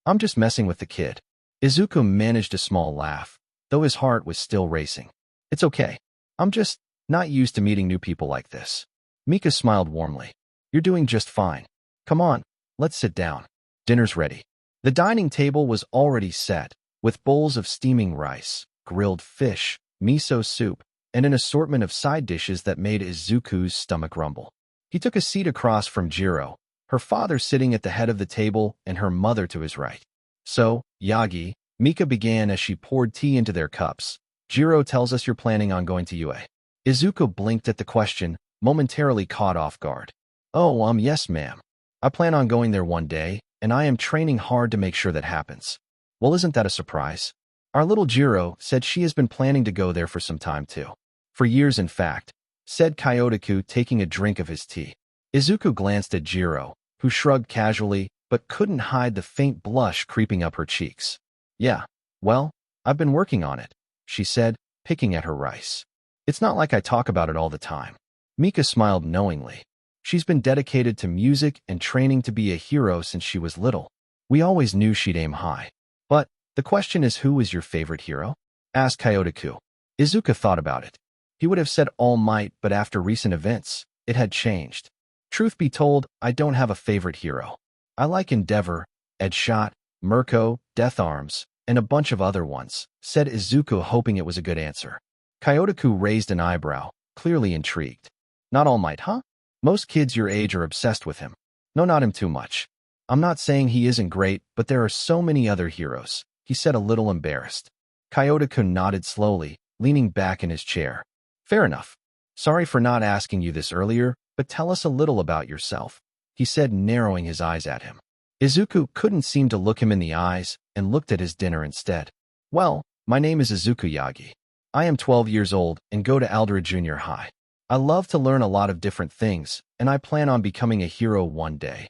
I'm just messing with the kid. Izuku managed a small laugh, though his heart was still racing. It's okay. I'm just not used to meeting new people like this. Mika smiled warmly. You're doing just fine. Come on, let's sit down. Dinner's ready. The dining table was already set, with bowls of steaming rice, grilled fish, miso soup, and an assortment of side dishes that made Izuku's stomach rumble. He took a seat across from Jiro, her father sitting at the head of the table and her mother to his right. So, Yagi, Mika began as she poured tea into their cups. Jiro tells us you're planning on going to UA. Izuku blinked at the question, momentarily caught off guard. Oh, yes, ma'am. I plan on going there one day, and I am training hard to make sure that happens. Well, isn't that a surprise? Our little Jiro said she has been planning to go there for some time too. For years, in fact, said Kyotoku, taking a drink of his tea. Izuku glanced at Jiro, who shrugged casually, but couldn't hide the faint blush creeping up her cheeks. Yeah, well, I've been working on it, she said, picking at her rice. It's not like I talk about it all the time. Mika smiled knowingly. She's been dedicated to music and training to be a hero since she was little. We always knew she'd aim high. But the question is, who is your favorite hero? Asked Kyotoku. Izuku thought about it. He would have said All Might, but after recent events, it had changed. Truth be told, I don't have a favorite hero. I like Endeavor, Edshot, Mirko, Death Arms, and a bunch of other ones, said Izuku, hoping it was a good answer. Kyotoku raised an eyebrow, clearly intrigued. Not All Might, huh? Most kids your age are obsessed with him. No, not him too much. I'm not saying he isn't great, but there are so many other heroes, he said, a little embarrassed. Kyotoku nodded slowly, leaning back in his chair. Fair enough. Sorry for not asking you this earlier, but tell us a little about yourself, he said, narrowing his eyes at him. Izuku couldn't seem to look him in the eyes and looked at his dinner instead. Well, my name is Izuku Yagi. I am 12 years old and go to Aldera Junior High. I love to learn a lot of different things, and I plan on becoming a hero one day.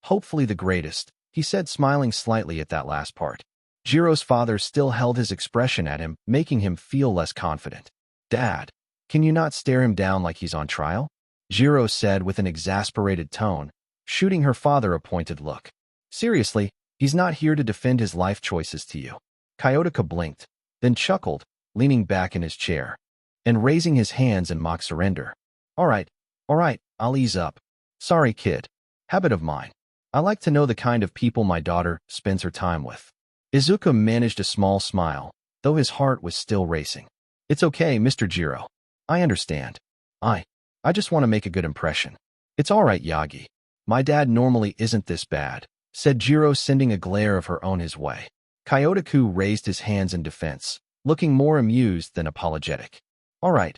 Hopefully the greatest, he said, smiling slightly at that last part. Jiro's father still held his expression at him, making him feel less confident. Dad, can you not stare him down like he's on trial? Jiro said with an exasperated tone, shooting her father a pointed look. Seriously, he's not here to defend his life choices to you. Kyotoku blinked, then chuckled, leaning back in his chair and raising his hands in mock surrender. Alright, I'll ease up. Sorry, kid. Habit of mine. I like to know the kind of people my daughter spends her time with. Izuku managed a small smile, though his heart was still racing. It's okay, Mr. Jiro. I understand. I just want to make a good impression. It's alright, Yagi. My dad normally isn't this bad, said Jiro, sending a glare of her own his way. Kyotoku raised his hands in defense, looking more amused than apologetic. Alright,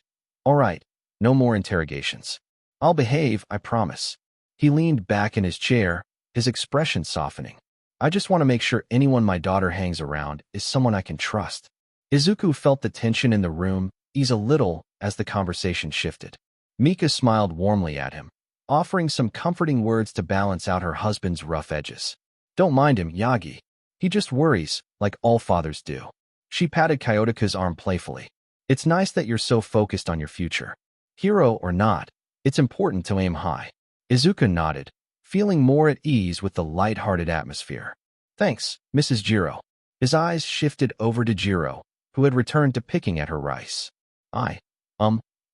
no more interrogations. I'll behave, I promise. He leaned back in his chair, his expression softening. I just want to make sure anyone my daughter hangs around is someone I can trust. Izuku felt the tension in the room ease a little as the conversation shifted. Mika smiled warmly at him, offering some comforting words to balance out her husband's rough edges. Don't mind him, Yagi. He just worries, like all fathers do. She patted Kyotoku's arm playfully. It's nice that you're so focused on your future. Hero or not, it's important to aim high. Izuku nodded, feeling more at ease with the light-hearted atmosphere. Thanks, Mrs. Jiro. His eyes shifted over to Jiro, who had returned to picking at her rice. I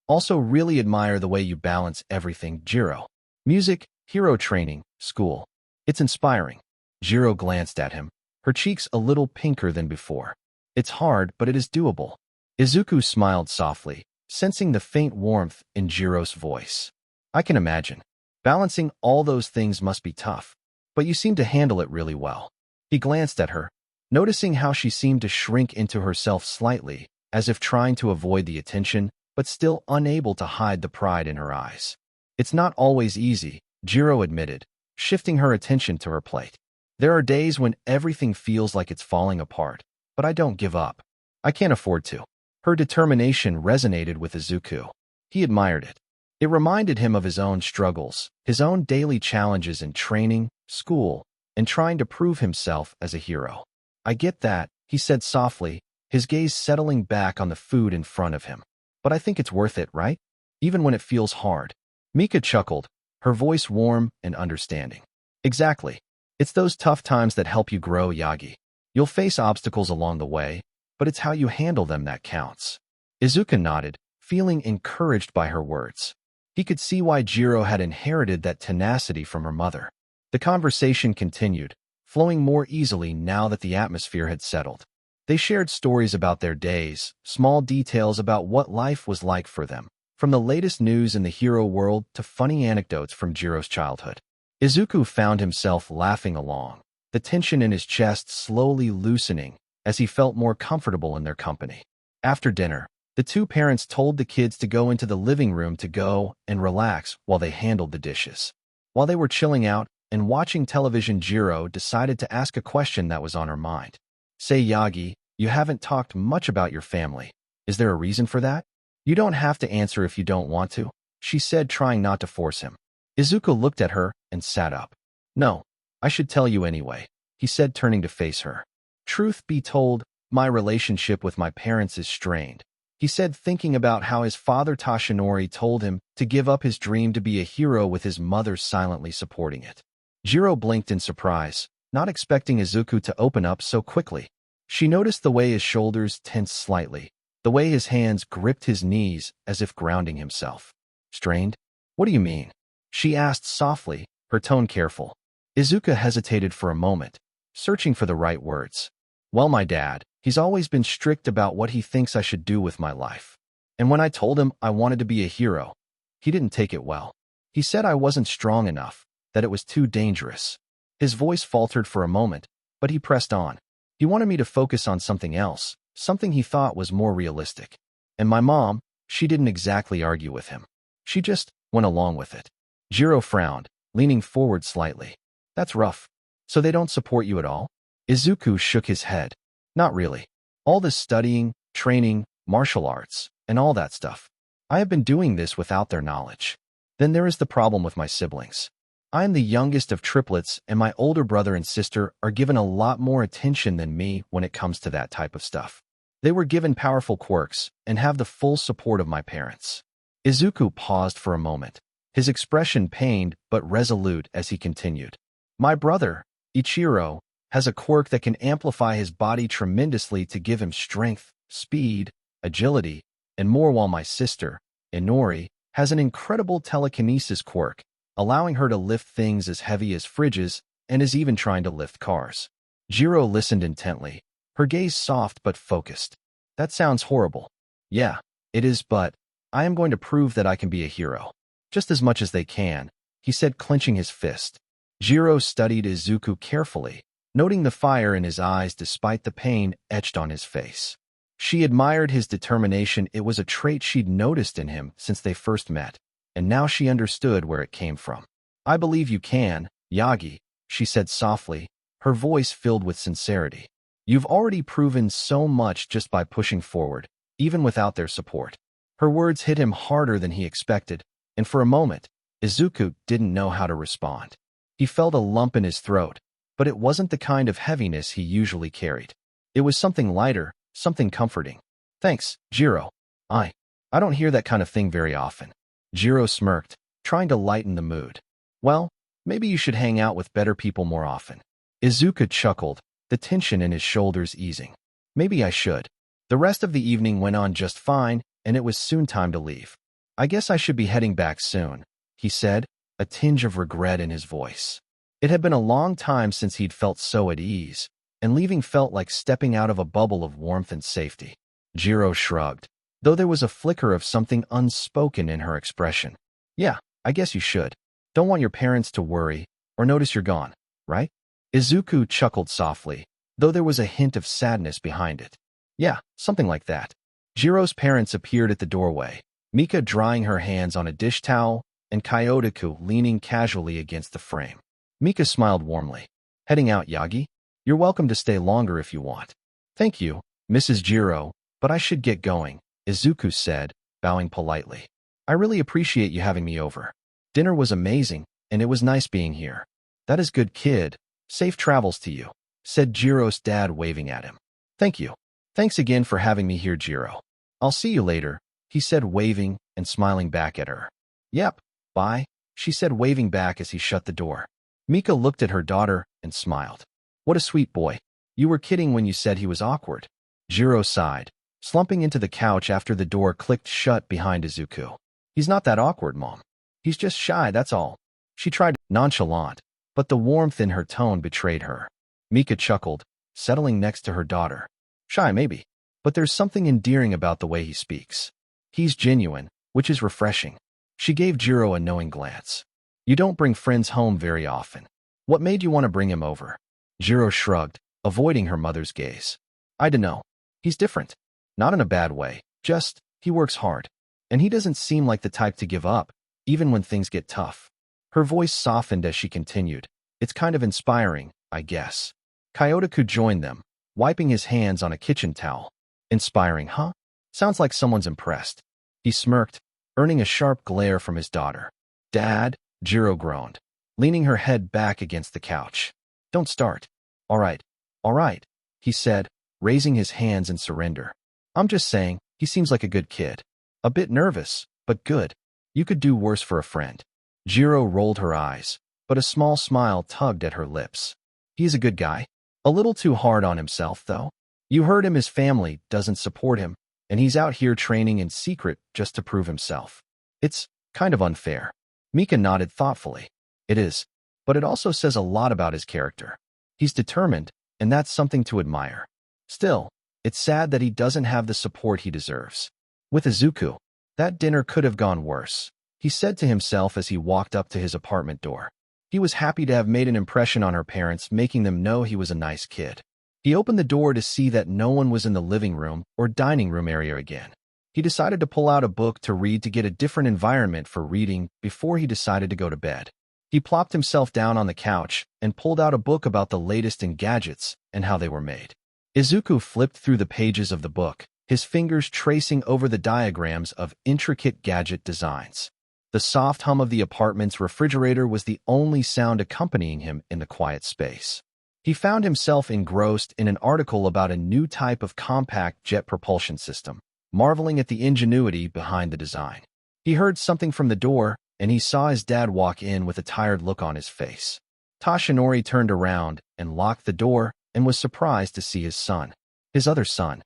also really admire the way you balance everything, Jiro. Music, hero training, school. It's inspiring. Jiro glanced at him, her cheeks a little pinker than before. It's hard, but it is doable. Izuku smiled softly, sensing the faint warmth in Jiro's voice. I can imagine. Balancing all those things must be tough, but you seem to handle it really well. He glanced at her, noticing how she seemed to shrink into herself slightly, as if trying to avoid the attention, but still unable to hide the pride in her eyes. It's not always easy, Jiro admitted, shifting her attention to her plate. There are days when everything feels like it's falling apart, but I don't give up. I can't afford to. Her determination resonated with Izuku. He admired it. It reminded him of his own struggles, his own daily challenges in training, school, and trying to prove himself as a hero. I get that, he said softly, his gaze settling back on the food in front of him. But I think it's worth it, right? Even when it feels hard. Mika chuckled, her voice warm and understanding. Exactly. It's those tough times that help you grow, Yagi. You'll face obstacles along the way, but it's how you handle them that counts. Izuku nodded, feeling encouraged by her words. He could see why Jiro had inherited that tenacity from her mother. The conversation continued, flowing more easily now that the atmosphere had settled. They shared stories about their days, small details about what life was like for them, from the latest news in the hero world to funny anecdotes from Jiro's childhood. Izuku found himself laughing along, the tension in his chest slowly loosening as he felt more comfortable in their company. After dinner, the two parents told the kids to go into the living room to go and relax while they handled the dishes. While they were chilling out and watching television, Jiro decided to ask a question that was on her mind. Say, Yagi, you haven't talked much about your family. Is there a reason for that? You don't have to answer if you don't want to, she said, trying not to force him. Izuku looked at her and sat up. No, I should tell you anyway, he said, turning to face her. Truth be told, my relationship with my parents is strained, he said, thinking about how his father Toshinori told him to give up his dream to be a hero with his mother silently supporting it. Jiro blinked in surprise, not expecting Izuku to open up so quickly. She noticed the way his shoulders tensed slightly, the way his hands gripped his knees as if grounding himself. Strained? What do you mean? She asked softly, her tone careful. Izuku hesitated for a moment, searching for the right words. Well, my dad, he's always been strict about what he thinks I should do with my life. And when I told him I wanted to be a hero, he didn't take it well. He said I wasn't strong enough, that it was too dangerous. His voice faltered for a moment, but he pressed on. He wanted me to focus on something else, something he thought was more realistic. And my mom, she didn't exactly argue with him. She just went along with it. Jiro frowned, leaning forward slightly. That's rough. So they don't support you at all? Izuku shook his head. Not really. All this studying, training, martial arts, and all that stuff. I have been doing this without their knowledge. Then there is the problem with my siblings. I am the youngest of triplets, and my older brother and sister are given a lot more attention than me when it comes to that type of stuff. They were given powerful quirks and have the full support of my parents. Izuku paused for a moment, his expression pained but resolute as he continued. My brother, Ichiro, has a quirk that can amplify his body tremendously to give him strength, speed, agility, and more, while my sister, Inori, has an incredible telekinesis quirk, allowing her to lift things as heavy as fridges and is even trying to lift cars. Jiro listened intently, her gaze soft but focused. That sounds horrible. Yeah, it is, but I am going to prove that I can be a hero. Just as much as they can, he said, clenching his fist. Jiro studied Izuku carefully, noting the fire in his eyes despite the pain etched on his face. She admired his determination. It was a trait she'd noticed in him since they first met, and now she understood where it came from. I believe you can, Yagi, she said softly, her voice filled with sincerity. You've already proven so much just by pushing forward, even without their support. Her words hit him harder than he expected, and for a moment, Izuku didn't know how to respond. He felt a lump in his throat, but it wasn't the kind of heaviness he usually carried. It was something lighter, something comforting. Thanks, Jiro. I don't hear that kind of thing very often. Jiro smirked, trying to lighten the mood. Well, maybe you should hang out with better people more often. Izuku chuckled, the tension in his shoulders easing. Maybe I should. The rest of the evening went on just fine, and it was soon time to leave. I guess I should be heading back soon, he said, a tinge of regret in his voice. It had been a long time since he'd felt so at ease, and leaving felt like stepping out of a bubble of warmth and safety. Jiro shrugged, though there was a flicker of something unspoken in her expression. Yeah, I guess you should. Don't want your parents to worry or notice you're gone, right? Izuku chuckled softly, though there was a hint of sadness behind it. Yeah, something like that. Jiro's parents appeared at the doorway, Mika drying her hands on a dish towel and Kyotoku leaning casually against the frame. Mika smiled warmly. Heading out, Yagi? You're welcome to stay longer if you want. Thank you, Mrs. Jiro, but I should get going, Izuku said, bowing politely. I really appreciate you having me over. Dinner was amazing, and it was nice being here. That is good, kid. Safe travels to you, said Jiro's dad, waving at him. Thank you. Thanks again for having me here, Jiro. I'll see you later, he said, waving and smiling back at her. Yep, bye, she said, waving back as he shut the door. Mika looked at her daughter and smiled. What a sweet boy. You were kidding when you said he was awkward. Jiro sighed, slumping into the couch after the door clicked shut behind Izuku. He's not that awkward, Mom. He's just shy, that's all. She tried nonchalant, but the warmth in her tone betrayed her. Mika chuckled, settling next to her daughter. Shy, maybe, but there's something endearing about the way he speaks. He's genuine, which is refreshing. She gave Jiro a knowing glance. You don't bring friends home very often. What made you want to bring him over? Jiro shrugged, avoiding her mother's gaze. I dunno. He's different. Not in a bad way, just, he works hard. And he doesn't seem like the type to give up, even when things get tough. Her voice softened as she continued. It's kind of inspiring, I guess. Kyotoku joined them, wiping his hands on a kitchen towel. Inspiring, huh? Sounds like someone's impressed. He smirked, earning a sharp glare from his daughter. Dad, Jiro groaned, leaning her head back against the couch. Don't start. All right, he said, raising his hands in surrender. I'm just saying, he seems like a good kid. A bit nervous, but good. You could do worse for a friend. Jiro rolled her eyes, but a small smile tugged at her lips. He's a good guy. A little too hard on himself, though. You heard him, his family doesn't support him, and he's out here training in secret just to prove himself. It's kind of unfair. Mika nodded thoughtfully. It is, but it also says a lot about his character. He's determined, and that's something to admire. Still, it's sad that he doesn't have the support he deserves. With Izuku, that dinner could have gone worse, he said to himself as he walked up to his apartment door. He was happy to have made an impression on her parents, making them know he was a nice kid. He opened the door to see that no one was in the living room or dining room area again. He decided to pull out a book to read to get a different environment for reading before he decided to go to bed. He plopped himself down on the couch and pulled out a book about the latest in gadgets and how they were made. Izuku flipped through the pages of the book, his fingers tracing over the diagrams of intricate gadget designs. The soft hum of the apartment's refrigerator was the only sound accompanying him in the quiet space. He found himself engrossed in an article about a new type of compact jet propulsion system, marveling at the ingenuity behind the design. He heard something from the door, and he saw his dad walk in with a tired look on his face. Toshinori turned around and locked the door and was surprised to see his son. His other son.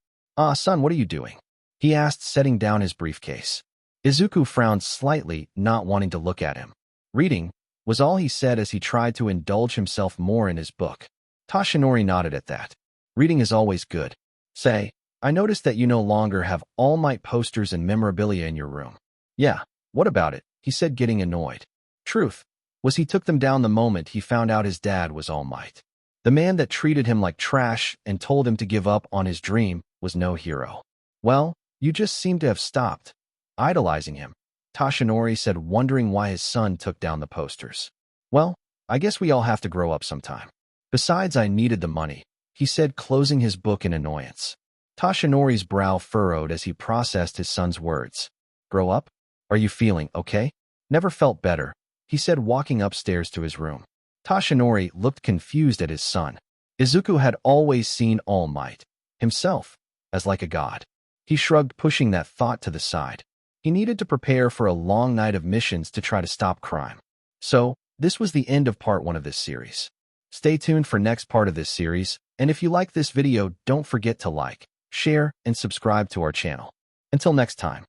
Son, what are you doing? He asked, setting down his briefcase. Izuku frowned slightly, not wanting to look at him. Reading was all he said as he tried to indulge himself more in his book. Toshinori nodded at that. Reading is always good. Say, I noticed that you no longer have All Might posters and memorabilia in your room. Yeah, what about it? He said, getting annoyed. Truth was he took them down the moment he found out his dad was All Might. The man that treated him like trash and told him to give up on his dream was no hero. Well, you just seem to have stopped idolizing him, Toshinori said, wondering why his son took down the posters. Well, I guess we all have to grow up sometime. Besides, I needed the money, he said, closing his book in annoyance. Toshinori's brow furrowed as he processed his son's words. Grow up? Are you feeling okay? Never felt better, he said, walking upstairs to his room. Toshinori looked confused at his son. Izuku had always seen All Might himself as like a god. He shrugged, pushing that thought to the side. He needed to prepare for a long night of missions to try to stop crime. So, this was the end of part 1 of this series. Stay tuned for next part of this series, and if you like this video, don't forget to like, share, and subscribe to our channel. Until next time.